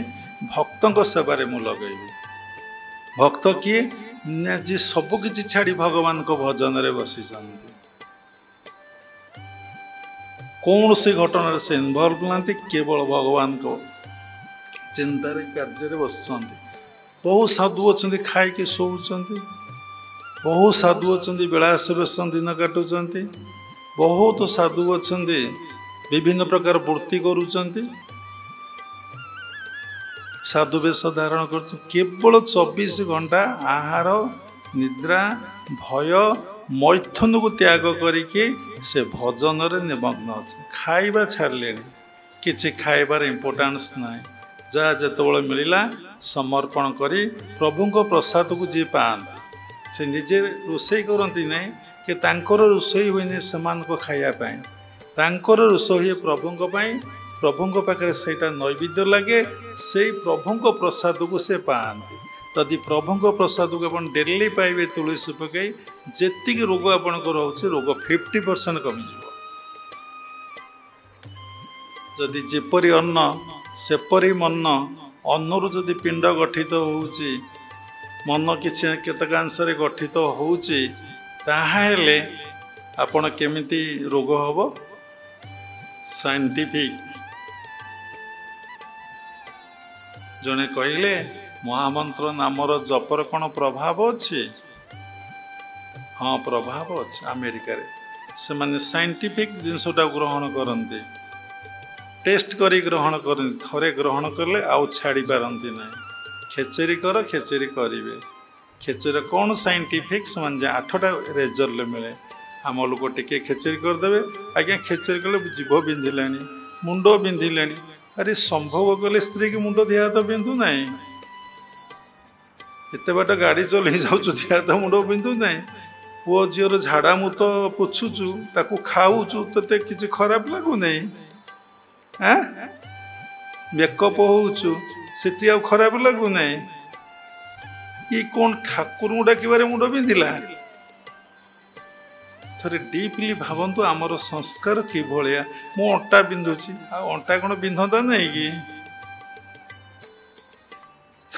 भक्तों सेवार मु लगेबी भक्त किए जी सबकि छाड़ी भगवान को भजन रे बसी कौन से घटना से इनवल्व ना केवल भगवान को चिंतार कार्य बस बहुत साधु अच्छा खाई शोचती बहुत साधु अच्छा बेलास व्यस्त दिन काटुंट बहुत साधु अच्छा विभिन्न प्रकार वृत्ति करुँच साधु वेश धारण कर केवल 24 घंटा आहार निद्रा भय मैथुन को त्याग करके से भजन रे निमग्न अच्छे खाइबा छाड़े किसी खाइबार इम्पोर्टान्स ना जहाँ जितेबाला मिलला समर्पण करी प्रभु को प्रसाद को जी पाते से निजे रोषे करती नहीं कि तांकर रोषे हुए से खायापाई तांकर रोषे हुए प्रभु पाखे से नैवेद्य लगे से प्रभु प्रसाद को से पाते तदि प्रभु प्रसाद को आप डेली पाइबे तुलसी पकई जी रोग आपंकर रोग 50% कमिज ଯଦି ଯେପରି ଅନ୍ନ ସେପରି ମନ, ଅନ୍ନରୁ ଯଦି ପିଣ୍ଡ ଗଠିତ ହେଉଛି, ମନ କିଛି କେତେକାଂଶରେ ଗଠିତ ହେଉଛି, ତାହେଲେ ଆପଣ କେମିତି ରୋଗ ହେବ? ସାଇଣ୍ଟିଫିକ୍ ଜଣେ କହିଲେ ମହାମନ୍ତ୍ର ନାମର ଜପର କ'ଣ ପ୍ରଭାବ ଅଛି? ହଁ, ପ୍ରଭାବ ଅଛି। ଆମେରିକାରେ ସେମାନେ ସାଇଣ୍ଟିଫିକ୍ ଜିନିଷଟା ଗ୍ରହଣ କରନ୍ତି, ଟେଷ୍ଟ କରି ଗ୍ରହଣ କରନ୍ତି। ଥରେ ଗ୍ରହଣ କଲେ ଆଉ ଛାଡ଼ି ପାରନ୍ତି ନାହିଁ। ଖେଚେରି କର, ଖେଚେରି କରିବେ। ଖେଚେରି କ'ଣ ସାଇଣ୍ଟିଫିକ୍? ସେମାନେ ଯେ 8ଟା ରେଜଲ୍ଟ ମିଳେ। ଆମ ଲୋକ ଟିକେ ଖେଚେରି କରିଦେବେ, ଆଜ୍ଞା ଖେଚେରି କଲେ ଜିଭ ବିନ୍ଧିଲାଣି, ମୁଣ୍ଡ ବିନ୍ଧିଲାଣି। ଆରେ ସମ୍ଭବ କଲେ ସ୍ତ୍ରୀକି ମୁଣ୍ଡ ଦେହ ହାତ ବିନ୍ଧୁ ନାହିଁ? ଏତେ ବାଟ ଗାଡ଼ି ଚଲେଇ ଯାଉଛୁ, ଦେହ ହାତ ମୁଣ୍ଡ ବିନ୍ଧୁ ନାହିଁ? ପୁଅ ଝିଅର ଝାଡ଼ା ମୁତ ପୋଛୁଛୁ, ତାକୁ ଖାଉଛୁ, ତୋତେ କିଛି ଖରାପ ଲାଗୁନାହିଁ? ମେକଅପ୍ ହଉଛୁ, ସେଠି ଆଉ ଖରାପ ଲାଗୁନାହିଁ? ଇ କ'ଣ ଠାକୁରଙ୍କୁ ଡାକିବାରେ ମୁଣ୍ଡ ବିନ୍ଧିଲା? ଥରେ ଡିପ୍ଲି ଭାବନ୍ତୁ ଆମର ସଂସ୍କାର କିଭଳିଆ। ମୁଁ ଅଣ୍ଟା ବିନ୍ଧୁଛି, ଆଉ ଅଣ୍ଟା କ'ଣ ବିନ୍ଧନ୍ତା ନାହିଁ କି?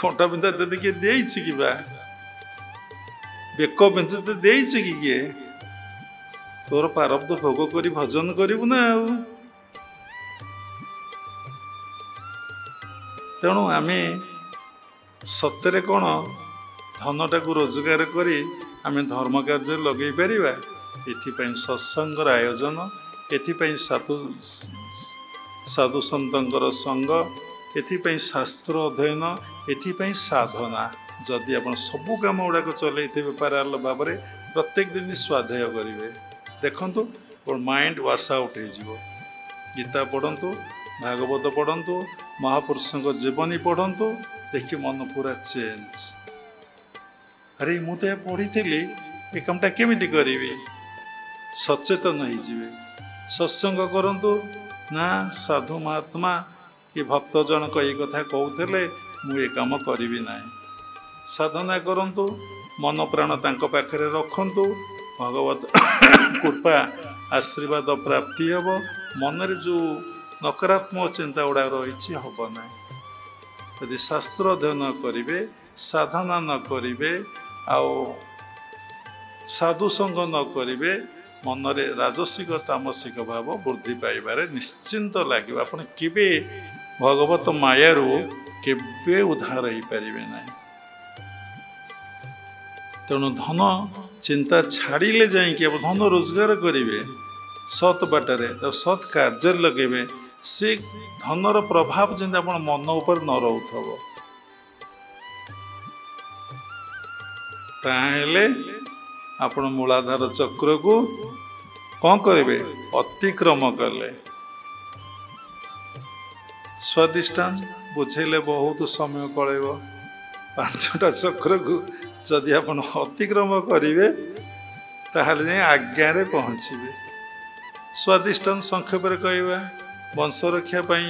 ଅଣ୍ଟା ବିନ୍ଧା ତତେ କିଏ ଦେଇଛି କି? ବା ବେକ ବିନ୍ଧୁ ତତେ ଦେଇଛି କି କିଏ? ତୋର ପ୍ରାରବ୍ଧ ଭୋଗ କରି ଭଜନ କରିବୁ ନା ଆଉ। ତେଣୁ ଆମେ ସତରେ କ'ଣ ଧନଟାକୁ ରୋଜଗାର କରି ଆମେ ଧର୍ମ କାର୍ଯ୍ୟରେ ଲଗେଇ ପାରିବା? ଏଥିପାଇଁ ସତ୍ସଙ୍ଗର ଆୟୋଜନ, ଏଥିପାଇଁ ସାଧୁ ସନ୍ତଙ୍କର ସଙ୍ଗ, ଏଥିପାଇଁ ଶାସ୍ତ୍ର ଅଧ୍ୟୟନ, ଏଥିପାଇଁ ସାଧନା। ଯଦି ଆପଣ ସବୁ କାମ ଗୁଡ଼ାକ ଚଲେଇଥିବେ ପାରାଲ ଭାବରେ, ପ୍ରତ୍ୟେକ ଦିନ ସ୍ୱାଧ୍ୟାୟ କରିବେ, ଦେଖନ୍ତୁ ମାଇଣ୍ଡ ୱାସ୍ ଆଉଟ୍ ହେଇଯିବ। ଗୀତା ପଢ଼ନ୍ତୁ, ଭାଗବତ ପଢ଼ନ୍ତୁ, ମହାପୁରୁଷଙ୍କ ଜୀବନୀ ପଢ଼ନ୍ତୁ, ଦେଖି ମନ ପୁରା ଚେଞ୍ଜ। ଆରେ ମୁଁ ତ ଏହା ପଢ଼ିଥିଲି, ଏ କାମଟା କେମିତି କରିବି? ସଚେତନ ହେଇଯିବେ। ସତ୍ସଙ୍ଗ କରନ୍ତୁ, ନା ସାଧୁ ମହାତ୍ମା କି ଭକ୍ତ ଜଣକ ଏଇ କଥା କହୁଥିଲେ, ମୁଁ ଏ କାମ କରିବି ନାହିଁ। ସାଧନା କରନ୍ତୁ, ମନ ପ୍ରାଣ ତାଙ୍କ ପାଖରେ ରଖନ୍ତୁ, ଭଗବତ କୃପା ଆଶୀର୍ବାଦ ପ୍ରାପ୍ତି ହେବ। ମନରେ ଯେଉଁ ନକାରାତ୍ମକ ଚିନ୍ତା ଗୁଡ଼ାକ ରହିଛି ହେବ ନାହିଁ। ଯଦି ଶାସ୍ତ୍ର ଅଧ୍ୟୟନ କରିବେ, ସାଧନା ନ କରିବେ, ଆଉ ସାଧୁ ସଙ୍ଗ ନ କରିବେ, ମନରେ ରାଜସିକ ତାମସିକ ଭାବ ବୃଦ୍ଧି ପାଇବାରେ ନିଶ୍ଚିନ୍ତ ଲାଗିବ। ଆପଣ କେବେ ଭଗବତ ମାୟାରୁ କେବେ ଉଦ୍ଧାର ହେଇପାରିବେ ନାହିଁ। ତେଣୁ ଧନ ଚିନ୍ତା ଛାଡ଼ିଲେ ଯାଇକି ଆପଣ ଧନ ରୋଜଗାର କରିବେ ସତ୍ ବାଟରେ, ସତ୍ କାର୍ଯ୍ୟରେ ଲଗେଇବେ। ସେ ଧନର ପ୍ରଭାବ ଯେମିତି ଆପଣ ମନ ଉପରେ ନ ରହୁଥିବ, ତାହେଲେ ଆପଣ ମୂଳାଧାର ଚକ୍ରକୁ କ'ଣ କରିବେ? ଅତିକ୍ରମ କଲେ। ସ୍ୱାଦିଷ୍ଟାନ ବୁଝେଇଲେ ବହୁତ ସମୟ ପଳେଇବ। 5ଟା ଚକ୍ରକୁ ଯଦି ଆପଣ ଅତିକ୍ରମ କରିବେ, ତାହେଲେ ଯାଇ ଆଜ୍ଞାରେ ପହଞ୍ଚିବେ। ସ୍ୱାଦିଷ୍ଟାନ ସଂକ୍ଷେପରେ କହିବା, ବଂଶରକ୍ଷା ପାଇଁ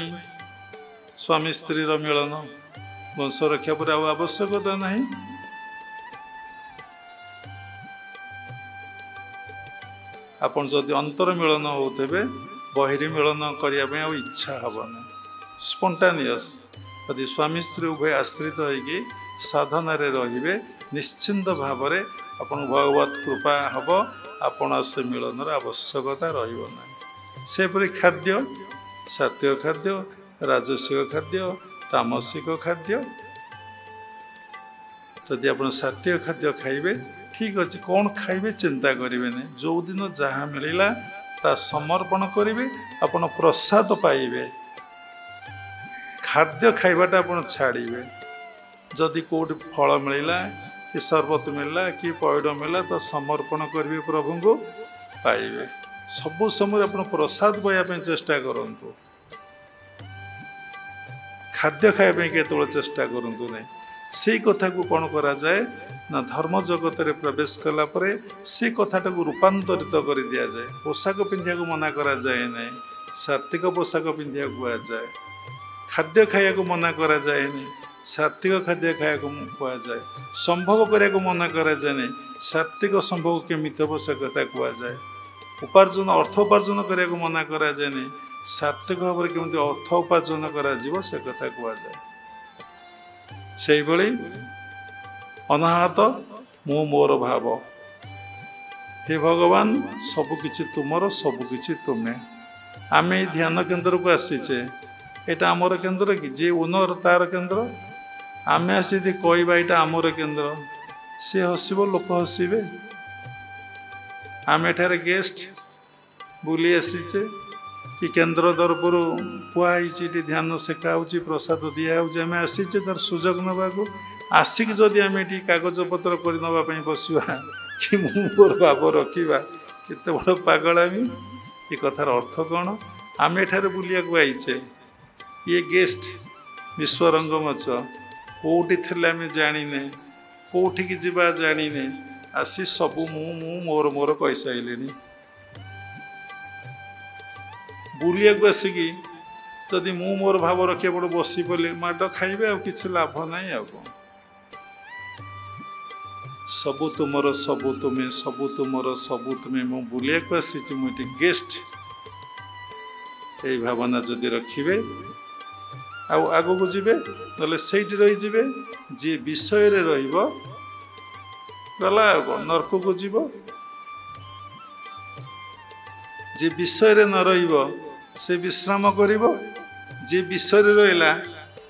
ସ୍ୱାମୀ ସ୍ତ୍ରୀର ମିଳନ, ବଂଶରକ୍ଷା ପରେ ଆଉ ଆବଶ୍ୟକତା ନାହିଁ। ଆପଣ ଯଦି ଅନ୍ତର ମିଳନ ହେଉଥିବେ, ବହିରୀ ମିଳନ କରିବା ପାଇଁ ଆଉ ଇଚ୍ଛା ହେବ ନାହିଁ। ସ୍ପଣ୍ଟାନିୟସ୍। ଯଦି ସ୍ୱାମୀ ସ୍ତ୍ରୀ ଉଭୟ ଆଶ୍ରିତ ହୋଇକି ସାଧନାରେ ରହିବେ, ନିଶ୍ଚିନ୍ତ ଭାବରେ ଆପଣଙ୍କୁ ଭଗବତ କୃପା ହେବ। ଆପଣ ସେ ମିଳନର ଆବଶ୍ୟକତା ରହିବ ନାହିଁ। ସେପରି ଖାଦ୍ୟ, ସାତ୍ୱିକ ଖାଦ୍ୟ, ରାଜସିକ ଖାଦ୍ୟ, ତାମସିକ ଖାଦ୍ୟ। ଯଦି ଆପଣ ସାତ୍ୱିକ ଖାଦ୍ୟ ଖାଇବେ, ଠିକ୍ ଅଛି, କ'ଣ ଖାଇବେ ଚିନ୍ତା କରିବେ ନାହିଁ। ଯେଉଁଦିନ ଯାହା ମିଳିଲା ତା ସମର୍ପଣ କରିବେ, ଆପଣ ପ୍ରସାଦ ପାଇବେ। ଖାଦ୍ୟ ଖାଇବାଟା ଆପଣ ଛାଡ଼ିବେ। ଯଦି କେଉଁଠି ଫଳ ମିଳିଲା କି ସରବତ ମିଳିଲା କି ପଇଡ଼ ମିଳିଲା, ତ ସମର୍ପଣ କରିବେ, ପ୍ରଭୁଙ୍କୁ ପାଇବେ। ସବୁ ସମୟରେ ଆପଣ ପ୍ରସାଦ ପାଇବା ପାଇଁ ଚେଷ୍ଟା କରନ୍ତୁ। ଖାଦ୍ୟ ଖାଇବା ପାଇଁ କେତେବେଳେ ଚେଷ୍ଟା କରନ୍ତୁ ନାହିଁ। ସେଇ କଥାକୁ କ'ଣ କରାଯାଏ ନା, ଧର୍ମ ଜଗତରେ ପ୍ରବେଶ କଲା ପରେ ସେ କଥାଟାକୁ ରୂପାନ୍ତରିତ କରି ଦିଆଯାଏ। ପୋଷାକ ପିନ୍ଧିବାକୁ ମନା କରାଯାଏ ନାହିଁ, ସାତ୍ୱିକ ପୋଷାକ ପିନ୍ଧିବାକୁ କୁହାଯାଏ। ଖାଦ୍ୟ ଖାଇବାକୁ ମନା କରାଯାଏନି, ସାତ୍ୱିକ ଖାଦ୍ୟ ଖାଇବାକୁ କୁହାଯାଏ। ସମ୍ଭୋଗ କରିବାକୁ ମନା କରାଯାଏନି, ସାତ୍ୱିକ ସମ୍ଭୋଗ କେମିତି ହେବ ସେ କଥା କୁହାଯାଏ। ଅର୍ଥ ଉପାର୍ଜନ କରିବାକୁ ମନା କରାଯାଏନି, सात्विक भाव में केमती अर्थ उपार्जन करा से कथा कहुए से भली अनाहत मु मोर भाव हे भगवान सबकि तुमर सबकि तुम्हें आम ध्यान केन्द्र को आसीचे यहाँ आमर केन्द्र कि जे ओनर तार केन्द्र आम आसी कहवा यहाँ आमर केन्द्र सी हसब लोक हसबे आम एठार गेस्ट बुली आसीचे कि केन्द्र तरफर कहुई ध्यान शिखा प्रसाद दिखाई आम आसीचे तार सुजोग नाक आसिक जदि आम ये कागज पत्र कर नापी बसवा कि मोर भाव रखा केते बड़ पागल आम ये कथार अर्थ कौन आम एठार बुलिया आईचे ये गेस्ट विश्वरंगमंच कौटी थे आम जाने कौटिकी जीवा जाने आसी सबू मोर मोर कही सारे बुलिया आसिकी जदि मु मोर भाव रखा पड़े बसी पड़े माड खाइबे आ किसी लाभ ना आ सबू तुमर सबू तुम्हें सबू तुमर सबू तुम्हें मु बुलिया आसी मुझे गेस्ट यही भावना जदि रखिए आग को जी ना से रही जी विषय गला नरक को जीव जे विषय न रहिबो से विश्राम करिबो जे विषय रहिला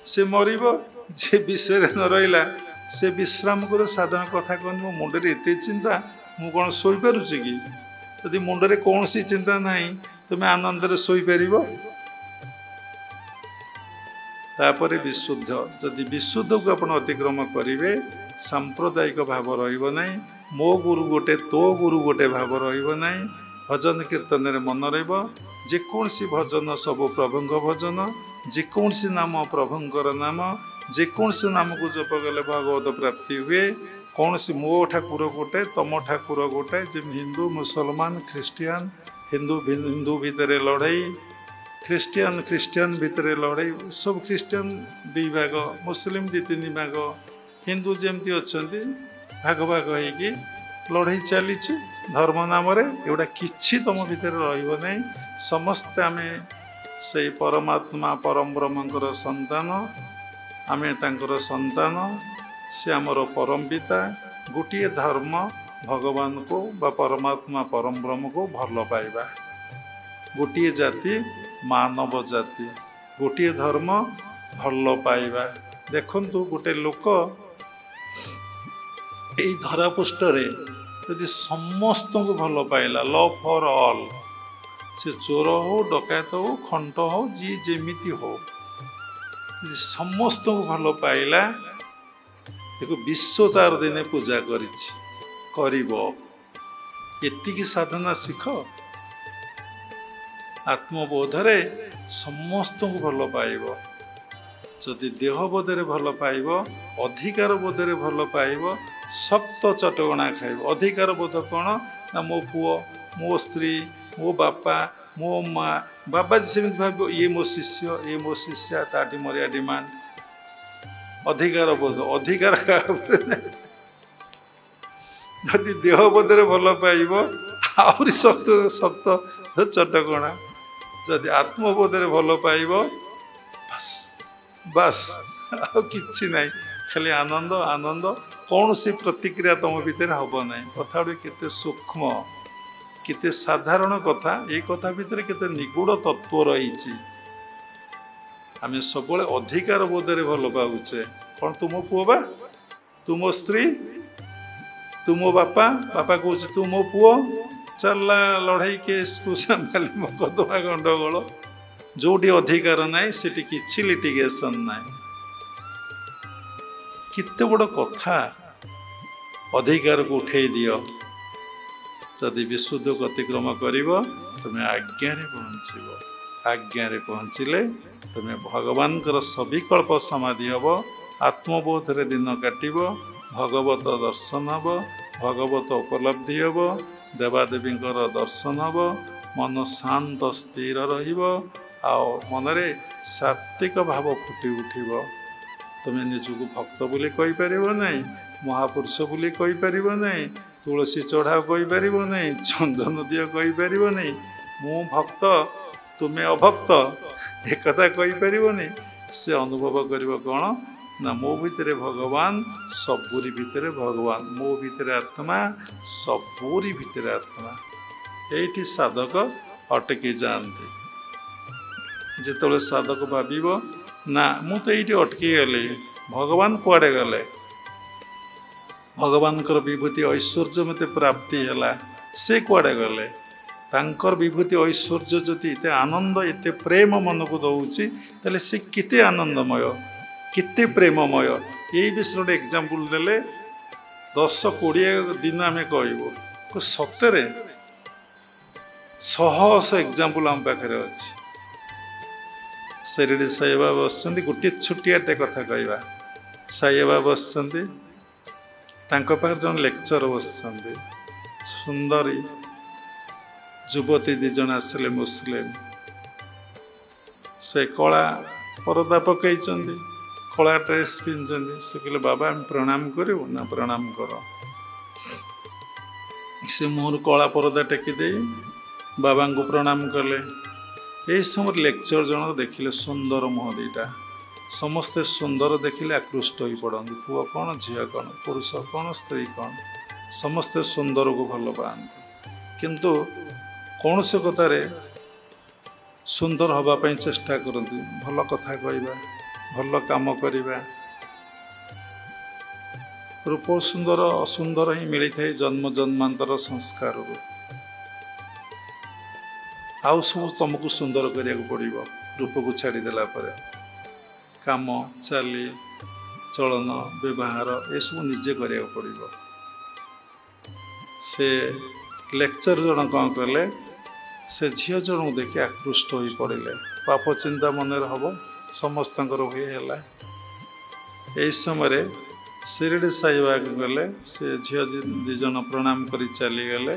से मरिबो जे विषय न रहिला से विश्राम कर साधारण कथा कहनी मो मुंडे एत चिंता मु कौन शोई पारुछि कि यदि मुंडे कौन सी चिंता नहीं तुम्हें आनंद शोई पारिबो तापर विशुद्ध जदि विशुद्ध को आपण अतिक्रम करेंगे सांप्रदायिक भाव रहिबो नहीं मो गुरु गोटे तो गुरु गोटे भाव रहिबो नहीं भजन कीर्तन रे मन रहिबो जेकोसी भजन सब प्रभुंक भजन जेकोसी नाम प्रभुंकर नाम जेकोसी नाम को जप गले भगवत प्राप्ति हुए कौन सी मो ठाकुर गोटे तम ठाकुर गोटे जे हिंदू मुसलमान ख्रिस्टियान हिंदू हिंदू भितर लड़ाई ख्रिस्टियान भितर लड़ाई सब ख्रिस्टियान दी भाग मुस्लिम दी तीन भाग हिंदू जमती अच्छा भाग भाग होगी लड़ाई चली धर्म नाम एगुड़ा किसी तुम भितर रही समस्ते आम से परमात्मा परम ब्रह्मकर संतान आम तांकर संतान से आमर परम पिता गोटे धर्म भगवान को बा परमात्मा परम ब्रह्म को भल पाइबा गोटे जाति मानव जाति गोटे धर्म भल पाइबा देखंतु गोटे लोक यही धरापृष्ठ यदि समस्त को भल पाइला लव फॉर ऑल से चोर हो डकायत हो खंट हो जी जेमिति हो समस्त को भल पाइला देखो विश्व तार दिने पूजा एतिकी साधना शिख आत्मबोधरे समस्त को भल पाइब जदि देह बोधरे भल पाइब अधिकार बोधरे भल पाइब सप्त चटगणा खाइब अधिकार बोध कौन ना मो पुओ मो स्त्री मो बापा मो माँ बाबा जी सेमती भाव ये मो शिष्य ताटी मरिया डिमांड अधिकार बोध अधिकार जदि देह बोधरे भल पाइब आहरी सप्त सप्त चटगणा जदि आत्मबोधरे भल पाइब बस बस कि ना खाली आनंद आनंद कौन सी प्रतिक्रिया तुम भितर हम ना कथा केते सूक्ष्म केते साधारण कथा ये कथा भितर केते निगूढ़ तत्व रही आम सब अधिकार बोधरे भल पाऊचे कौन तुम पुओ बा तुम स्त्री तुम बापा बापा कहे तू मो पुओ चलला लड़ाई केस को संभाली मकदमा गंडगोल जोटी अधिकार नाई सेठी किछि लिटिगेशन नाई किते बड़ कथा अधिकार को उठे दियो जदि विशुद्ध को अतिक्रम करिब तुम्हें आज्ञा पहुँचले तुम्हें भगवान सविकल्प समाधि हम आत्मबोध रे दिन काटिब भगवत दर्शन हम भगवत उपलब्धि हम देवादेवी दर्शन हम मन शांत स्थिर रहिब मनरे सात्विक भाव फुटी उठिब तुम्हें निजक भक्त बोली कहीपर ना महापुरुष बोली कहीपर ना तुलसी चढ़ाओ कहीपर ना चंदन दियो कहीपर ना मु भक्त ତୁମେ ଅଭକ୍ତ ଏକଥା କହିପାରିବନି। ସେ ଅନୁଭବ କରିବ କ'ଣ ନା ମୋ ଭିତରେ ଭଗବାନ, ସବୁରି ଭିତରେ ଭଗବାନ, ମୋ ଭିତରେ ଆତ୍ମା, ସବୁରି ଭିତରେ ଆତ୍ମା। ଏଇଠି ସାଧକ ଅଟକି ଯାଆନ୍ତି। ଯେତେବେଳେ ସାଧକ ଭାବିବ ନା ମୁଁ ତ ଏଇଠି ଅଟକି ଗଲି, ଭଗବାନ କୁଆଡ଼େ ଗଲେ, ଭଗବାନଙ୍କର ବିଭୂତି ଐଶ୍ୱର୍ଯ୍ୟ ମୋତେ ପ୍ରାପ୍ତି ହେଲା, ସେ କୁଆଡ଼େ ଗଲେ, ତାଙ୍କର ବିଭୂତି ଐଶ୍ୱର୍ଯ୍ୟ ଯଦି ଏତେ ଆନନ୍ଦ ଏତେ ପ୍ରେମ ମନକୁ ଦେଉଛି ତାହେଲେ ସେ କେତେ ଆନନ୍ଦମୟ, କେତେ ପ୍ରେମମୟ। ଏଇ ବିଷୟରେ ଗୋଟେ ଏକ୍ଜାମ୍ପଲ୍ ଦେଲେ 10-20 ଦିନ ଆମେ କହିବୁ। ସତରେ ଶହ ଏକ୍ଜାମ୍ପଲ୍ ଆମ ପାଖରେ ଅଛି। ଶିରିଡ଼ି ସାଇବାବା ବସିଛନ୍ତି, ଗୋଟିଏ ଛୋଟିଆଟେ କଥା କହିବା। ସାଇବାବା ବସିଛନ୍ତି, ତାଙ୍କ ପାଖରେ ଜଣେ ଲେକ୍ଚର ବସିଛନ୍ତି, ସୁନ୍ଦରୀ ଯୁବତୀ 2 ଜଣ ଆସିଲେ ମୁସଲିମ। ସେ କଳା ପରଦା ପକାଇଛନ୍ତି, କଳା ଡ୍ରେସ୍ ପିନ୍ଧିଛନ୍ତି। ସେ କହିଲେ ବାବା ଆମେ ପ୍ରଣାମ କରିବୁ ନା, ପ୍ରଣାମ କର। ସେ ମୁହଁରୁ କଳା ପରଦା ଟେକି ଦେଇ ବାବାଙ୍କୁ ପ୍ରଣାମ କଲେ। ଏହି ସମୟରେ ଲେକ୍ଚର ଜଣକ ଦେଖିଲେ ସୁନ୍ଦର ମୁହଁ ଦୁଇଟା। ସମସ୍ତେ ସୁନ୍ଦର ଦେଖିଲେ ଆକୃଷ୍ଟ ହୋଇ ପଡ଼ନ୍ତି। ପୁଅ କ'ଣ, ଝିଅ କ'ଣ, ପୁରୁଷ କ'ଣ, ସ୍ତ୍ରୀ କ'ଣ, ସମସ୍ତେ ସୁନ୍ଦରକୁ ଭଲ ପାଆନ୍ତି। କିନ୍ତୁ କୌଣସି କଥାରେ ସୁନ୍ଦର ହେବା ପାଇଁ ଚେଷ୍ଟା କରନ୍ତି, ଭଲ କଥା କହିବା, ଭଲ କାମ କରିବା। ରୂପ ସୁନ୍ଦର ଅସୁନ୍ଦର ହିଁ ମିଳିଥାଏ ଜନ୍ମ ଜନ୍ମାନ୍ତର ସଂସ୍କାରରୁ। ଆଉ ସବୁ ତୁମକୁ ସୁନ୍ଦର କରିବାକୁ ପଡ଼ିବ ରୂପକୁ ଛାଡ଼ିଦେଲା ପରେ। କାମ, ଚାଲି ଚଳନ, ବ୍ୟବହାର ଏସବୁ ନିଜେ କରିବାକୁ ପଡ଼ିବ। ସେ ଲେକ୍ଚର ଜଣ କ'ଣ କଲେ, ସେ ଝିଅ ଜଣଙ୍କୁ ଦେଖି ଆକୃଷ୍ଟ ହୋଇ ପଡ଼ିଲେ। ପାପ ଚିନ୍ତା ମନରେ ହେବ, ସମସ୍ତଙ୍କର ହୁଏ ହେଲା। ଏହି ସମୟରେ ଶିରିଡ଼ି ସାଇବାବା ଗଲେ, ସେ ଝିଅ 2 ଜଣ ପ୍ରଣାମ କରି ଚାଲିଗଲେ।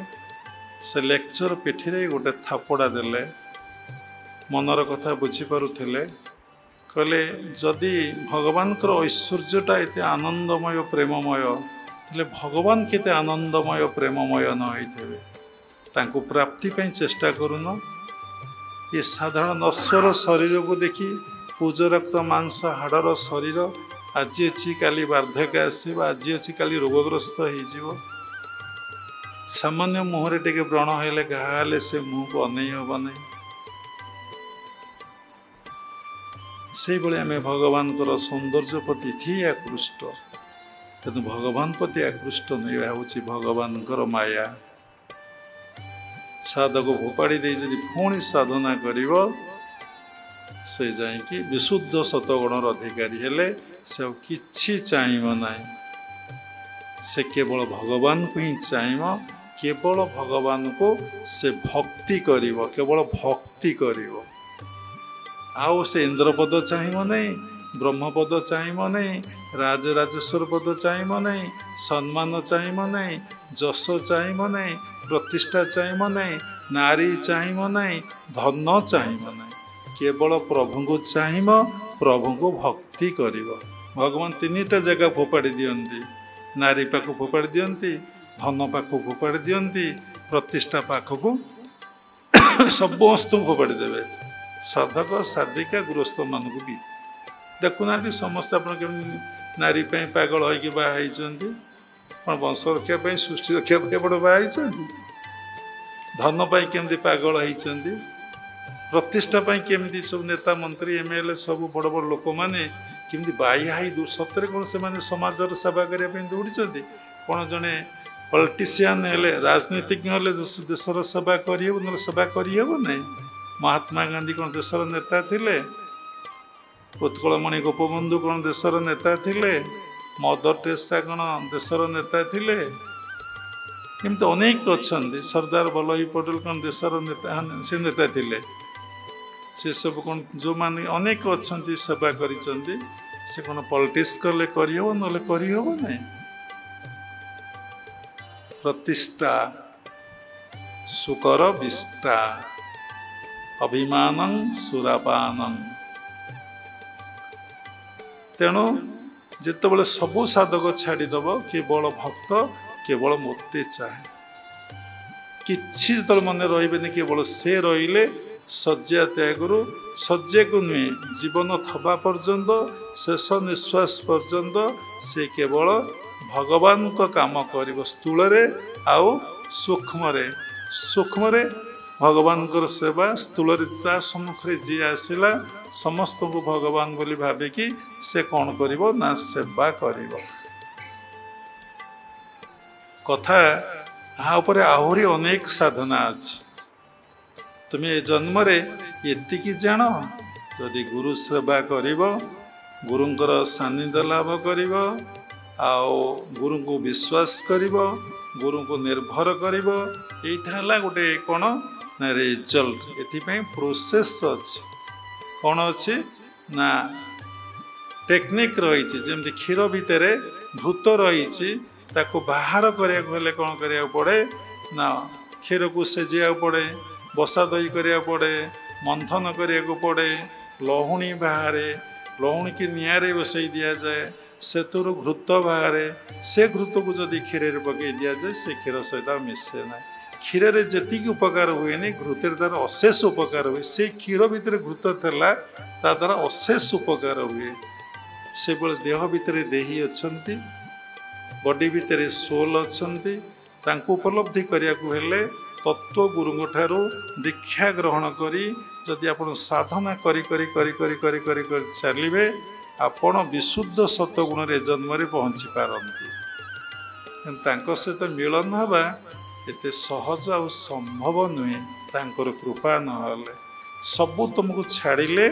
ସେ ଲେକ୍ଚର ପିଠିରେ ଗୋଟେ ଥାପଡ଼ା ଦେଲେ। ମନର କଥା ବୁଝିପାରୁଥିଲେ। କହିଲେ ଯଦି ଭଗବାନଙ୍କର ଐଶ୍ୱର୍ଯ୍ୟଟା ଏତେ ଆନନ୍ଦମୟ ପ୍ରେମମୟ, ହେଲେ ଭଗବାନ କେତେ ଆନନ୍ଦମୟ ପ୍ରେମମୟ ନ ହୋଇଥିବେ। ତାଙ୍କୁ ପ୍ରାପ୍ତି ପାଇଁ ଚେଷ୍ଟା କରୁନ। ଏ ସାଧାରଣ ନଶ୍ୱର ଶରୀରକୁ ଦେଖି ପୂଜ ରକ୍ତ ମାଂସ ହାଡ଼ର ଶରୀର, ଆଜି ଅଛି କାଲି ବାର୍ଦ୍ଧକ୍ୟ ଆସିବ, ଆଜି ଅଛି କାଲି ରୋଗଗ୍ରସ୍ତ ହେଇଯିବ। ସାମାନ୍ୟ ମୁହଁରେ ଟିକେ ବ୍ରଣ ହେଲେ, ଘା ହେଲେ ସେ ମୁହଁକୁ ଅନେଇ ହେବ ନାହିଁ। ସେଇଭଳି ଆମେ ଭଗବାନଙ୍କର ସୌନ୍ଦର୍ଯ୍ୟ ପ୍ରତି ଠିକ୍ ଆକୃଷ୍ଟ। କିନ୍ତୁ ଭଗବାନ ପ୍ରତି ଆକୃଷ୍ଟ ନୁହେଁ, ହେଉଛି ଭଗବାନଙ୍କର ମାୟା। ସାଧକ ଫୋପାଡ଼ି ଦେଇ ଯଦି ପୁଣି ସାଧନା କରିବ, ସେ ଯାଇକି ବିଶୁଦ୍ଧ ସତଗୁଣର ଅଧିକାରୀ ହେଲେ ସେ ଆଉ କିଛି ଚାହିଁବ ନାହିଁ। ସେ କେବଳ ଭଗବାନଙ୍କୁ ହିଁ ଚାହିଁବ, କେବଳ ଭଗବାନଙ୍କୁ ସେ ଭକ୍ତି କରିବ, କେବଳ ଭକ୍ତି କରିବ। ଆଉ ସେ ଇନ୍ଦ୍ରପଦ ଚାହିଁବ ନାହିଁ, ବ୍ରହ୍ମପଦ ଚାହିଁବ ନାହିଁ, ରାଜରାଜେଶ୍ୱର ପଦ ଚାହିଁବ ନାହିଁ, ସମ୍ମାନ ଚାହିଁବ ନାହିଁ, ଯଶ ଚାହିଁବ ନାହିଁ, ପ୍ରତିଷ୍ଠା ଚାହିଁବ ନାହିଁ, ନାରୀ ଚାହିଁବ ନାହିଁ, ଧନ ଚାହିଁବ ନାହିଁ। କେବଳ ପ୍ରଭୁଙ୍କୁ ଚାହିଁବ, ପ୍ରଭୁଙ୍କୁ ଭକ୍ତି କରିବ। ଭଗବାନ 3ଟା ଜାଗା ଫୋପାଡ଼ି ଦିଅନ୍ତି। ନାରୀ ପାଖକୁ ଫୋପାଡ଼ି ଦିଅନ୍ତି, ଧନ ପାଖକୁ ଫୋପାଡ଼ି ଦିଅନ୍ତି, ପ୍ରତିଷ୍ଠା ପାଖକୁ ସମସ୍ତଙ୍କୁ ଫୋପାଡ଼ି ଦେବେ। ସାଧକ ସାଧିକା ଗୃହସ୍ଥମାନଙ୍କୁ ବି ଦେଖୁନାହାନ୍ତି। ସମସ୍ତେ ଆପଣ କେମିତି ନାରୀ ପାଇଁ ପାଗଳ ହୋଇକି ବାହା ହେଇଛନ୍ତି? କ'ଣ ବଂଶ ରକ୍ଷା ପାଇଁ, ସୃଷ୍ଟି ରକ୍ଷା ପାଇଁ ଆପଣ ବାହା ହେଇଛନ୍ତି? ଧନ ପାଇଁ କେମିତି ପାଗଳ ହେଇଛନ୍ତି? ପ୍ରତିଷ୍ଠା ପାଇଁ କେମିତି ସବୁ ନେତା ମନ୍ତ୍ରୀ MLA ସବୁ ବଡ଼ ବଡ଼ ଲୋକମାନେ କେମିତି ବାହ୍ୟା ହେଇ ସତରେ କ'ଣ ସେମାନେ ସମାଜର ସେବା କରିବା ପାଇଁ ଦୌଡ଼ିଛନ୍ତି? କ'ଣ ଜଣେ ପଲିଟିସିଆନ୍ ହେଲେ, ରାଜନୀତିଜ୍ଞ ହେଲେ ଦେଶର ସେବା କରିହେବ, ନହେଲେ ସେବା କରିହେବ ନାହିଁ? ମହାତ୍ମା ଗାନ୍ଧୀ କ'ଣ ଦେଶର ନେତା ଥିଲେ? ଉତ୍କଳମଣି ଗୋପବନ୍ଧୁ କ'ଣ ଦେଶର ନେତା ଥିଲେ? ମଦର ଟେରେସା କ'ଣ ଦେଶର ନେତା ଥିଲେ? ଏମିତି ଅନେକ ଅଛନ୍ତି। ସର୍ଦ୍ଦାର ବଲ୍ଲଭଭାଇ ପଟେଲ କ'ଣ ଦେଶର ନେତା, ସେ ନେତା ଥିଲେ? ସେସବୁ କ'ଣ ଯେଉଁମାନେ ଅନେକ ଅଛନ୍ତି ସେବା କରିଛନ୍ତି, ସେ କ'ଣ ପଲିଟିକ୍ସ କଲେ କରିହେବ, ନହେଲେ କରିହେବ ନାହିଁ? ପ୍ରତିଷ୍ଠା ସୁକର ବିଷ୍ଟା ଅଭିମାନଂ ସୁରାପାନଂ। ତେଣୁ ଯେତେବେଳେ ସବୁ ସାଧକ ଛାଡ଼ିଦେବ, କେବଳ ଭକ୍ତ କେବଳ ମୋତେ ଚାହେଁ, କିଛି ଯେତେବେଳେ ମନେ ରହିବେନି, କେବଳ ସେ ରହିଲେ ଶଯ୍ୟା ତ୍ୟାଗରୁ ଶଯ୍ୟାକୁ ନୁହେଁ ଜୀବନ ଥବା ପର୍ଯ୍ୟନ୍ତ ଶେଷ ନିଶ୍ୱାସ ପର୍ଯ୍ୟନ୍ତ ସେ କେବଳ ଭଗବାନଙ୍କ କାମ କରିବ ସ୍ଥୂଳରେ ଆଉ ସୂକ୍ଷ୍ମରେ ଭଗବାନଙ୍କର ସେବା ସ୍ଥୂଳରେ ତା ସମ୍ମୁଖରେ ଯିଏ ଆସିଲା ସମସ୍ତଙ୍କୁ ଭଗବାନ ବୋଲି ଭାବିକି ସେ କ'ଣ କରିବ ନା ସେବା କରିବ। କଥା ଏହା ଉପରେ ଆହୁରି ଅନେକ ସାଧନା ଅଛି। ତୁମେ ଏ ଜନ୍ମରେ ଏତିକି ଜାଣ, ଯଦି ଗୁରୁ ସେବା କରିବ, ଗୁରୁଙ୍କର ସାନ୍ନିଧ୍ୟ ଲାଭ କରିବ, ଆଉ ଗୁରୁଙ୍କୁ ବିଶ୍ୱାସ କରିବ, ଗୁରୁଙ୍କୁ ନିର୍ଭର କରିବ, ଏଇଟା ହେଲା ଗୋଟେ କ'ଣ ନା ରେଜଲ୍ଟ। ଏଥିପାଇଁ ପ୍ରୋସେସ୍ ଅଛି। କ'ଣ ଅଛି ନା ଟେକ୍ନିକ୍ ରହିଛି। ଯେମିତି କ୍ଷୀର ଭିତରେ ଘୃତ ରହିଛି, ତାକୁ ବାହାର କରିବାକୁ ହେଲେ କ'ଣ କରିବାକୁ ପଡ଼େ ନା କ୍ଷୀରକୁ ସେଜିବାକୁ ପଡ଼େ, ବସା ଦହି କରିବାକୁ ପଡ଼େ, ମନ୍ଥନ କରିବାକୁ ପଡ଼େ, ଲହୁଣୀ ବାହାରେ, ଲହୁଣୀକି ନିଆଁରେ ବସେଇ ଦିଆଯାଏ, ସେଥିରୁ ଘୃତ ବାହାରେ। ସେ ଘୃତକୁ ଯଦି କ୍ଷୀରରେ ପକାଇ ଦିଆଯାଏ ସେ କ୍ଷୀର ସହିତ ମିଶେ ନାହିଁ। କ୍ଷୀରରେ ଯେତିକି ଉପକାର ହୁଏନି ଘୃତରେ ତାର ଅଶେଷ ଉପକାର ହୁଏ। ସେ କ୍ଷୀର ଭିତରେ ଘୃତ ଥିଲା ତା ଦ୍ୱାରା ଅଶେଷ ଉପକାର ହୁଏ। ସେଭଳି ଦେହ ଭିତରେ ଦେହୀ ଅଛନ୍ତି, ବଡି ଭିତରେ ସୋଲ୍ ଅଛନ୍ତି। ତାଙ୍କୁ ଉପଲବ୍ଧି କରିବାକୁ ହେଲେ ତତ୍ତ୍ୱ ଗୁରୁଙ୍କ ଠାରୁ ଦୀକ୍ଷା ଗ୍ରହଣ କରି ଯଦି ଆପଣ ସାଧନା କରି କରି କରି କରି କରି କରି କରି ଚାଲିବେ ଆପଣ ବିଶୁଦ୍ଧ ସତ୍ୱଗୁଣରେ ଏ ଜନ୍ମରେ ପହଞ୍ଚି ପାରନ୍ତି। ତାଙ୍କ ସହିତ ମିଳନ ହେବା ଏତେ ସହଜ ଆଉ ସମ୍ଭବ ନୁହେଁ। ତାଙ୍କର କୃପା ନହେଲେ ସବୁ ତୁମକୁ ଛାଡ଼ିଲେ,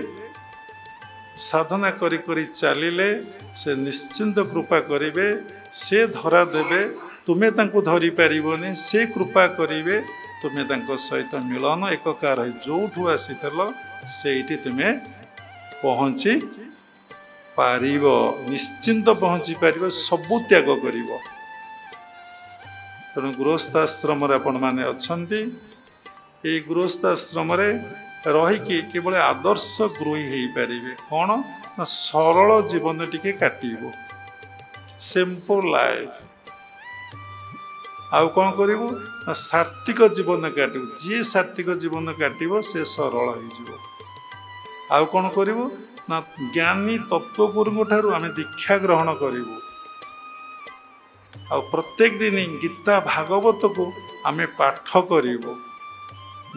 ସାଧନା କରି କରି ଚାଲିଲେ ସେ ନିଶ୍ଚିନ୍ତ କୃପା କରିବେ। ସେ ଧରା ଦେବେ, ତୁମେ ତାଙ୍କୁ ଧରିପାରିବନି। ସେ କୃପା କରିବେ, ତୁମେ ତାଙ୍କ ସହିତ ମିଳନ ଏକକାର ହୋଇ ଯେଉଁଠୁ ଆସିଥିଲ ସେଇଠି ତୁମେ ପହଞ୍ଚି ପାରିବ, ନିଶ୍ଚିନ୍ତ ପହଞ୍ଚି ପାରିବ, ସବୁ ତ୍ୟାଗ କରିବ। ତେଣୁ ଗୃହସ୍ଥାଶ୍ରମରେ ଆପଣମାନେ ଅଛନ୍ତି। ଏଇ ଗୃହସ୍ଥାଶ୍ରମରେ ରହିକି କେବଳ ଆଦର୍ଶ ଗୃହୀ ହେଇପାରିବେ। କ'ଣ ନା ସରଳ ଜୀବନ ଟିକେ କାଟିବ, ସିମ୍ପଲ ଲାଇଫ। ଆଉ କ'ଣ କରିବୁ ନା ସାତ୍ତ୍ୱିକ ଜୀବନ କାଟିବୁ। ଯିଏ ସାତ୍ତ୍ୱିକ ଜୀବନ କାଟିବ ସେ ସରଳ ହେଇଯିବ। ଆଉ କ'ଣ କରିବୁ ନା ଜ୍ଞାନୀ ତତ୍ତ୍ୱଗୁରୁଙ୍କ ଠାରୁ ଆମେ ଦୀକ୍ଷା ଗ୍ରହଣ କରିବୁ। ଆଉ ପ୍ରତ୍ୟେକ ଦିନ ଗୀତା ଭାଗବତକୁ ଆମେ ପାଠ କରିବୁ।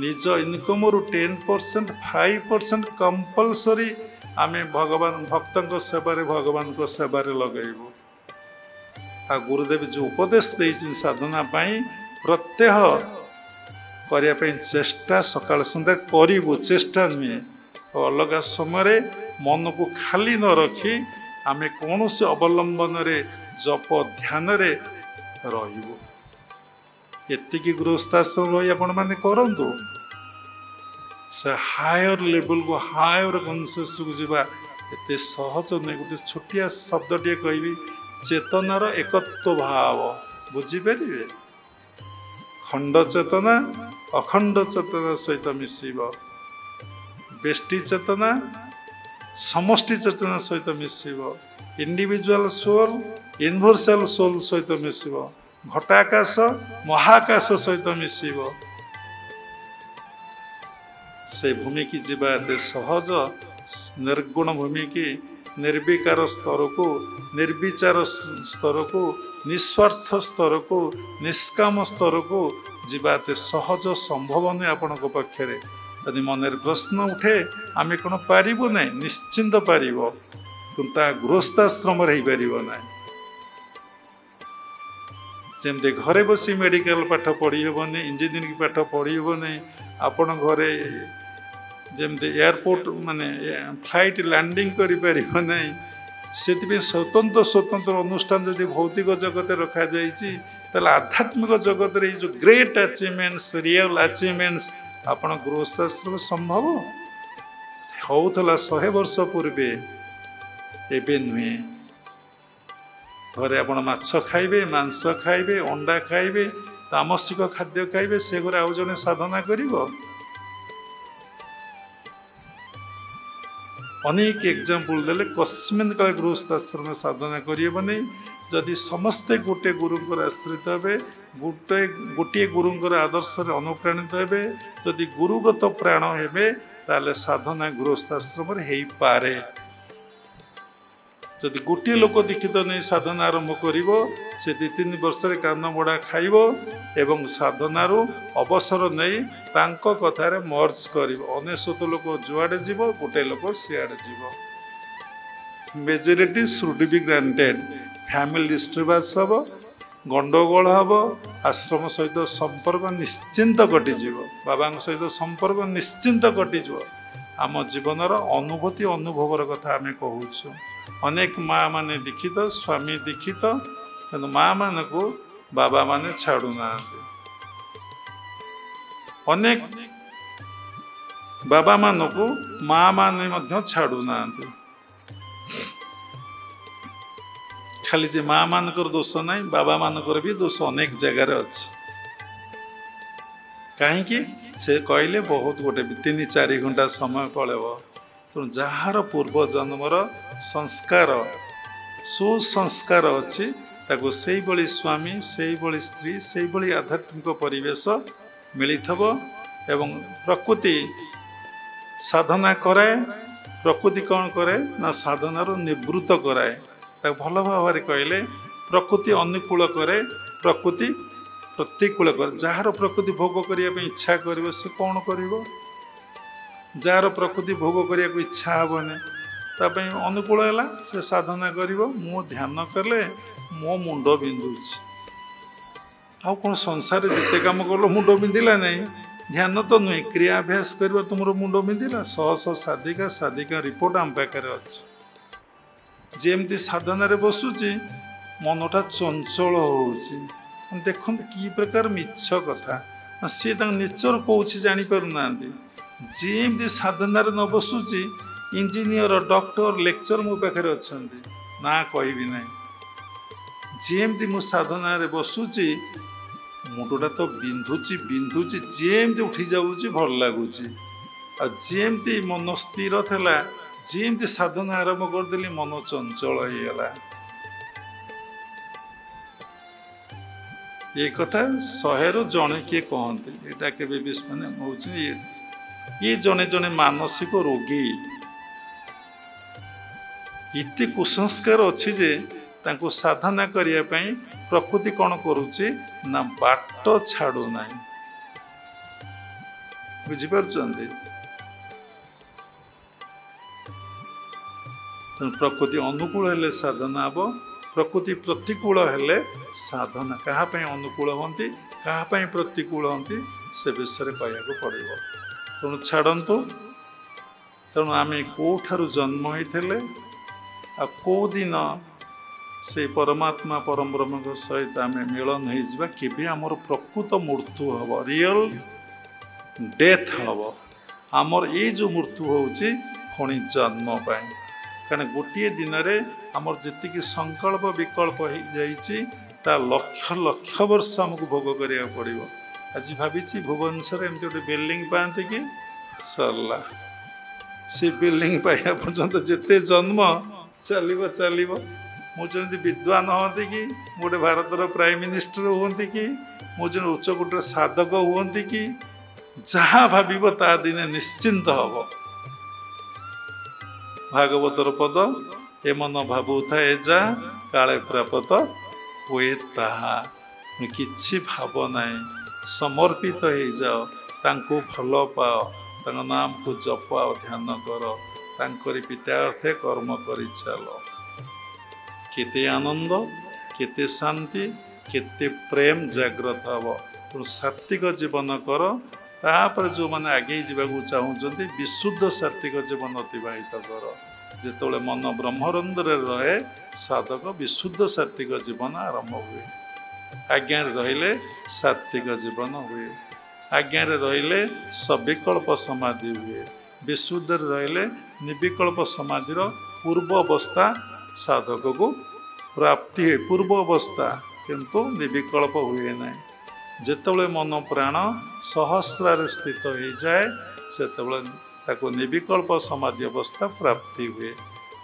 ନିଜ ଇନକମରୁ 10% 5% କମ୍ପଲସରି ଆମେ ଭଗବାନ ଭକ୍ତଙ୍କ ସେବାରେ ଭଗବାନଙ୍କ ସେବାରେ ଲଗାଇବୁ। ଆଉ ଗୁରୁଦେବ ଯେଉଁ ଉପଦେଶ ଦେଇଛନ୍ତି ସାଧନା ପାଇଁ ପ୍ରତ୍ୟହ କରିବା ପାଇଁ ଚେଷ୍ଟା ସକାଳ ସନ୍ଧ୍ୟା କରିବୁ, ଚେଷ୍ଟା ନୁହେଁ। ଅଲଗା ସମୟରେ ମନକୁ ଖାଲି ନ ରଖି ଆମେ କୌଣସି ଅବଲମ୍ବନରେ ଜପ ଧ୍ୟାନରେ ରହିବୁ। ଏତିକି ଗୃହସ୍ଥାଶ୍ରମ ରହି ଆପଣମାନେ କରନ୍ତୁ। ସେ ହାୟର ଲେବୁଲକୁ ହାୟର କନସିୟସକୁ ଯିବା ଏତେ ସହଜ ନୁହେଁ। ଗୋଟେ ଛୋଟିଆ ଶବ୍ଦଟିଏ କହିବି, ଚେତନାର ଏକତ୍ୱ ଭାବ ବୁଝିପାରିବେ। ଖଣ୍ଡ ଚେତନା ଅଖଣ୍ଡ ଚେତନା ସହିତ ମିଶିବ, ବେଷ୍ଟି ଚେତନା ସମଷ୍ଟି ଚେତନା ସହିତ ମିଶିବ, ଇଣ୍ଡିଭିଜୁଆଲ ସୋଲ୍ ୟୁନିଭର୍ସାଲ ସୋଲ୍ ସହିତ ମିଶିବ, ଘଟାକାଶ ମହାକାଶ ସହିତ ମିଶିବ। ସେ ଭୂମିକି ଯିବା ଏତେ ସହଜ। ନିର୍ଗୁଣ ଭୂମିକି ନିର୍ବିକାର ସ୍ତରକୁ, ନିର୍ବିଚାର ସ୍ତରକୁ, ନିସ୍ୱାର୍ଥ ସ୍ତରକୁ, ନିଷ୍କାମ ସ୍ତରକୁ ଯିବା ଏତେ ସହଜ ସମ୍ଭବ ନୁହେଁ ଆପଣଙ୍କ ପକ୍ଷରେ। ଯଦି ମନରେ ପ୍ରଶ୍ନ ଉଠେ ଆମେ କ'ଣ ପାରିବୁ ନାହିଁ? ନିଶ୍ଚିନ୍ତ ପାରିବ, କିନ୍ତୁ ତା ଗୃହସ୍ଥାଶ୍ରମରେ ହେଇପାରିବ ନାହିଁ। ଯେମିତି ଘରେ ବସି ମେଡ଼ିକାଲ ପାଠ ପଢ଼ି ହେବନି, ଇଞ୍ଜିନିୟରିଂ ପାଠ ପଢ଼ି ହେବନି। ଆପଣ ଘରେ ଯେମିତି ଏୟାରପୋର୍ଟ ମାନେ ଫ୍ଲାଇଟ୍ ଲ୍ୟାଣ୍ଡିଂ କରିପାରିବ ନାହିଁ। ସେଥିପାଇଁ ସ୍ୱତନ୍ତ୍ର ଅନୁଷ୍ଠାନ ଯଦି ଭୌତିକ ଜଗତରେ ରଖାଯାଇଛି, ତାହେଲେ ଆଧ୍ୟାତ୍ମିକ ଜଗତରେ ଏଇ ଯେଉଁ ଗ୍ରେଟ୍ ଆଚିଭମେଣ୍ଟସ୍, ରିଅଲ୍ ଆଚିଭମେଣ୍ଟସ୍ ଆପଣ ଗୃହସ୍ଥାଶ୍ରମ ସମ୍ଭବ ହେଉଥିଲା 100 ବର୍ଷ ପୂର୍ବେ, ଏବେ ନୁହେଁ। ଘରେ ଆପଣ ମାଛ ଖାଇବେ, ମାଂସ ଖାଇବେ, ଅଣ୍ଡା ଖାଇବେ, ତାମସିକ ଖାଦ୍ୟ ଖାଇବେ, ସେ ଘରେ ଆଉ ଜଣେ ସାଧନା କରିବ? ଅନେକ ଏକ୍ଜାମ୍ପଲ ଦେଲେ କସ୍ମିନ୍ ଗୃହସ୍ଥାଶ୍ରମ ସାଧନା କରିହେବନି। ଯଦି ସମସ୍ତେ ଗୋଟେ ଗୁରୁଙ୍କର ଆଶ୍ରିତ ହେବେ गोटे गुरुंकर आदर्श अनुप्राणित हे जदि गुरुगत प्राण हे ताले साधना गृहस्थाश्रम हो पारे। जदि गोटे लोक दीक्षित नहीं साधना आरंभ करिब से 2-3 वर्ष कान बड़ा खाइब एवं साधनारू अवसर नहीं तांको कथारे मर्ज करिब। 19 लोक जुआड़े जीव गोटे लोक सियाड़े जीव। Majority should be granted. Family disturbance हम गंडगोल हम आश्रम सहित संपर्क निश्चिंत कटिज। बाबा सहित संपर्क निश्चिंत कटिज। आम जीवनर अनुभूति अनुभवर कथा आम कहूँ। अनेक माँ माने दीक्षित स्वामी दीक्षित कि माँ मान को बाबा माने छाड़ू ना। अनेक बाबा मान को माँ माने मध्य छाड़ू ना। खाली जे माँ मानकर दोष नहीं बाबा मानकर भी दोष अनेक जगार अच्छी। कहीं से कहले बहुत गोटे 3-4 घंटा समय पड़ेब। तेणु जार पूर्व जन्मर संस्कार सुसंस्कार अच्छी ताको से बड़ी स्वामी से बड़ी स्त्री से बड़ी आध्यात्मिक परिवेश मिलिथब एवं प्रकृति साधना कराए। प्रकृति कौन करे ना साधनार निवृत्त कराए। भल भाव कहले प्रकृति अनुकूल करे प्रकृति प्रतिकूल करे। जार प्रकृति भोग करने इच्छा कर से कौन कर जार प्रकृति भोग करने को इच्छा हेनी ताप अनुकूल है से साधना कर मो ध्यान कले मो मुंड बिंधुच आ कौन संसार जिते कम कल मुंड बिंधिला नहीं ध्यान तो नुहे क्रियाभ्यास कर तुम मुंड बिंधिला। 100 साधिका रिपोर्ट आम पाखे अच्छी। जमती साधन बसुची मनटा चंचल हो देखते कि प्रकार मिछ कथा सी नेचर कौन जापार जमी साधन न बसुची इंजीनियर डॉक्टर लेक्चर मो पाखे अच्छा ना कहबी ना। जमी मु साधन बसुची मुंडा तो बिंधुची जमी उठी जाऊँगी भल लगुच। जमी मन स्थिर थला जमी साधना आरंभ करदेली मन चंचल होगला। ये कथा 100 जड़े किए कहते यहाँ के माने ये जड़े जड़े मानसिक रोगी इति कुसंस्कार अच्छी जे तांको साधना करने प्रकृति कौन करुच्ची ना बाट छाड़ू ना। बुझीपार प्रकृति अनुकूल हेले साधना हम प्रकृति प्रतिकूल हेले साधना कहाँपाई अनुकूल हमें कहाँपाई प्रतिकूल हमें से विषय कहू पड़ो। तेणु छाड़तु तेणु आम कौठार जन्म होते आ कौ दिन से परमात्मा परम ब्रह्म सहित आम मिलन हो आमर प्रकृत मृत्यु हम रियल डेथ हम आमर ये जो मृत्यु होची पुणी जन्म पाई। कारण गोटे दिन में आमर जी संकल्प विकल्प हो जा लक्ष लक्ष वर्ष आमको भोग करा पड़ो। आज भावी भुवनेश्वर एमती गोटे बिल्डिंग पाते कि सरला से बिल्डिंग पाइबा पर्यंत जिते जन्म चलो चलो मुझे विद्वान हमें कि गोटे भारतर प्राइम मिनिस्टर हमें कि मुझे उच्चकोटर साधक हमें कि जहाँ भाव ता दिने निश्चिंत हम। भागवतर पद ए मन भावु थाए जा काले प्राप्त हुए ताहा किछि भाव नाई समर्पित हो जाओ तांको भल पाओ तांको नाम को जपाओ ध्यान कर तांकरी पितार्थे कर्म करि चलो। केते आनंद केते शांति केते प्रेम जागृत हम। तेणु सात्विक जीवन कर तापर जो मैंने आगे जावाक चाहते विशुद्ध सात्विक जीवन अतिवाहित कर। जिते मन ब्रह्मरंध्र रहे साधक विशुद्ध सात्विक जीवन आरंभ हुए। आज्ञा रहिले सात्विक जीवन हुए। आज्ञा रहिले सविकल्प समाधि हुए। विशुद्ध रहिले निर्विकल्प समाधि पूर्व अवस्था साधक को प्राप्ति है। पूर्व अवस्था किंतु निर्विकल्प हुए ना। जितेबाला मन प्राण सहस्रार स्थित हो जाए से निर्विकल्प समाधि अवस्था प्राप्ति हुए।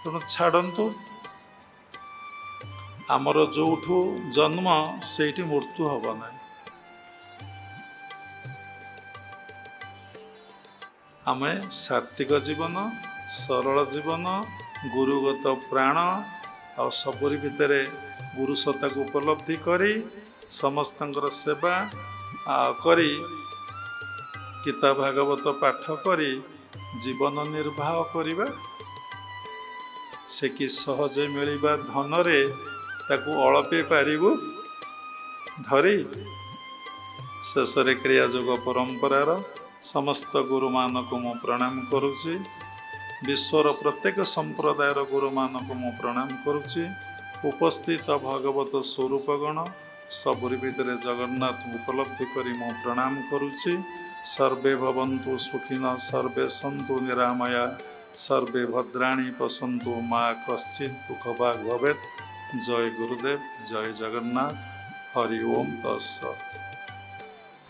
तेणु छाड़तु आमर जो जन्म से मृत्यु हम ना। आमे सात्विक जीवन सरल जीवन गुरुगत प्राण आ सबरी भितरे गुरु सत्ता को उपलब्धि करी समस्तंकर सेवा करी गीता भागवत पाठ करी जीवन निर्वाह करिबा से कि सहजे मिलिबा धन रे ताकू अळपे पारिबु धरी शेष क्रिया जोग परंपरार समस्त गुरु मान को मु प्रणाम करुछि। विश्वर प्रत्येक संप्रदायर गुरु मान को मु प्रणाम करुछि। उपस्थित भगवत स्वरूपगण सबुरी भितर जगन्नाथ उपलब्धि करी मु प्रणाम करुछि। सर्वे भवन्तु सुखिनः सर्वे सन्तु निरामया सर्वे भद्राणि पश्यन्तु मा कश्चित् दुःखभाग् भवेत्। जय गुरुदेव जय जगन्नाथ हरि ओम तत्सत्।